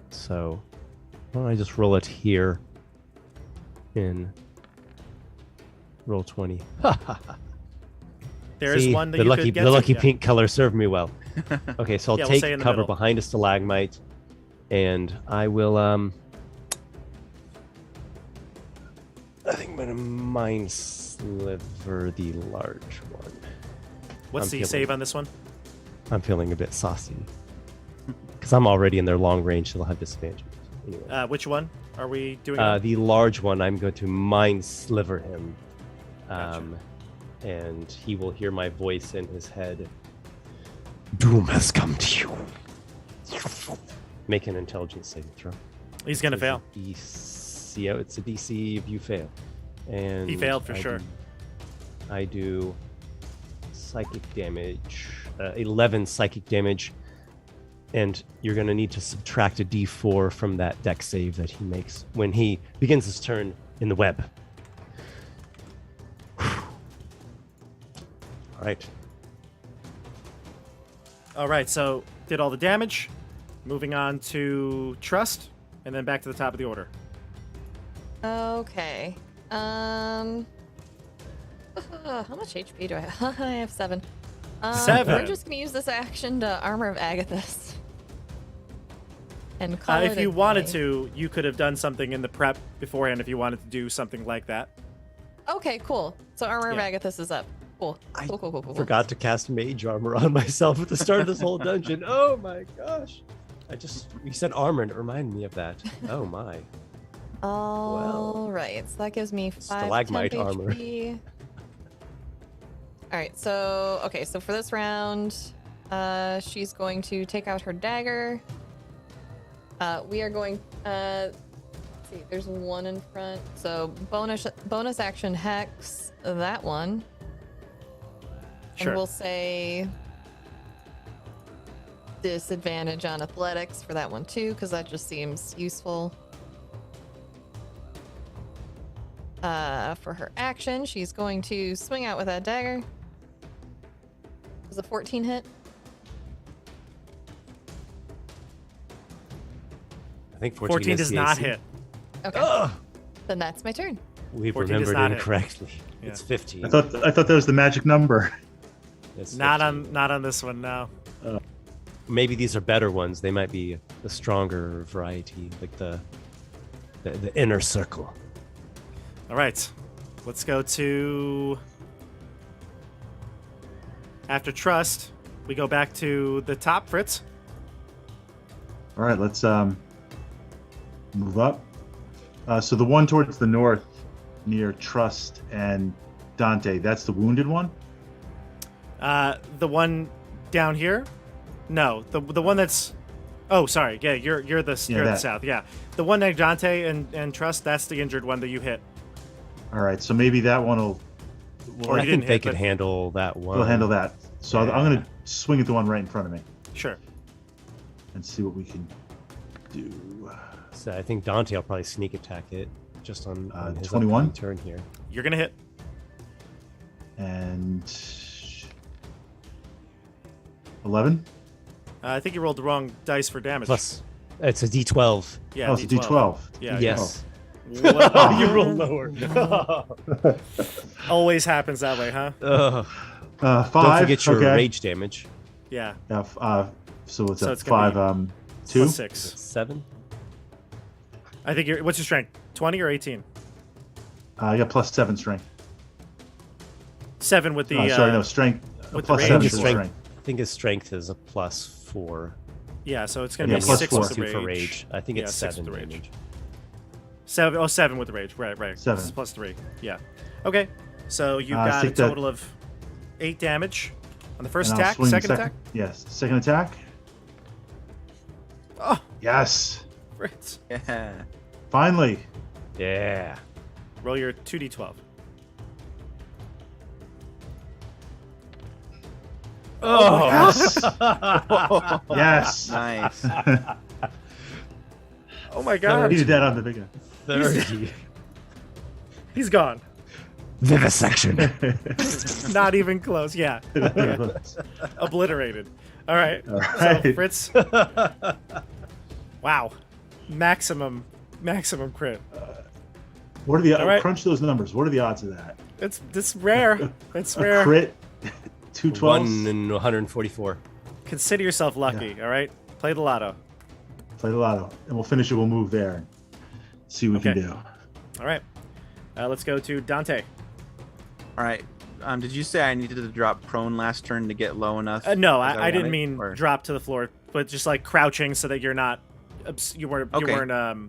So, why don't I just roll it here in roll 20? There is See, one that the you lucky, could get the to, lucky yeah. pink color served me well. Okay, so I'll Yeah, we'll take say in the cover middle. behind a stalagmite, and I will I think I'm gonna mind sliver the large one. What's I'm the feeling- save on this one? I'm feeling a bit saucy because I'm already in their long range, so they'll have disadvantage. Anyway, Which one are we doing? the large one, I'm going to mind sliver him, Gotcha. and he will hear my voice in his head. Doom has come to you. Make an intelligence saving throw. He's gonna It's fail. a DC, yeah, it's a DC if you fail. And He failed for sure. I do psychic damage, 11 psychic damage, and you're going to need to subtract a d4 from that dex save that he makes when he begins his turn in the web. All right. All right, so did all the damage. Moving on to trust, and then back to the top of the order. Okay. How much HP do I have? I have 7. 7. We're just gonna use this action to Armor of Agathis. And call it If a you wanted day. to, you could have done something in the prep beforehand if you wanted to do something like that. Okay, cool. So Armor Yeah. of Agathis is up. Cool. I Cool. Forgot to cast mage armor on myself at the start of this whole dungeon. Oh my gosh. You said armor and it reminded me of that. Oh my. All right, so that gives me 5 Stalagmite temp armor. HP. All right, so okay, so for this round, she's going to take out her dagger. We are going. Let's see, there's one in front, so bonus action hex that one, Sure. and we'll say disadvantage on athletics for that one too, because that just seems useful. For her action, she's going to swing out with that dagger. Does a 14 hit? I think 14 is does the not AC. hit. Okay. Ugh! Then that's my turn. We've 14 does remembered not hit. incorrectly. Yeah. It's 15. I thought that was the magic number. It's Not 15. on this one, no. Maybe these are better ones. They might be the stronger variety, like the inner circle. All right. Let's go to... After Trust, we go back to the top, Fritz. All right, let's move up. So the one towards the north, near Trust and Dante, that's the wounded one. The one down here? No, the one that's... Oh, sorry. Yeah, you're the you're the that. south. Yeah, the one near Dante and Trust. That's the injured one that you hit. All right, so maybe that one will. Or I you think didn't they hit, could but- handle that one. We'll handle that. So I'm going to swing at the one right in front of me Sure. and see what we can do. So I think Dante will probably sneak attack it just on his 21? upcoming turn here. You're gonna hit. And 11. I think you rolled the wrong dice for damage. Plus, it's a D12. Yeah, Oh, it's a D12. Yeah. Yes. Well, You rolled lower. always happens that way, huh? Ugh. 5. Don't forget your okay. rage damage. Yeah. So it's So a it's gonna 5. 2. Plus 6. 7. I think you're. What's your strength? 20 or 18? I got plus 7 strength. 7 with the. Sorry, no strength. with the Plus range 7 is for strength. strength. I think his strength is a +4. Yeah, so it's gonna Yeah, be plus 6 4. with the Two rage. for rage. I think Yeah, it's 6 7 with the rage. damage. 7. Oh, 7 with the rage. Right. 7. This is plus 3. Yeah. Okay. So you've got a take that- total of 8 damage on the first And I'll attack. swing Second attack. Yes, second attack. Oh, Yes. Fritz. Yeah. Finally. Yeah. Roll your 2d12. Oh, Yes. Nice. Oh my I god. needed that on the big 30. He's gone. Vivisection. Not even close. Yeah. one. Obliterated. All right. All So right. Fritz. Wow. Maximum crit. What are the All right. crunch those numbers? What are the odds of that? It's rare. It's A rare. crit, 2 1 12s. in 144. Consider yourself lucky. All right. Play the lotto. Play the lotto, and we'll finish it. We'll move there and see what we Okay. can do. All right. Let's go to Dante. All right. Did you say I needed to drop prone last turn to get low enough? No, as I didn't wanted, mean or- drop to the floor, but just like crouching so that you're not, you weren't Okay.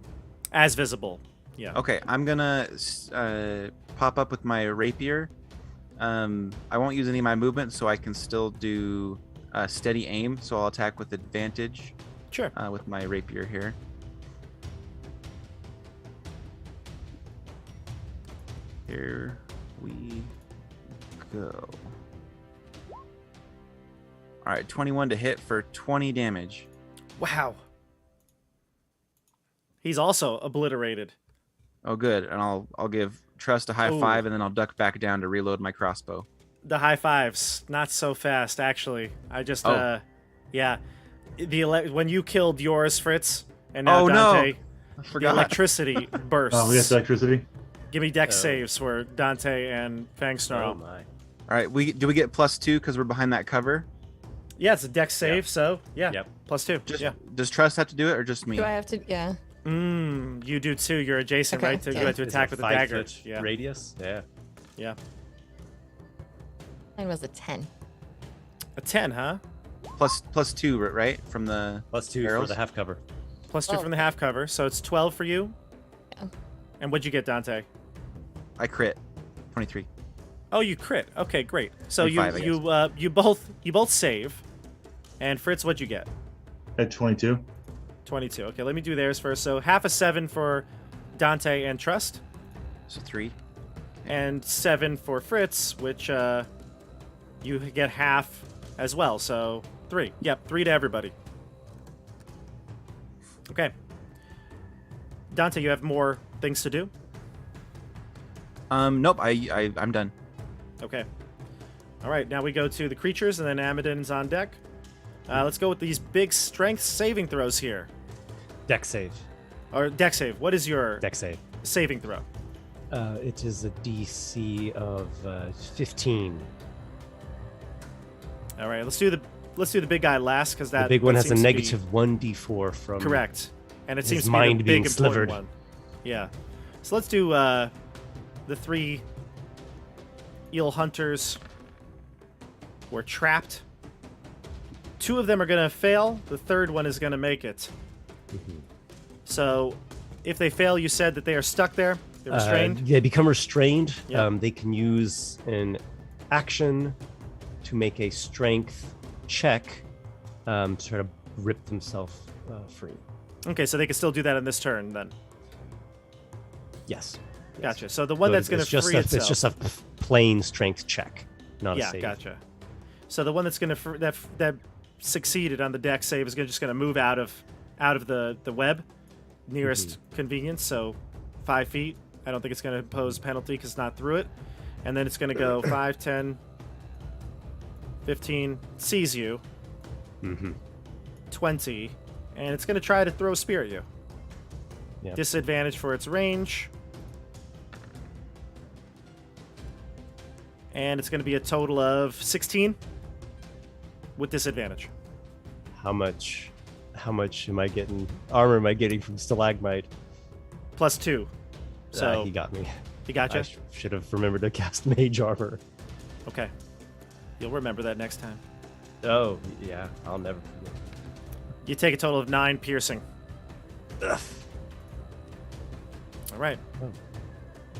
as visible. Yeah. Okay, I'm gonna pop up with my rapier. I won't use any of my movement, so I can still do steady aim. So I'll attack with advantage Sure. with my rapier here. Here we go. All right, 21 to hit for 20 damage. Wow. He's also obliterated. Oh, good. And I'll give Trust a high Ooh. 5, and then I'll duck back down to reload my crossbow. The high fives, not so fast actually. I just Oh. yeah. When you killed yours, Fritz, and now Oh, no. Dante, I the forgot. electricity bursts. Oh, we got the electricity. Give me dex Oh. saves for Dante and Fang Oh Snarl. my. All right, do we get +2 because we're behind that cover? Yeah, it's a dex save, so yeah, Yep. +2. Just Yeah. Does Trust have to do it or just me? Do I have to? Yeah. You do too. You're adjacent, Okay, right? You yeah. have to Is attack it with a 5 dagger. foot Yeah. radius? Yeah. Yeah. Mine was a 10. A 10, huh? +2, right? From the +2 for arrows? the half cover. +2 Oh. from the half cover, so it's 12 for you. Yeah. And what'd you get, Dante? I crit 23. Oh, you crit. Okay, great. So 25, I you both save. And Fritz, what'd you get? At 22. 22. Okay, let me do theirs first. So half a 7 for Dante and Trust, So 3. and 7 for Fritz, which you get half as well. So 3. Yep, 3 to everybody. Okay. Dante, you have more things to do? Nope. I'm done. Okay. All right, now we go to the creatures, and then Amadin's on deck. Let's go with these big strength saving throws here. Deck save. or deck save. What is your Deck save. saving throw? It is a DC of 15. All right, let's do the big guy last because that The big one has a seems to be negative 1d4 from correct, and it his seems to be mind the being big important slivered. one. Yeah, so let's do the 3 eel hunters. Were trapped. 2 of them are gonna fail. The 3rd one is gonna make it. So, if they fail, you said that they are stuck there. They're restrained. They become restrained. Yep. They can use an action to make a strength check to try to rip themselves free. Okay, so they can still do that in this turn then. Yes. Gotcha. So the one So that's going it's to just free a, itself. It's just a plain strength check, not a Yeah, save. gotcha. So the one that's going to that succeeded on the deck save is just going to move out of the web nearest convenience. So 5 feet. I don't think it's going to impose a penalty because it's not through it. And then it's going to go 5, 10, 15. Sees you. 20, and it's going to try to throw a spear at you. Yep. Disadvantage for its range. And it's going to be a total of 16 with disadvantage. How much am I getting? Armor am I getting from Stalagmite? Plus 2. So He got me. he got you? I should have remembered to cast Mage Armor. Okay. You'll remember that next time. Oh, yeah. I'll never forget. You take a total of 9 piercing. Ugh. All right.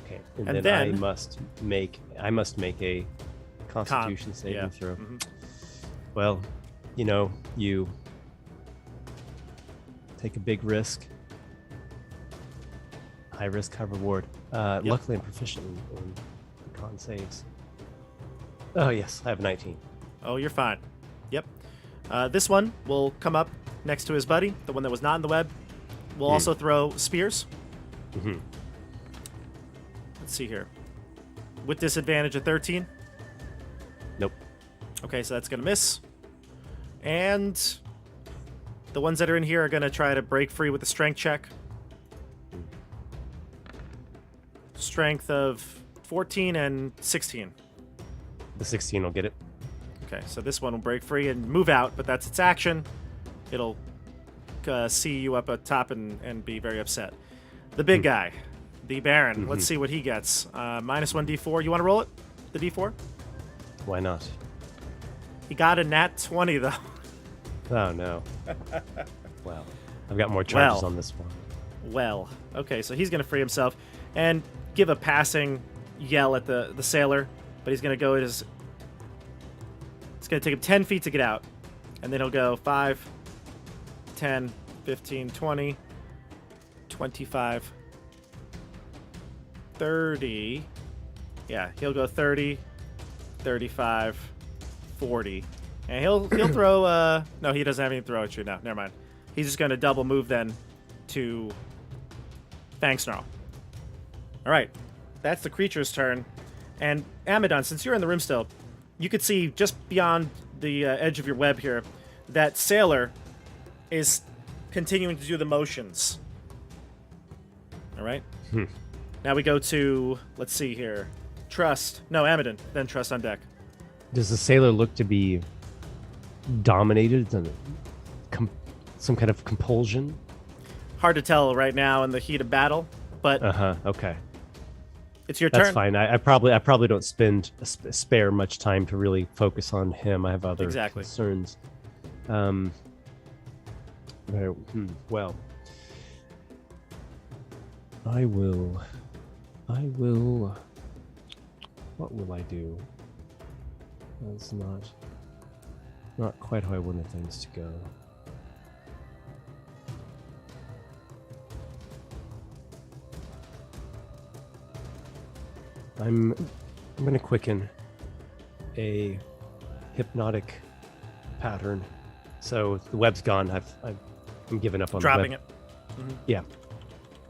Okay. And And then then- I must make a Constitution saving yeah. throw. Mhm. Well, you take a big risk. High risk, high reward. Luckily, I'm proficient in con saves. Oh yes, I have 19. Oh, you're fine. Yep. This one will come up next to his buddy, the one that was not in the web. We'll also throw spears. Mhm. Let's see here. With disadvantage of 13. Nope. Okay, so that's going to miss. And the ones that are in here are going to try to break free with a strength check. Strength of 14 and 16. The 16 will get it. Okay, so this one will break free and move out, but that's its action. It'll see you up at top and be very upset. The big guy, the Baron. Let's see what he gets. Minus 1d4. You want to roll it? The d4? Why not? He got a nat 20, though. Oh no. Well, I've got more charges Well. on this one. Well, okay, so he's going to free himself and give a passing yell at the sailor, but he's going to go at his... It's going to take him 10 feet to get out, and then he'll go 5, 10, 15, 20, 25, 30. Yeah, he'll go 30, 35, 40. And he'll throw... no, he doesn't have any throw at you now. Never mind. He's just going to double move then to Fang Snarl. All right, that's the creature's turn. And Amidon, since you're in the room still, you could see just beyond the edge of your web here that Sailor is continuing to do the motions. All right. Now we go to, let's see here, Trust. No, Amidon, then Trust on deck. Does the sailor look to be dominated? Some kind of compulsion? Hard to tell right now in the heat of battle, but Okay. it's your That's turn. fine. I probably don't spare much time to really focus on him. I have other Exactly. concerns. Well, I will. What will I do? That's not quite how I wanted things to go. I'm going to quicken a hypnotic pattern. So the web's gone. I'm giving up on Dropping the it. web. Yeah.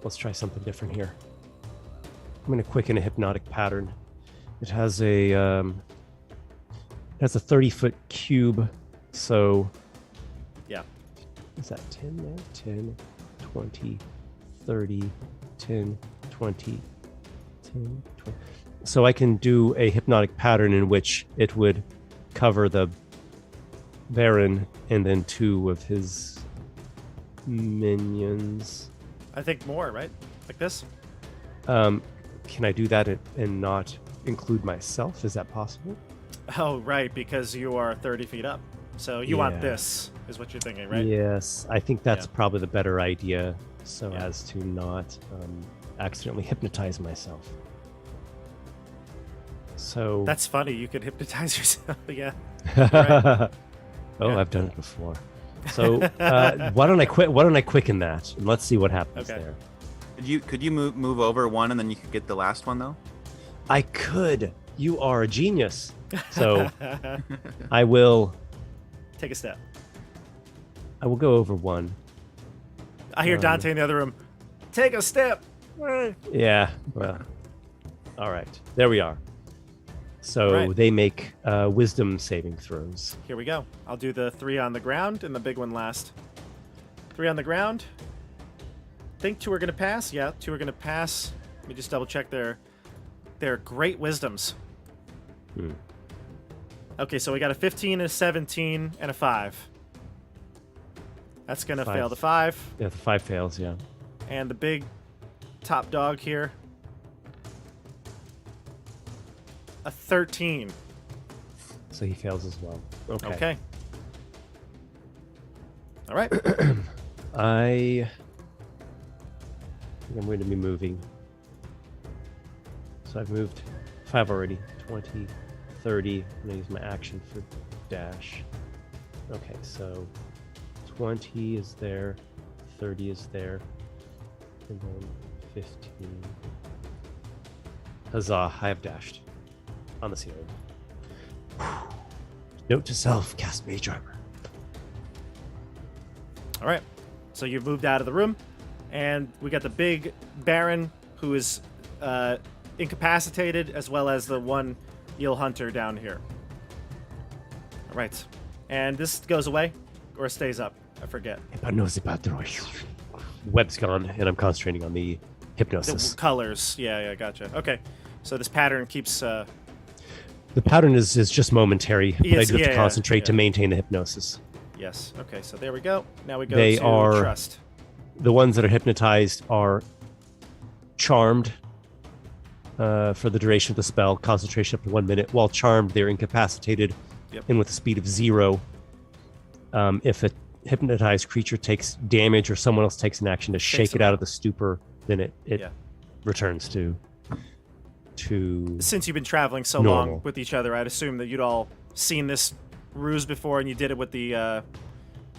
Let's try something different here. I'm going to quicken a hypnotic pattern. It has a 30-foot cube. So Yeah. is that 10 there? 10, 20, 30, 10, 20, 10, 20. So I can do a hypnotic pattern in which it would cover the Baron and then 2 of his minions. I think more, right? Like this? Can I do that and not include myself? Is that possible? Oh, right, because you are 30 feet up. So you want Yeah. this, is what you're thinking, right? Yes, I think that's Yeah. probably the better idea, so Yeah. as to not accidentally hypnotize myself. So That's funny. You could hypnotize yourself. Yeah. Oh, Yeah. I've done it before. So why don't I quit? Why don't I quicken that and let's see what happens Okay. there. Could you move over one and then you could get the last one though? I could. You are a genius. So I will. Take a step. I will go over one. I hear Dante in the other room. Take a step. Yeah. Well. All right. There we are. So Right. they make wisdom saving throws. Here we go. I'll do the 3 on the ground and the big one last. 3 on the ground. Think 2 are going to pass. Yeah, 2 are going to pass. Let me just double check their great wisdoms. Hmm. Okay, so we got a 15, a 17, and a 5. That's going to 5. fail the 5. Yeah, the 5 fails. Yeah. And the big top dog here. A 13. So he fails as well. Okay. Okay. All right. I think I'm going to be moving. So I've moved 5 already. 20, 30. I'm going to use my action for dash. Okay, so 20 is there. 30 is there. And then 15. Huzzah, I have dashed. On the ceiling. Note to self, cast mage armor. All right. So you've moved out of the room, and we got the big Baron who is incapacitated, as well as the one eel hunter down here. All right. And this goes away, or stays up. I forget. Web's gone, and I'm concentrating on the The hypnosis. colors. Yeah, gotcha. Okay. So this pattern keeps... The pattern is just momentary, but I Yes, do have yeah, to concentrate to yeah. maintain the hypnosis. yes. Okay, so there we go. Now we go They to are- trust. The ones that are hypnotized are charmed for the duration of the spell, concentration up to 1 minute. While charmed, they're incapacitated Yep. and with a speed of 0. If a hypnotized creature takes damage or someone else takes an action to shake it them out of the stupor, then it Yeah. returns to Since you've been traveling so Normal. long with each other, I'd assume that you'd all seen this ruse before, and you did it with the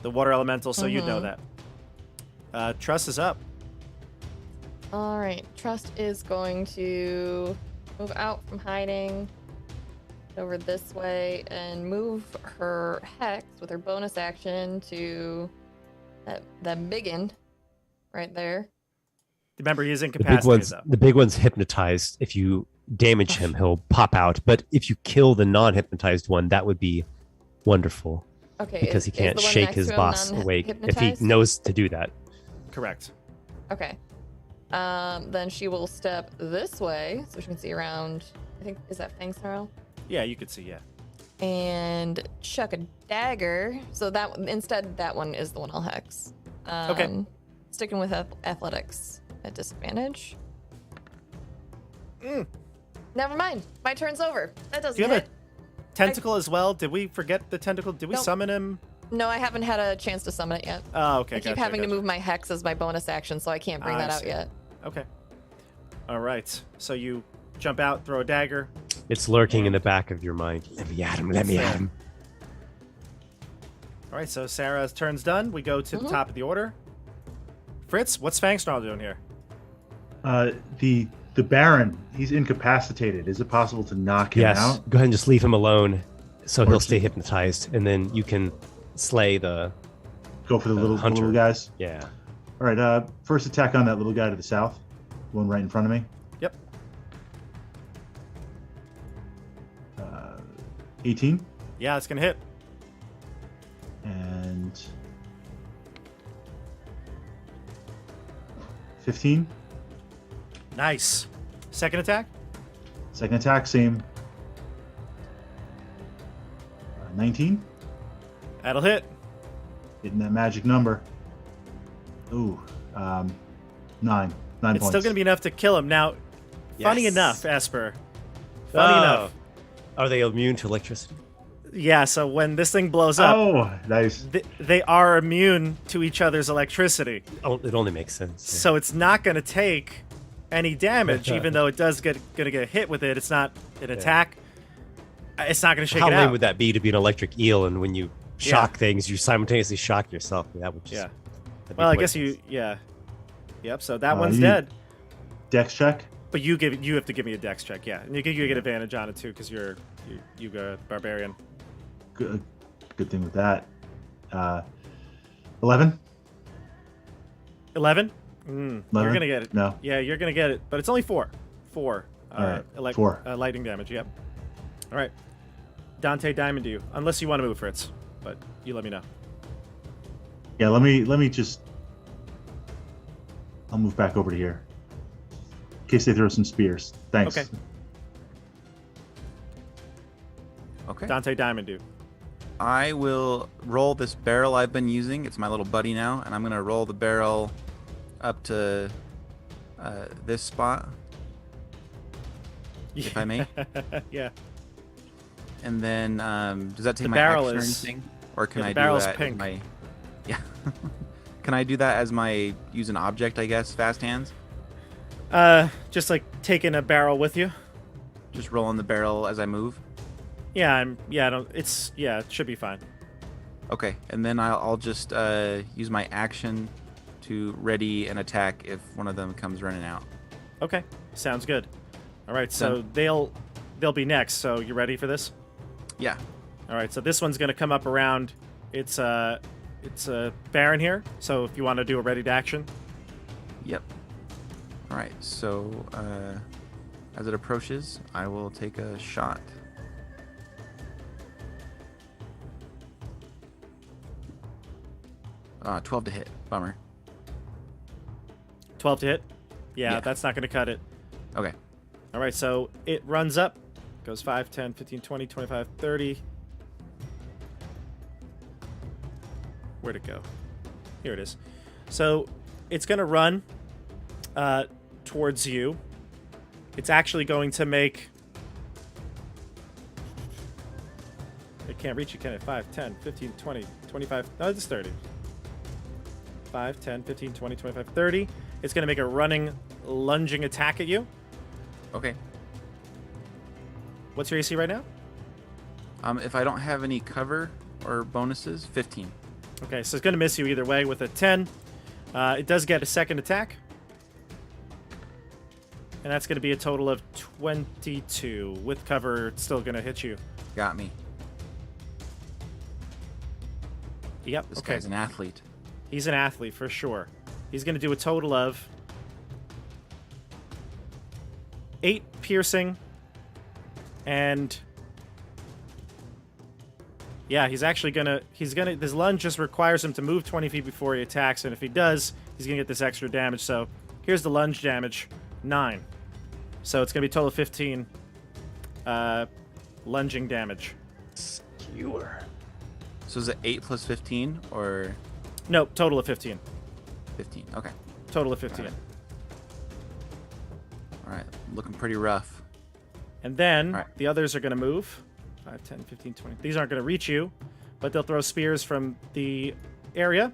water elemental, so you'd know that. Trust is up. All right, Trust is going to move out from hiding over this way and move her hex with her bonus action to that biggin right there. Remember, he is the big incapacitated, one's though. the big one's hypnotized. If you damage him, he'll pop out. But if you kill the non-hypnotized one, that would be wonderful Okay, because he is can't the one shake next his to him boss awake if he non-hypnotized? knows to do that. Correct. Okay. Then she will step this way so she can see around. I think, is that Fang Snarl? Yeah, you could see, yeah. And chuck a dagger. So that instead, that one is the one I'll hex. Okay. Sticking with athletics at disadvantage. Never mind. My turn's over. That doesn't Do you have hit. a tentacle as well? Did we forget the tentacle? Did we Nope. summon him? No, I haven't had a chance to summon it yet. Oh, okay, I keep having to move my hex as my bonus action, so I can't bring I that out see. yet. Okay. All right. So you jump out, throw a dagger. It's lurking in the back of your mind. Let me at him. Let me at him. All right, so Sarah's turn's done. We go to the top of the order. Fritz, what's Fangsnarl doing here? The Baron, he's incapacitated. Is it possible to knock him Yes. out? Go ahead and just leave him alone, so he'll Or stay to- hypnotized, and then you can slay the. Go for the little hunter. guys. Yeah. All right. First attack on that little guy to the south, the one right in front of me. Yep. 18 Yeah, it's gonna hit. and 15. Nice. Second attack? Second attack, same. 19. That'll hit. Hitting that magic number. Ooh, 9. 9 It's points. still going to be enough to kill him. Now, funny Yes. enough, Esper. Funny enough. Are they immune to electricity? Yeah, so when this thing blows up, Oh, nice. they are immune to each other's electricity. Oh, it only makes sense. Yeah. So it's not going to take any damage, even though it does going to get hit with it. It's not an attack. It's not going to shake How it lame out. would that be to be an electric eel, and when you shock things, you simultaneously shock yourself? That would just. Yeah. that'd be Well, I guess pointless. Yep. So that one's you- dead. Dex check. But you have to give me a dex check, yeah, and you get advantage on it too because you go barbarian. Good thing with that. 11. 11. You're 11? gonna get it. No. Yeah, you're gonna get it, but it's only 4. 4. All right, 4. Lightning damage. Yep. All right. Dante, diamond to you, unless you want to move, Fritz, but you let me know. Yeah, let me just. I'll move back over to here. In case they throw some spears. Thanks. Okay. Okay. Dante, diamond to you. I will roll this barrel I've been using. It's my little buddy now, and I'm gonna roll the barrel up to this spot, if I may. Yeah. And then, does that take The my barrel action or is- anything, or can yeah, the I do barrel's that pink. as my? Yeah. Can I do that as my use an object? I guess fast hands. Just like taking a barrel with you. Just rolling the barrel as I move. Yeah, it should be fine. Okay, and then I'll just use my action to ready an attack if one of them comes running out. Okay, sounds good. All right, so they'll be next. So you ready for this? Yeah. All right, so this one's gonna come up around. It's a Baron here. So if you want to do a ready to action, Yep. All right. So as it approaches, I will take a shot. Uh, 12 to hit. Bummer. 12 to hit. Yeah, Yeah. that's not gonna cut it. Okay. All right, so it runs up, goes 5, 10, 15, 20, 25, 30. Where'd it go? Here it is. So it's going to run towards you. It's actually going to make... It can't reach you, can it? 5, 10, 15, 20, 25... No, it's 30. 5, 10, 15, 20, 25, 30. It's going to make a running, lunging attack at you. Okay. What's your AC right now? If I don't have any cover or bonuses, 15. Okay, so it's going to miss you either way with a 10. It does get a second attack. And that's going to be a total of 22. With cover, it's still going to hit you. Got me. Yep, This okay. guy's an athlete. He's an athlete for sure. He's going to do a total of 8 piercing. And yeah, he's gonna this lunge just requires him to move 20 feet before he attacks, and if he does, he's gonna get this extra damage. So here's the lunge damage, 9. So it's gonna be a total of 15 lunging damage. Skewer. So is it 8 plus 15 or Nope, total of 15. 15? Okay. Total of 15. All right. Looking pretty rough. And then All right. the others are going to move. 5, 10, 15, 20. These aren't going to reach you, but they'll throw spears from the area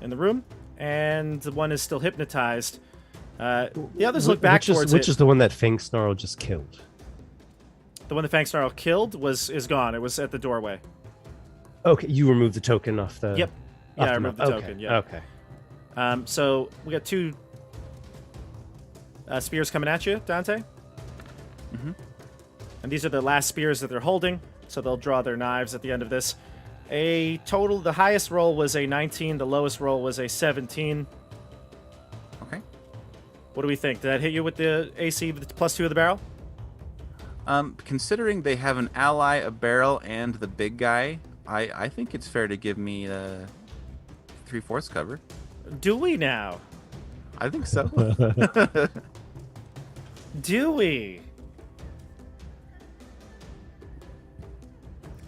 in the room. And the one is still hypnotized. The others look back towards which it. is the one that Fang Snarl just killed? The one that Fang Snarl killed is gone. It was at the doorway. Okay, you removed the token off the. Yep. Yeah, off I the removed map. the Okay, token. Yeah. Okay. So we got 2 spears coming at you, Dante. Mm-hmm. And these are the last spears that they're holding, so they'll draw their knives at the end of this. The highest roll was a 19, the lowest roll was a 17. Okay. What do we think? Did that hit you with the AC plus 2 of the barrel? Considering they have an ally, a barrel, and the big guy, I think it's fair to give me 3/4 cover. Do we now? I think so. Do we?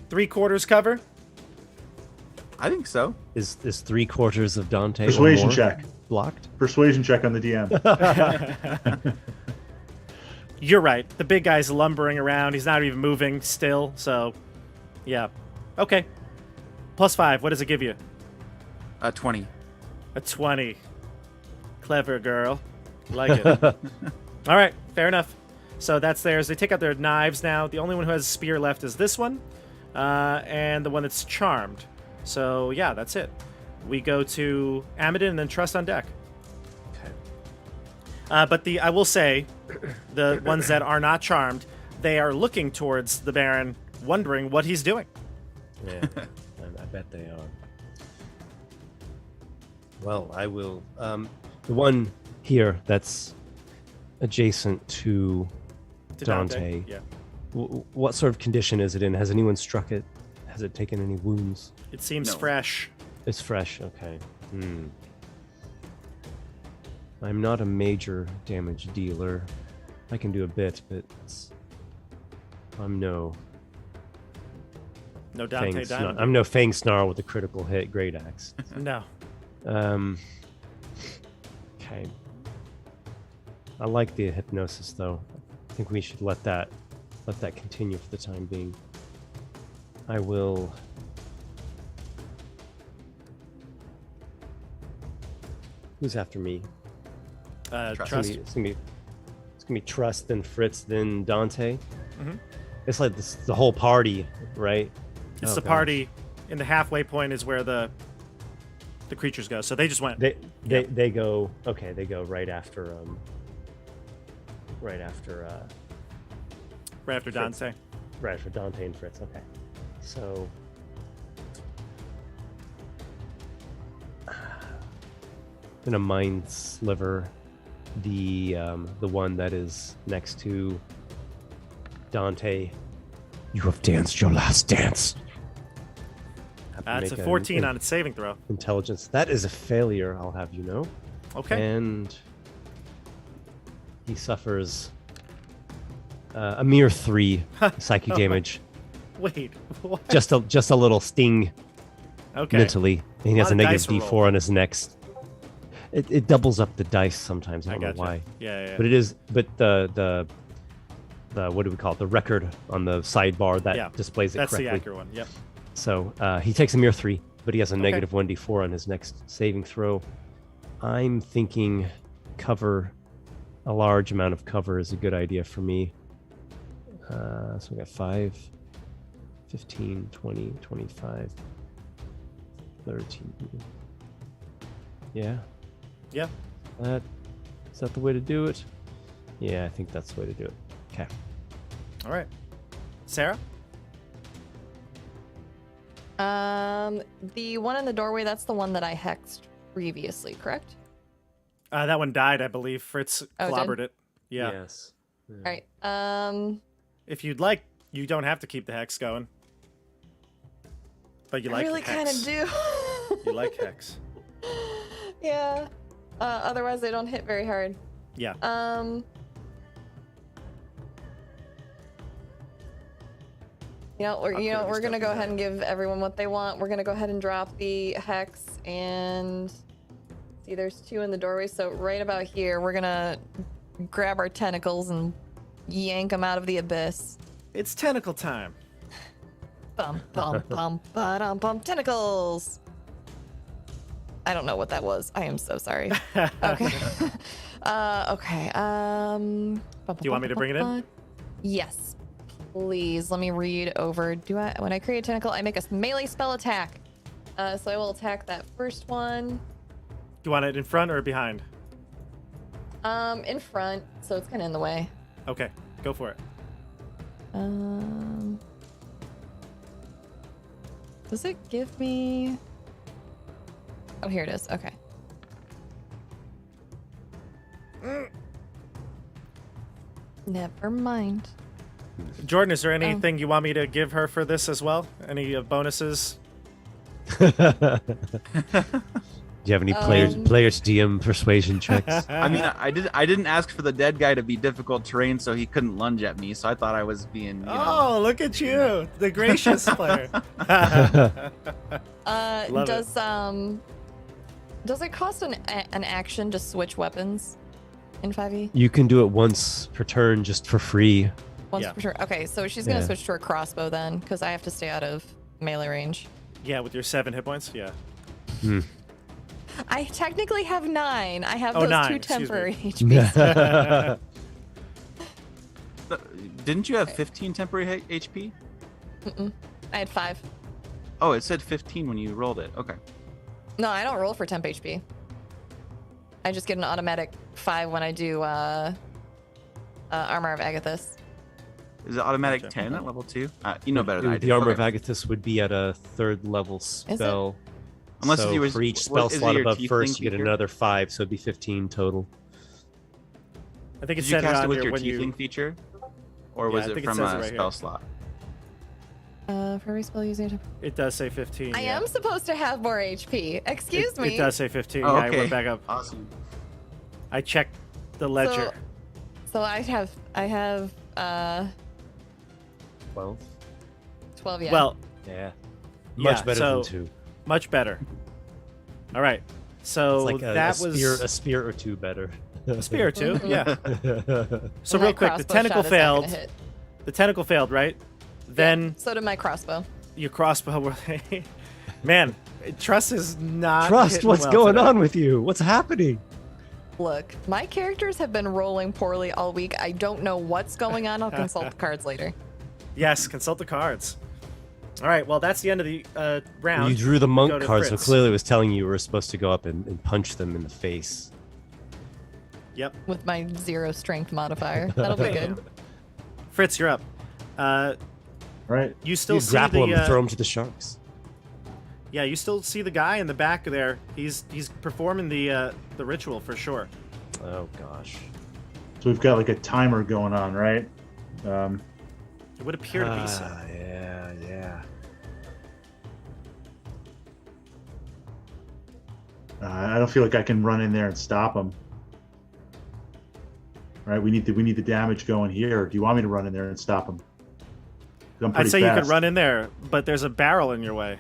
3/4 cover? I think so. Is 3/4 of Dante or Persuasion more check. blocked? Persuasion check on the DM. You're right. The big guy's lumbering around. He's not even moving still. So, yeah. Okay. +5. What does it give you? 20. A 20. Clever girl. Like it. All right. Fair enough. So that's theirs. They take out their knives now. The only one who has a spear left is this one. And the one that's charmed. So, yeah, that's it. We go to Amadin and then Trust on deck. Okay. But I will say, the ones that are not charmed, they are looking towards the Baron, wondering what he's doing. Yeah, I bet they are. Well, I will. The one here that's adjacent to Dante. Yeah. What sort of condition is it in? Has anyone struck it? Has it taken any wounds? It seems No. fresh. It's fresh. Okay. I'm not a major damage dealer. I can do a bit, but I'm no No Dante Fang Diamond. I'm no Fang Snarl with a critical hit great axe. No. Okay. I like the hypnosis though. I think we should let that continue for the time being. I will. Who's after me? Trust. It's gonna be Trust, then Fritz, then Dante. Mhm. It's like the whole party, right? It's Oh, the gosh. party. In the halfway point is where the creatures go. So they just went. They go. Okay, they go right after right after Dante. right after Dante and Fritz. Okay, so I'm gonna mind sliver the one that is next to Dante. You have danced your last dance. Have to It's a make 14 on its saving throw. intelligence. That is a failure, I'll have you know. Okay. And he suffers a mere 3 psychic damage. Wait. What? Just a little sting Okay. mentally. And he has lot a of negative dice to D4 roll. on his next. It doubles up the dice sometimes. I I don't know gotcha. why. Yeah. But it is. But the what do we call it? The record on the sidebar that Yeah, displays it That's correctly. the accurate one. Yep. So he takes a mere 3, but he has a Okay. negative 1d4 on his next saving throw. I'm thinking cover, a large amount of cover is a good idea for me. So we got 5, 15, 20, 25, 13. Yeah. Yeah. Is that the way to do it? Yeah, I think that's the way to do it. Okay. All right. Sarah? The one in the doorway, that's the one that I hexed previously, correct? That one died, I believe. Fritz Oh, it did? clobbered it. Yeah. Yes. All right. If you'd like, you don't have to keep the hex going. But you like I really the kind hex. of do. You like hex. Yeah. Otherwise, they don't hit very hard. Yeah. We're gonna go ahead and give everyone what they want. We're gonna go ahead and drop the hex and see. There's 2 in the doorway, so right about here, we're gonna grab our tentacles and yank them out of the abyss. It's tentacle time. Bum bum bum ba-dum bum tentacles. I don't know what that was. I am so sorry. Okay. Okay. Do you want me to bring it in? Yes, please. Let me read over. When I create a tentacle, I make a melee spell attack. So I will attack that first one. Do you want it in front or behind? In front, so it's kind of in the way. Okay. Go for it. Does it give me? Oh, here it is. Okay. Never mind. Jordan, is there anything you want me to give her for this as well? Any bonuses? Do you have any players DM persuasion checks? I mean, I didn't ask for the dead guy to be difficult terrain, so he couldn't lunge at me. So I thought I was being. Oh, look at you, the gracious player. Love does it cost an action to switch weapons in 5e? You can do it once per turn, just for free. Once Yeah. per turn. Okay, so she's gonna Yeah. switch to her crossbow then, because I have to stay out of melee range. Yeah, with your 7 hit points. Yeah. I technically have 9. I have Oh, those 9, 2 excuse me. temporary HP. Didn't you have 15 temporary HP? I had 5. Oh, it said 15 when you rolled it. Okay. No, I don't roll for temp HP. I just get an automatic 5 when I do Armor of Agathis. Is it automatic Gotcha. 10 at level 2? You know better than I do. The Armor of Okay. Agathis would be at a 3rd level spell. Unless so you were- for each what- spell is it slot your above tiefling first, you get feature? another 5, so it'd be 15 total. I think it Did you said it cast it on with here your when tiefling you. feature? Or Yeah, was I it think it from says it a right spell here. slot? For every spell using. It does say 15. I yeah. am supposed to have more HP. Excuse me. It does say 15. Oh, Yeah, I okay. went back up. Awesome. I checked the ledger. So I have 12? 12. Yeah. Well, Yeah. Yeah, Much better so- than 2. much better. All right. So It's like that was a spear or 2 better. a spear or two. Mhm. Yeah. So And real that quick, the crossbow tentacle shot is not gonna failed. hit. The tentacle failed, right? Then So did my crossbow. your crossbow. Man, trust is not. Trust, hitting what's well going today. on with you? What's happening? Look, my characters have been rolling poorly all week. I don't know what's going on. I'll consult the cards later. Yes, consult the cards. All right. Well, that's the end of the round. You drew the monk Go to card, so Fritz. clearly it was telling you were supposed to go up and punch them in the face. Yep. With my 0 strength modifier. That'll be good. Fritz, you're up. Right. You still You see grapple the him and throw him to the sharks. yeah. You still see the guy in the back there. He's performing the ritual for sure. Oh gosh. So we've got like a timer going on, right? It would appear to be so. Yeah. I don't feel like I can run in there and stop him. Right, we need the damage going here. Do you want me to run in there and stop him? I'm I'd pretty say you could fast. run in there, but there's a barrel in your way.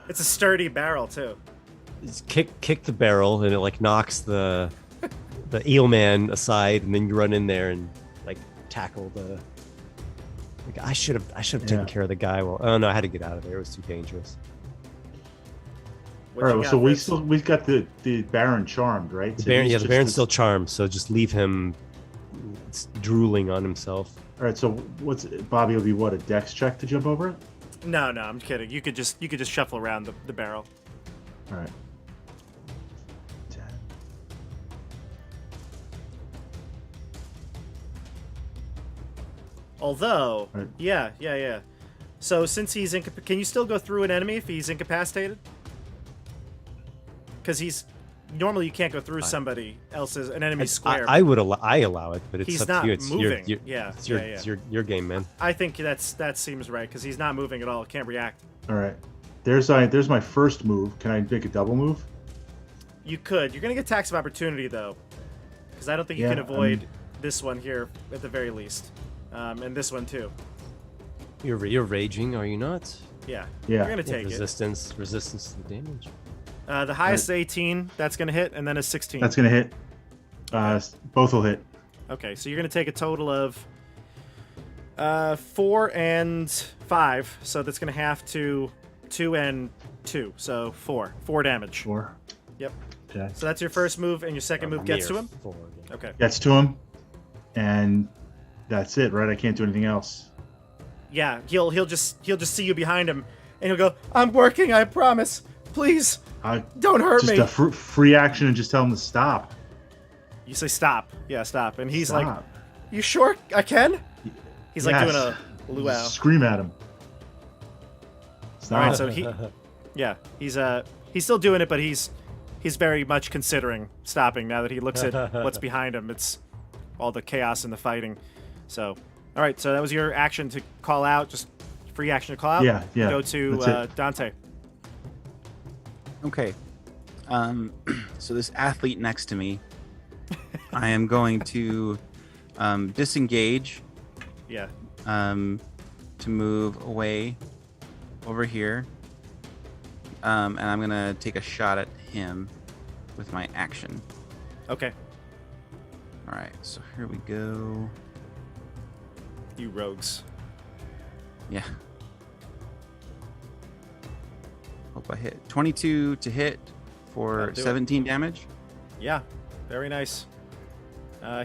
It's a sturdy barrel too. Just kick the barrel, and it like knocks the eel man aside, and then you run in there and like tackle the. Like, I should have taken Yeah. care of the guy. Well, oh no, I had to get out of there. It was too dangerous. What All you right, got, so Fritz? we've got the Baron charmed, right? The So Baron, he's yeah, the just Baron's this- still charmed, so just leave him drooling on himself. All right, so what's Bobby will be what, a dex check to jump over it? No, I'm kidding. You could just shuffle around the barrel. All right. 10. Although, Right. yeah. So since he's can you still go through an enemy if he's incapacitated? Because normally you can't go through somebody else's an enemy square. I would allow it, but it's He's up not to you. It's moving. Your, Yeah, it's your, yeah. It's your game, man. I think that seems right because he's not moving at all. Can't react. All right. There's my first move. Can I make a double move? You could. You're gonna get tax of opportunity though, because I don't think you Yeah, can avoid this one here at the very least, and this one too. You're raging, are you not? Yeah. Yeah. You're gonna take it. Resistance to the damage. The highest is 18. That's gonna hit, and then a 16. That's gonna hit. Both will hit. Okay, so you're gonna take a total of 4 and 5. So that's gonna have to 2 and 2. So 4 damage. 4. Yep. Okay. So that's your first move, and your second move gets to him. Yeah. Okay. Gets to him, and that's it, right? I can't do anything else. Yeah, he'll just see you behind him, and he'll go, "I'm working. I promise. Please, don't hurt Just me." a free action and just tell him to stop. You say stop. Yeah, stop. And he's like, Stop. "You sure I can?" He's like Yes. doing a luau. Scream at him. Stop. All right, so he's still doing it, but he's very much considering stopping now that he looks at what's behind him. It's all the chaos and the fighting. So All right, so that was your action to call out, just free action to call out. Yeah, yeah, Go to that's it. Dante. Okay. So this athlete next to me, I am going to disengage Yeah. to move away over here. And I'm going to take a shot at him with my action. Okay. All right, so here we go. You rogues. Yeah. Hope I hit. 22 to hit for That'll do it. 17 damage. Yeah. Very nice.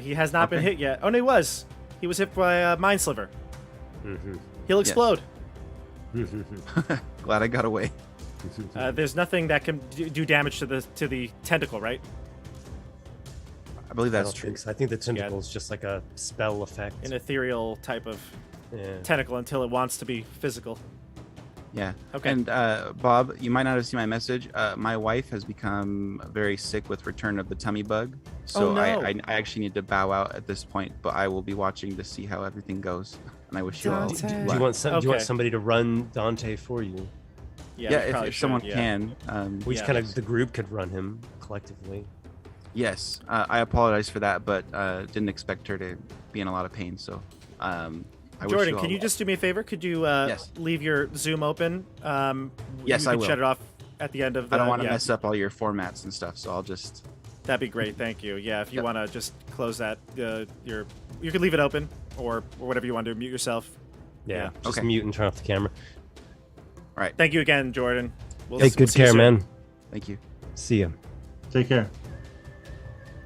He has not been Okay. hit yet. Oh, no, he was. He was hit by Mind Sliver. He'll Yes. explode. Glad I got away. There's nothing that can do damage to the tentacle, right? I believe I that's don't true. think so. I think the tentacle is just like a spell effect. An ethereal type of Yeah. tentacle until it wants to be physical. Yeah. Okay. And Bob, you might not have seen my message. My wife has become very sick with return of the tummy bug. So Oh, no. I actually need to bow out at this point, but I will be watching to see how everything goes. And I wish you all Dante. Do luck. you want do you want Okay. somebody to run Dante for you? Yeah, Yeah, we probably if should, someone yeah. can. We Yeah. just kind of the group could run him collectively. Yes, I apologize for that, but didn't expect her to be in a lot of pain. So, I wish Jordan, all can you luck. just do me a favor? Could you Yes. leave your Zoom open? Yes, you I can will. shut it off at the end of the. I don't want to yeah, mess up all your formats and stuff, so I'll just. That'd be great. Thank you. Yeah, if you Yep. want to just close that, you can leave it open or whatever you want to do. Mute yourself. Yeah. Yeah. Just Okay. mute and turn off the camera. All right. Thank you again, Jordan. We'll Take good see you care, soon. man. Thank you. See ya. Take care.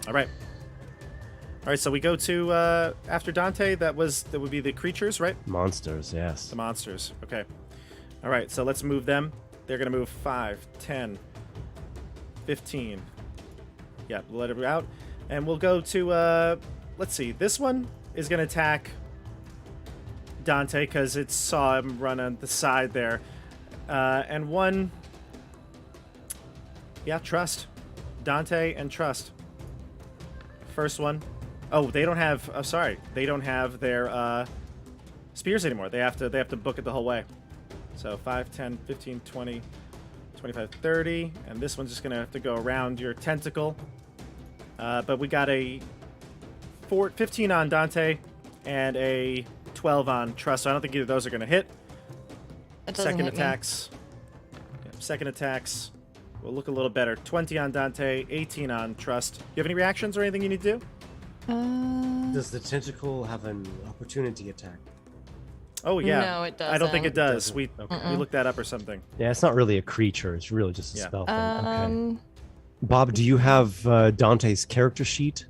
All right. All right. So we go to after Dante. That would be the creatures, right? Monsters, yes. The monsters. Okay. All right. So let's move them. They're gonna move 5, 10, 15. Yeah, we'll let it out, and we'll go to. Let's see. This one is gonna attack Dante because it saw him run on the side there, and one. Yeah, trust. Dante and trust. First one. Oh, they don't have. Oh, sorry. They don't have their spears anymore. They have to book it the whole way. So 5, 10, 15, 20, 25, 30. And this one's just going to have to go around your tentacle. But we got a 15 on Dante and a 12 on Trust. So I don't think either of those are going to hit. It doesn't Second hit me. attacks. Yep, second attacks will look a little better. 20 on Dante, 18 on Trust. You have any reactions or anything you need to do? Does the tentacle have an opportunity attack? Oh, yeah. No, it I don't think it doesn't. does. We Okay. looked that up or something. Yeah, it's not really a creature. It's really just a Yeah. spell thing. Okay. Um, Bob, do you have Dante's character sheet?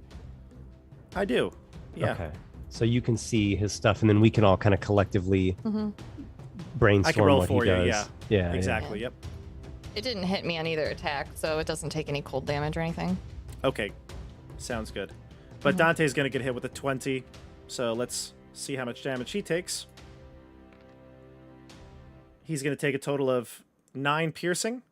I do. Yeah. Okay. So you can see his stuff, and then we can all kind of collectively mhm. brainstorm roll what for he you, does. yeah. Yeah. Exactly. Yep. It didn't hit me on either attack, so it doesn't take any cold damage or anything. Okay. Sounds good. But Dante's going to get hit with a 20. So let's see how much damage he takes. He's going to take a total of 9 piercing,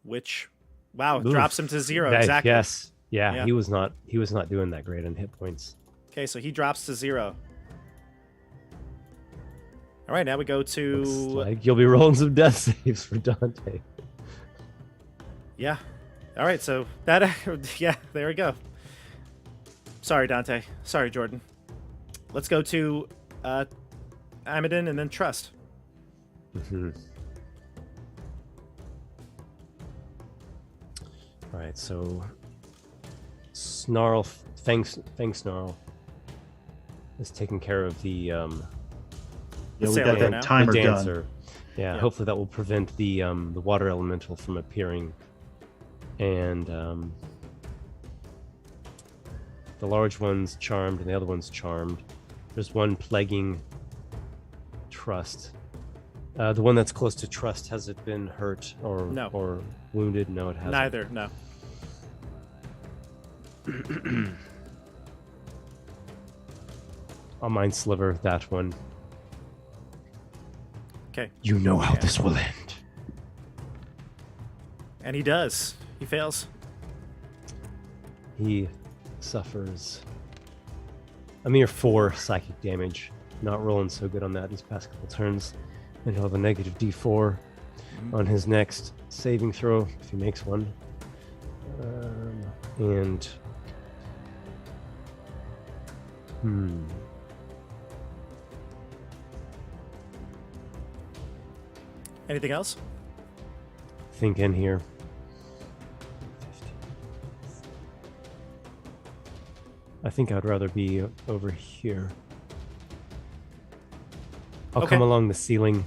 which, wow, Oof. drops him to 0. Yeah, Exactly. Yes. Yeah, Yeah. He was not doing that great on hit points. Okay, so he drops to 0. All right, now we go to... Looks like you'll be rolling some death saves for Dante. Yeah. All right, so that... yeah, there we go. Sorry, Dante. Sorry, Jordan. Let's go to Amadin and then Trust. Mhm. All right, so Snarl, Fang Snarl is taking care of the Yeah, we sailor got that now. timer done. dancer. Yeah, Yeah. hopefully that will prevent the water elemental from appearing, and the large one's charmed and the other one's charmed. There's one plaguing Trust. The one that's close to Trust, has it been hurt or No. or wounded? No, it hasn't. Neither, no. I'll mind sliver that one. Okay. You know how Yeah. this will end. And he does. He fails. He suffers a mere 4 psychic damage. Not rolling so good on that these past couple turns. And he'll have a negative d4 on his next saving throw if he makes one. And Anything else? think in here. I think I'd rather be over here. I'll Okay. come along the ceiling.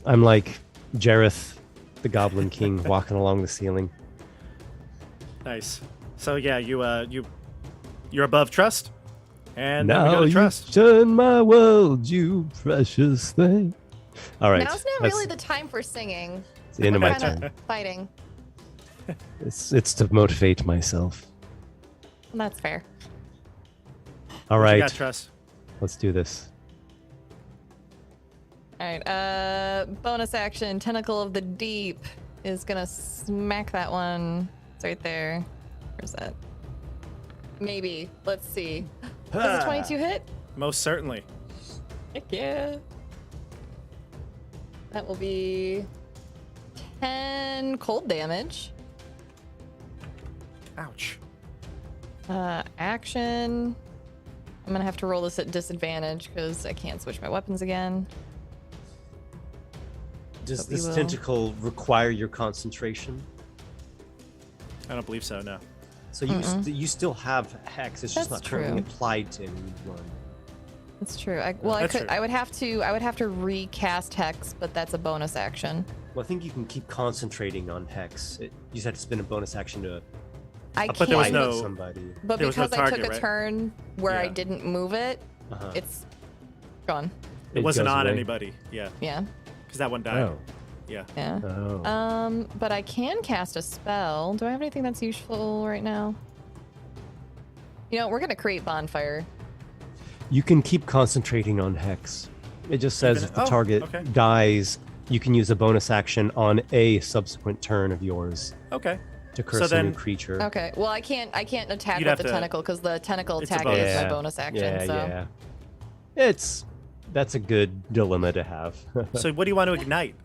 I'm like Jareth, the Goblin King, walking along the ceiling. Nice. So yeah, you're above trust, and then we Now go to you trust. turn my world, you precious thing. All right, Now's not that's really the time for singing. the end of my Kinda turn. Fighting. It's to motivate myself. That's fair. All You right, got trust. let's do this. All right. Bonus action. Tentacle of the Deep is gonna smack that one. It's right there. Where's that? Maybe. Let's see. Does a 22 hit? Most certainly. Heck yeah. That will be 10 cold damage. Ouch. Action. I'm gonna have to roll this at disadvantage because I can't switch my weapons again. Does But we this will. tentacle require your concentration? I don't believe so. No. So you still have hex. It's just That's not currently true. applied to any one. That's true. I That's could. true. I would have to recast Hex, but that's a bonus action. Well, I think you can keep concentrating on hex. You just have to spend a bonus action to I But can't. there was apply it no- to somebody. But there was no because I took target, a right? turn where I Yeah. didn't move it, Uh-huh. it's gone. It wasn't goes on away. anybody. Yeah, Yeah. because that one died. Oh. Yeah. Yeah. Oh. But I can cast a spell. Do I have anything that's useful right now? You know, we're gonna create bonfire. You can keep concentrating on hex. It just says Even- if the oh, target okay. dies, you can use a bonus action on a subsequent turn of yours Okay. to curse a then- new creature. Okay. Well, I can't attack You'd with have the to- tentacle because the tentacle It's a attack bonus. is my Yeah. bonus action. Yeah, so yeah. That's a good dilemma to have. So what do you want to ignite?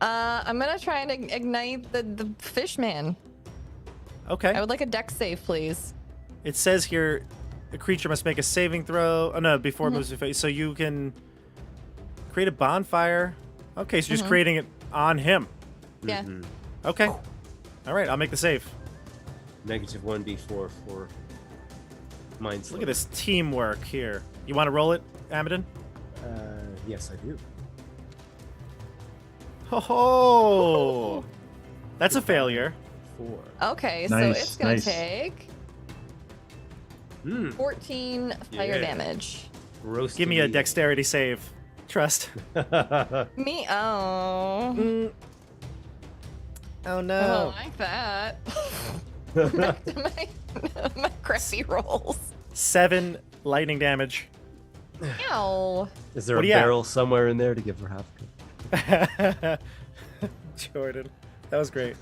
I'm gonna try and ignite the fish man. Okay. I would like a dex save, please. It says here, the creature must make a saving throw. Oh no, before it Mm-hmm. moves to face. So you can create a bonfire. Okay, so you're just Mm-hmm. creating it on him. Yeah. Mhm. Okay. All right, I'll make the save. Negative 1d4 for mind. Look at this teamwork here. You want to roll it, Amadon? Yes, I do. Ho ho! That's a failure. 4. Okay, so Nice, it's gonna nice. take Hmm. 14 fire Yeah. damage. Roast. Give me a dexterity save. Trust. Me? Oh. Oh I don't no. like that. Back to my crappy rolls. 7 lightning damage. Ow. Is there What a do you have? barrel somewhere in there to give her half? Jordan, that was great.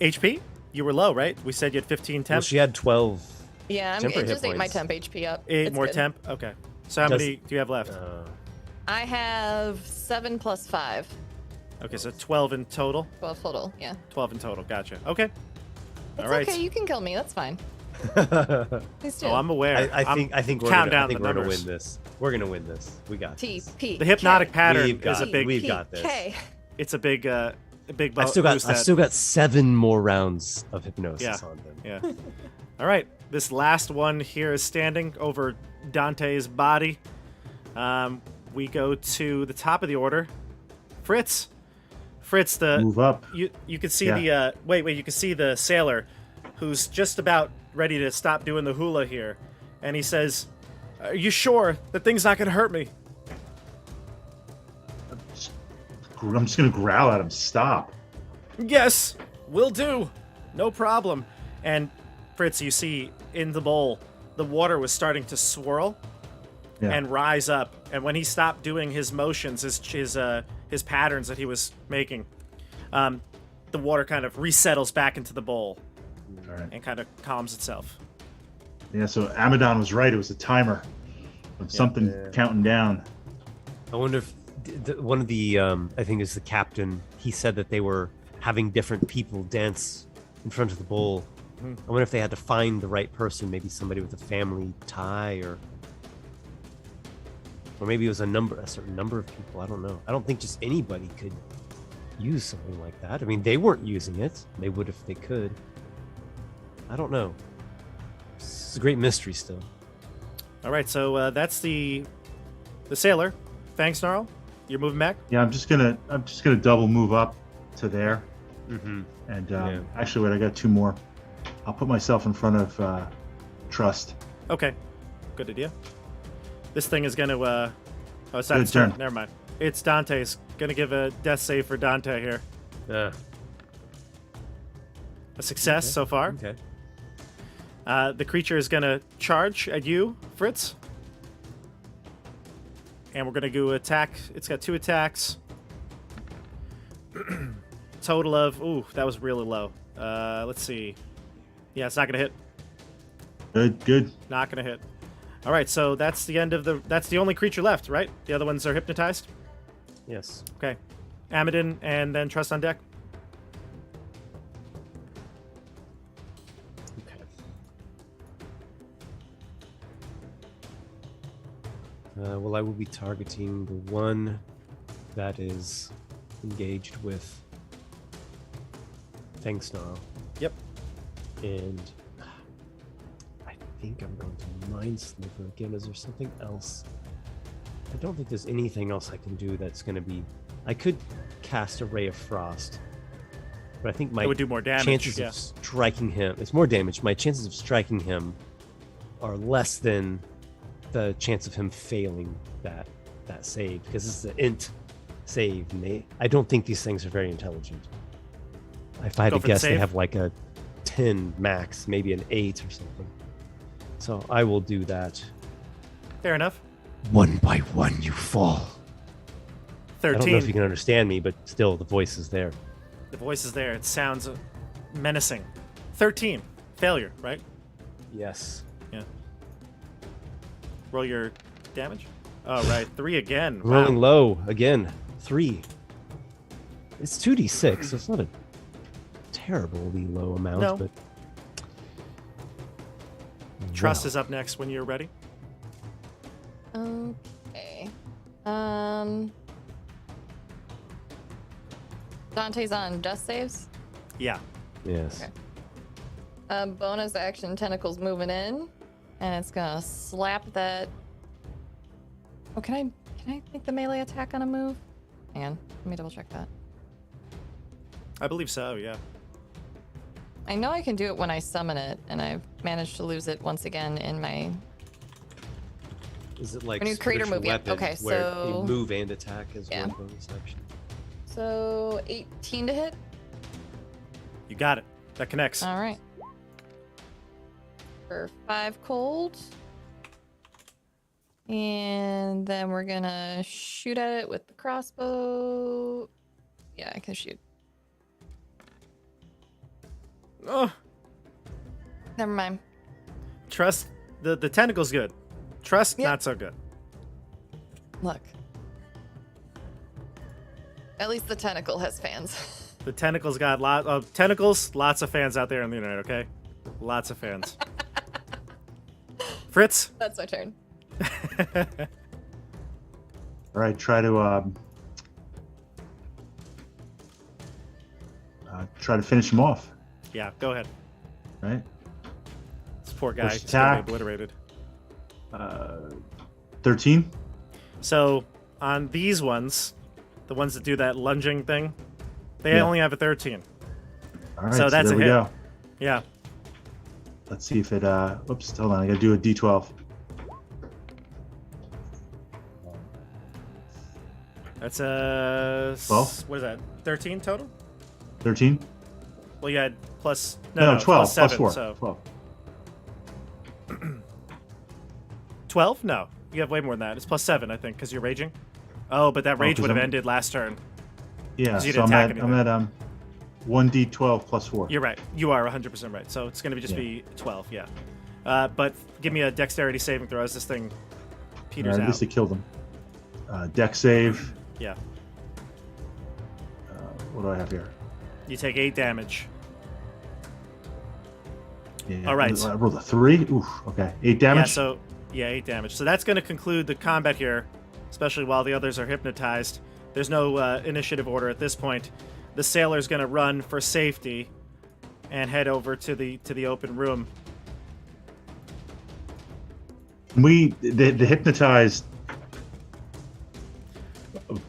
HP? You were low, right? We said you had 15 Well, temp. she had 12. Yeah, Temper it hit just ate my points. temp HP up. 8 It's more good. temp. Okay. So how Does- many do you have left? I have 7 plus 5. Okay, so 12 in total. 12 total, yeah. 12 in total. Gotcha. Okay. It's All right. okay, you can kill me. That's fine. Please do. Oh, I'm aware. I think we're gonna, counting I think down we're the gonna numbers. win this. We're gonna win this. We got T this. P. The hypnotic pattern We've got is a it. big. We've got this. K. It's a big. A big. I've still got boost I've that- still got 7 more rounds of hypnosis Yeah. on them. Yeah. All right. This last one here is standing over Dante's body. We go to the top of the order. Fritz. Fritz, Move up. you can see Yeah. the you can see the sailor who's just about ready to stop doing the hula here. And he says, "Are you sure that thing's not going to hurt me?" I'm just gonna growl at him. Stop. Yes, will do. No problem. And Fritz, you see in the bowl, the water was starting to swirl Yeah. and rise up. And when he stopped doing his motions, his patterns that he was making, the the water kind of resettles back into the bowl All right. and kind of calms itself. Yeah, so Amadon was right. It was a timer of something counting down. I wonder if one of the, I think it's the captain, he said that they were having different people dance in front of the bowl. Mhm. I wonder if they had to find the right person, maybe somebody with a family tie, or maybe it was a certain number of people. I don't know. I don't think just anybody could use something like that. I mean, they weren't using it. They would if they could. I don't know. It's a great mystery still. All right, so that's the sailor. Thanks, Snarl. You're moving back. Yeah, I'm just gonna double move up to there. Mm-hmm. And actually, wait, I got 2 more. I'll put myself in front of Trust. Okay, good idea. This thing is gonna. Oh, it's not Good its turn. turn. Never mind. It's Dante's. Gonna give a death save for Dante here. Yeah. A success Okay. so far. Okay. The creature is gonna charge at you, Fritz. And we're gonna go attack. It's got 2 attacks. Total of, ooh, that was really low. Let's see. Yeah, it's not gonna hit. Good. Not gonna hit. All right, so that's the end of that's the only creature left, right? The other ones are hypnotized. Yes. Okay. Amadon and then Trust on deck. Okay. Well, I will be targeting the one that is engaged with Fang Snarl. Yep. And I think I'm going to Mind Sliver again. Is there something else? I don't think there's anything else I can do that's going to be... I could cast a Ray of Frost, but I think my It would do more damage. chances Yeah. of striking him... It's more damage. My chances of striking him are less than the chance of him failing that save, because this is an int save, and I don't think these things are very intelligent. If I had Go to for the guess, they save? have like a 10 max, maybe an 8 or something. So I will do that. Fair enough. One by one, you fall. I don't know if 13. you can understand me, but still, the voice is there. The voice is there. It sounds menacing. 13. Failure, right? Yes. Yeah. Roll your damage. Oh, right. 3 again. Rolling Wow. low again. 3. It's 2d6, so it's not a terribly low amount, No. but Trust wow. is up next when you're ready. Okay. Dante's on death saves. Yeah. Yes. Okay. Bonus action tentacles moving in, and it's gonna slap that. Oh, can I make the melee attack on a move? Hang on, let me double check that. I believe so, yeah. I know I can do it when I summon it, and I've managed to lose it once again in my. Is it like When you create a spiritual move, yeah. weapon, Okay, where so- you move and attack as Yeah. one bonus action? So 18 to hit. You got it. That connects. All right. For 5 cold. And then we're gonna shoot at it with the crossbow. Yeah, I can shoot. Oh, Never mind. Trust. The tentacle's good. Trust, Yep. not so good. Look. At least the tentacle has fans. The tentacle's got tentacles. Lots of fans out there on the internet. Okay, lots of fans. Fritz. That's my turn. All right, try to finish him off. Yeah, go ahead. Right. This poor guy First just gonna be attack. obliterated. 13. So on these ones, the ones that do that lunging thing, they Yeah. only have a 13. All right, So that's there a we hit. go. Yeah. Let's see if it. Oops, hold on. I gotta do a D12. That's a 12? What is that? 13 total? 13. Well, you had plus No, it's 12 plus 7, plus 4. so 12. 12? No, you have way more than that. It's plus 7, I think, because you're raging. Oh, but that rage 'cause would have I'm- ended last turn. Yeah. 'Cause you So didn't I'm attack at 1d12 plus 4. You're right. You are 100% right. So it's going to just be 12, yeah. But give me a dexterity saving throw as this thing peters At out. least it killed him. Dex save. Yeah. What do I have here? You take 8 damage. Yeah, All right. I rolled a 3. Oof. Okay. 8 damage. Yeah, 8 damage. So that's going to conclude the combat here, especially while the others are hypnotized. There's no initiative order at this point. The sailor's going to run for safety and head over to the open room. The hypnotized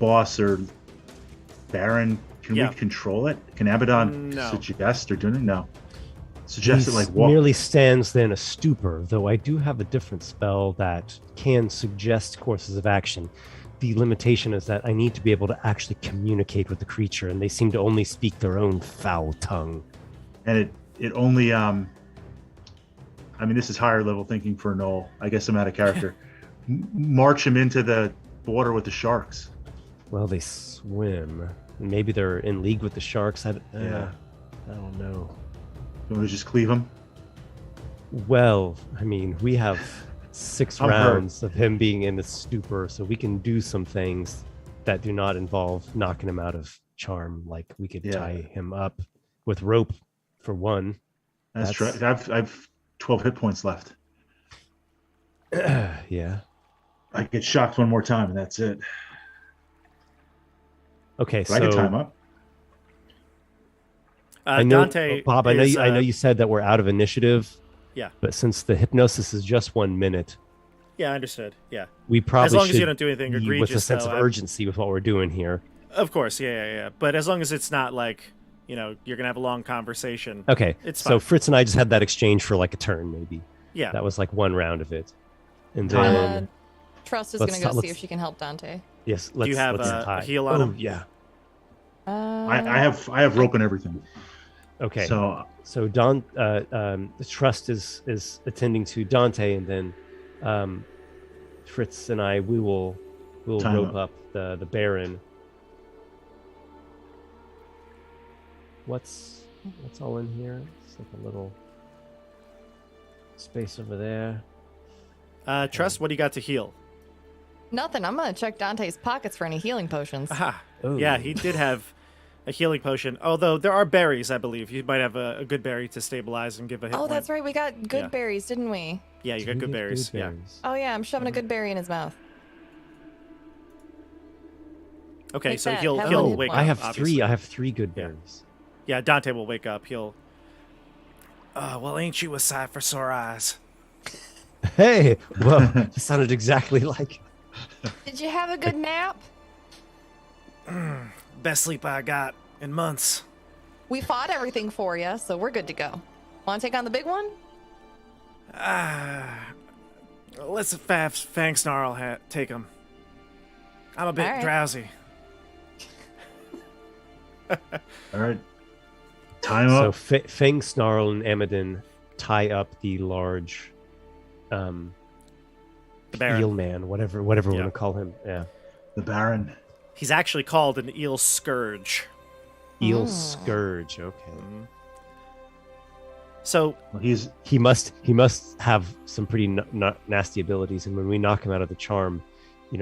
boss or Baron, can we control it? Can Abaddon No. suggest or do anything? No. Suggest it He like walk. merely stands there in a stupor, though I do have a different spell that can suggest courses of action. The limitation is that I need to be able to actually communicate with the creature, and they seem to only speak their own foul tongue. And it only I mean, this is higher level thinking for Noel. I guess I'm out of character. March him into the water with the sharks. Well, they swim. Maybe they're in league with the sharks. I Yeah. don't know. You want to just cleave him? Well, I mean, we have 6 I'm hurt. rounds of him being in the stupor, so we can do some things that do not involve knocking him out of charm. Like we could tie him up with rope, for one. That's true. I've 12 hit points left. Yeah. I get shocked one more time, and that's it. Okay, But I can tie him up. I know, Dante Bob. I know you said that we're out of initiative. Yeah. But since the hypnosis is just 1 minute, Yeah, understood. Yeah. we probably As long as should you don't do anything be egregious, with a sense though, of urgency with what we're doing here. Of course, yeah. But as long as it's not like, you're going to have a long conversation. Okay, It's so fine. Fritz and I just had that exchange for like a turn, maybe. Yeah. That was like 1 round of it. And then, Trust is let's going to go ta- see if let's- she can help Dante. yes, Do let's you have let's a tie. heal on him? Yeah. I have rope and everything. Okay. So So the trust is attending to Dante, and then Fritz and I we'll Time rope up the Baron. What's all in here? It's like a little space over there. Trust, what do you got to heal? Nothing. I'm going to check Dante's pockets for any healing potions. Aha. Oh. Yeah, he did have a healing potion. Although there are berries, I believe. You might have a good berry to stabilize and give a hit Oh, point. that's right. We got good Yeah. berries, didn't we? Yeah, you got good berries. Yeah. Oh, yeah. I'm shoving a good berry in his mouth. Okay, Take so that. he'll Have he'll one. wake I up. have obviously. 3. I have 3 good berries. Yeah, Dante will wake up. He'll. Well, ain't you a sight for sore eyes? Hey, well, that sounded exactly like. Did you have a good nap? Best sleep I got in months. We fought everything for you, so we're good to go. Want to take on the big one? Let's Fang Snarl take him. I'm a bit All right. drowsy. all right, time So up. Fang, Snarl, and Amadin tie up the large The Baron. eel man, whatever we Yeah. want to call him. Yeah. The Baron. He's actually called an eel scourge. Eel scourge. Okay. So Well, he's He must have some pretty nasty abilities, and when we knock him out of the charm,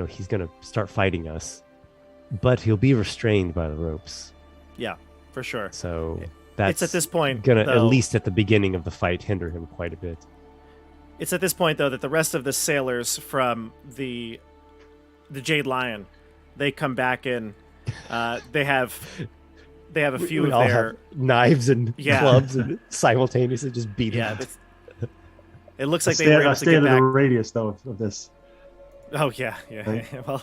he's gonna start fighting us. But he'll be restrained by the ropes. yeah, for sure. So that's It's at this point gonna, at though- least at the beginning of the fight, hinder him quite a bit. It's at this point though that the rest of the sailors from the Jade Lion, they come back in. They have a few we of all their have knives and Yeah. clubs and simultaneously just beat yeah. him. It looks like they stay, were able to stay get out of back. the radius though of this. Oh yeah. Right. Well,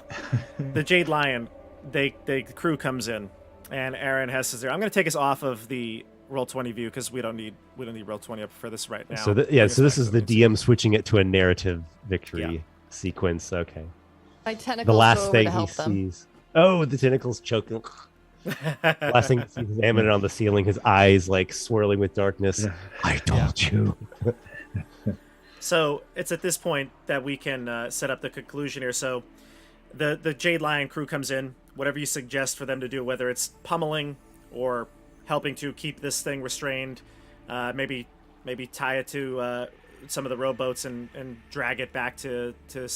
the Jade Lion, the crew comes in, and Aaron has to say, "I'm going to take us off of the Roll20 view because we don't need Roll20 up for this right now." So Bring us so this back is to the main DM switching it to a narrative victory sequence. Okay. My tentacles The go last over thing to he help them. sees. Oh, the tentacles choking. scene. Last thing he sees is Amadon on the ceiling, his eyes like swirling with darkness. Yeah. I told you. So it's at this point that we can set up the conclusion here. So the Jade Lion crew comes in. Whatever you suggest for them to do, whether it's pummeling or helping to keep this thing restrained. Maybe tie it to some of the rowboats and drag it back to the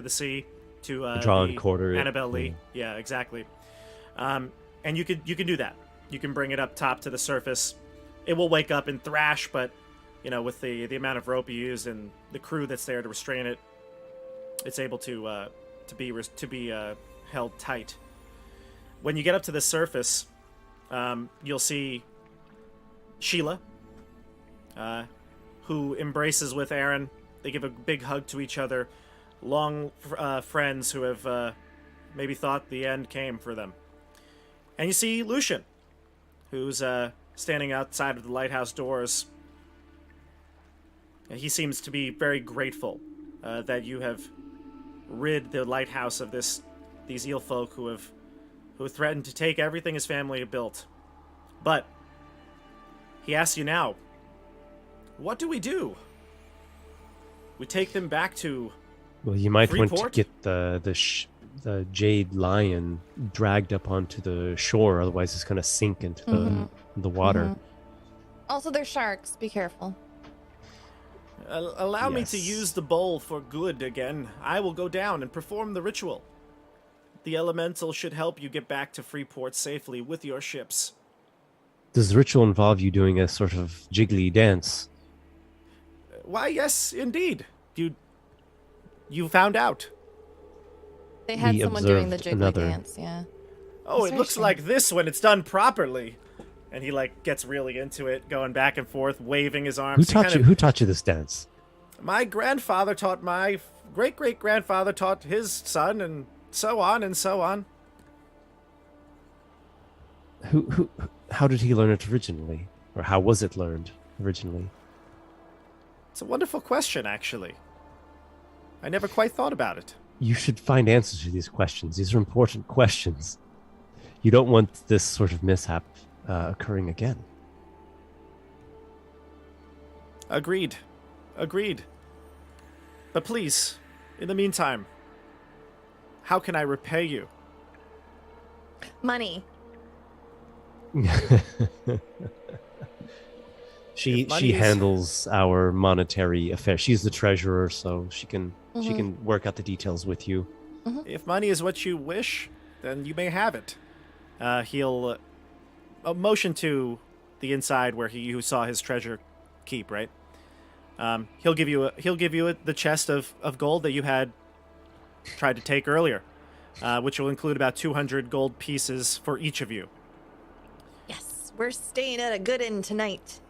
sea to Draw and the quarter it. Annabelle Lee. Yeah, exactly. And you can do that. You can bring it up top to the surface. It will wake up and thrash, but with the amount of rope you use and the crew that's there to restrain it, it's able to be held tight. When you get up to the surface, you'll see Sheila, who embraces with Aaron. They give a big hug to each other. Long friends who have maybe thought the end came for them. And you see Lucian, who's standing outside of the lighthouse doors. He seems to be very grateful that you have rid the lighthouse of these eel folk who threatened to take everything his family had built. But he asks you now, what do we do? We take them back to Well, you might want to Freeport? get the jade lion dragged up onto the shore, otherwise it's going to sink into the water. Also, they're sharks. Be careful. Allow me to Yes. use the bowl for good again. I will go down and perform the ritual. The elemental should help you get back to Freeport safely with your ships. Does the ritual involve you doing a sort of jiggly dance? Why, yes, indeed. You found out. They had We someone doing the observed jiggly another. dance. Yeah. Oh, That's it very looks strange. like this when it's done properly. And he gets really into it, going back and forth, waving his arms. Who taught you this dance? My grandfather taught my great-great-grandfather taught his son, and so on and so on. How did he learn it originally? Or how was it learned originally? It's a wonderful question, actually. I never quite thought about it. You should find answers to these questions. These are important questions. You don't want this sort of mishap occurring again. Agreed. But please, in the meantime, how can I repay you? Money. She If money is- handles our monetary affairs. She's the treasurer, so she can work out the details with you. If money is what you wish, then you may have it. He'll motion to the inside where you saw his treasure keep, right? He'll give you the chest of gold that you had tried to take earlier, which will include about 200 gold pieces for each of you. Yes, we're staying at a good inn tonight.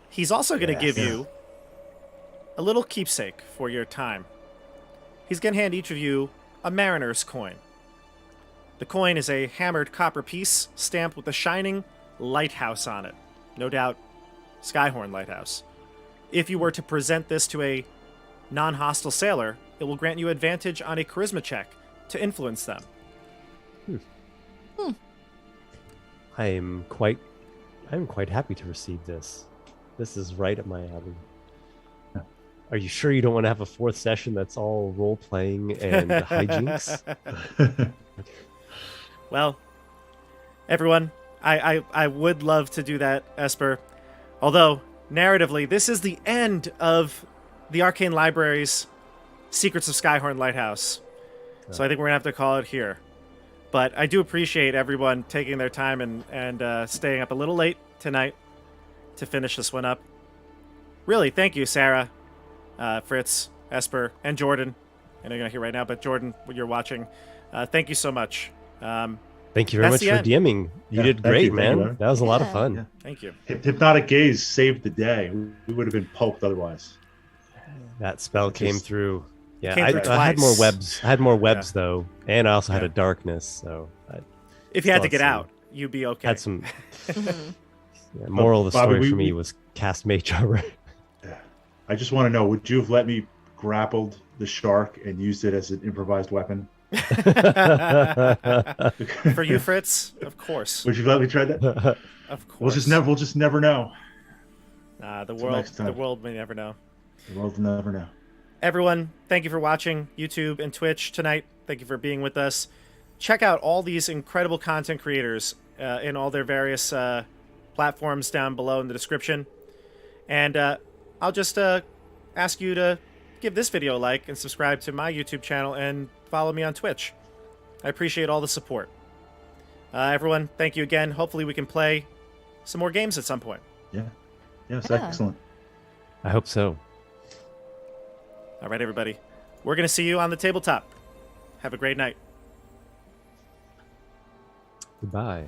He's also going to give you a little keepsake for your time. He's going to hand each of you a mariner's coin. The coin is a hammered copper piece stamped with a shining lighthouse on it. No doubt, Skyhorn Lighthouse. If you were to present this to a non-hostile sailor, it will grant you advantage on a charisma check to influence them. I'm quite happy to receive this. This is right up my alley. Are you sure you don't want to have a fourth session that's all role playing and hijinks? Well, everyone, I would love to do that, Esper. Although, narratively, this is the end of the Arcane Library's Secrets of Skyhorn Lighthouse. So I think we're going to have to call it here. But I do appreciate everyone taking their time and staying up a little late tonight to finish this one up. Really, thank you, Sarah, Fritz, Esper, and Jordan. I know you're not here right now, but Jordan, when you're watching, thank you so much. Thank you very That's much the for end. DMing. You Yeah, did thank great, you, man. Aaron. That was a lot of Yeah. fun. Yeah. Thank you. Hypnotic Gaze saved the day. We would have been pulped otherwise. That spell came Just- through. Yeah, Came through I had more twice. webs. I had more webs Yeah. though, and I also had Yeah. a darkness. So I If you had to Still get had out, you'd be okay. had some. Mhm. Yeah, moral of the Bobby, story we- for me we- was cast mage armor. I just want to know, would you have let me grappled the shark and used it as an improvised weapon? For you, Fritz, of course. Would you let me try that? Of course. We'll just never know. The Till world, next time. the world may never know. The world will never know. Everyone, thank you for watching YouTube and Twitch tonight. Thank you for being with us. Check out all these incredible content creators in all their various platforms down below in the description. And I'll just ask you to give this video a like and subscribe to my YouTube channel and follow me on Twitch. I appreciate all the support. Everyone, thank you again. Hopefully we can play some more games at some point. Yeah. Yes, Yeah. excellent. I hope so. All right, everybody. We're going to see you on the tabletop. Have a great night. Goodbye.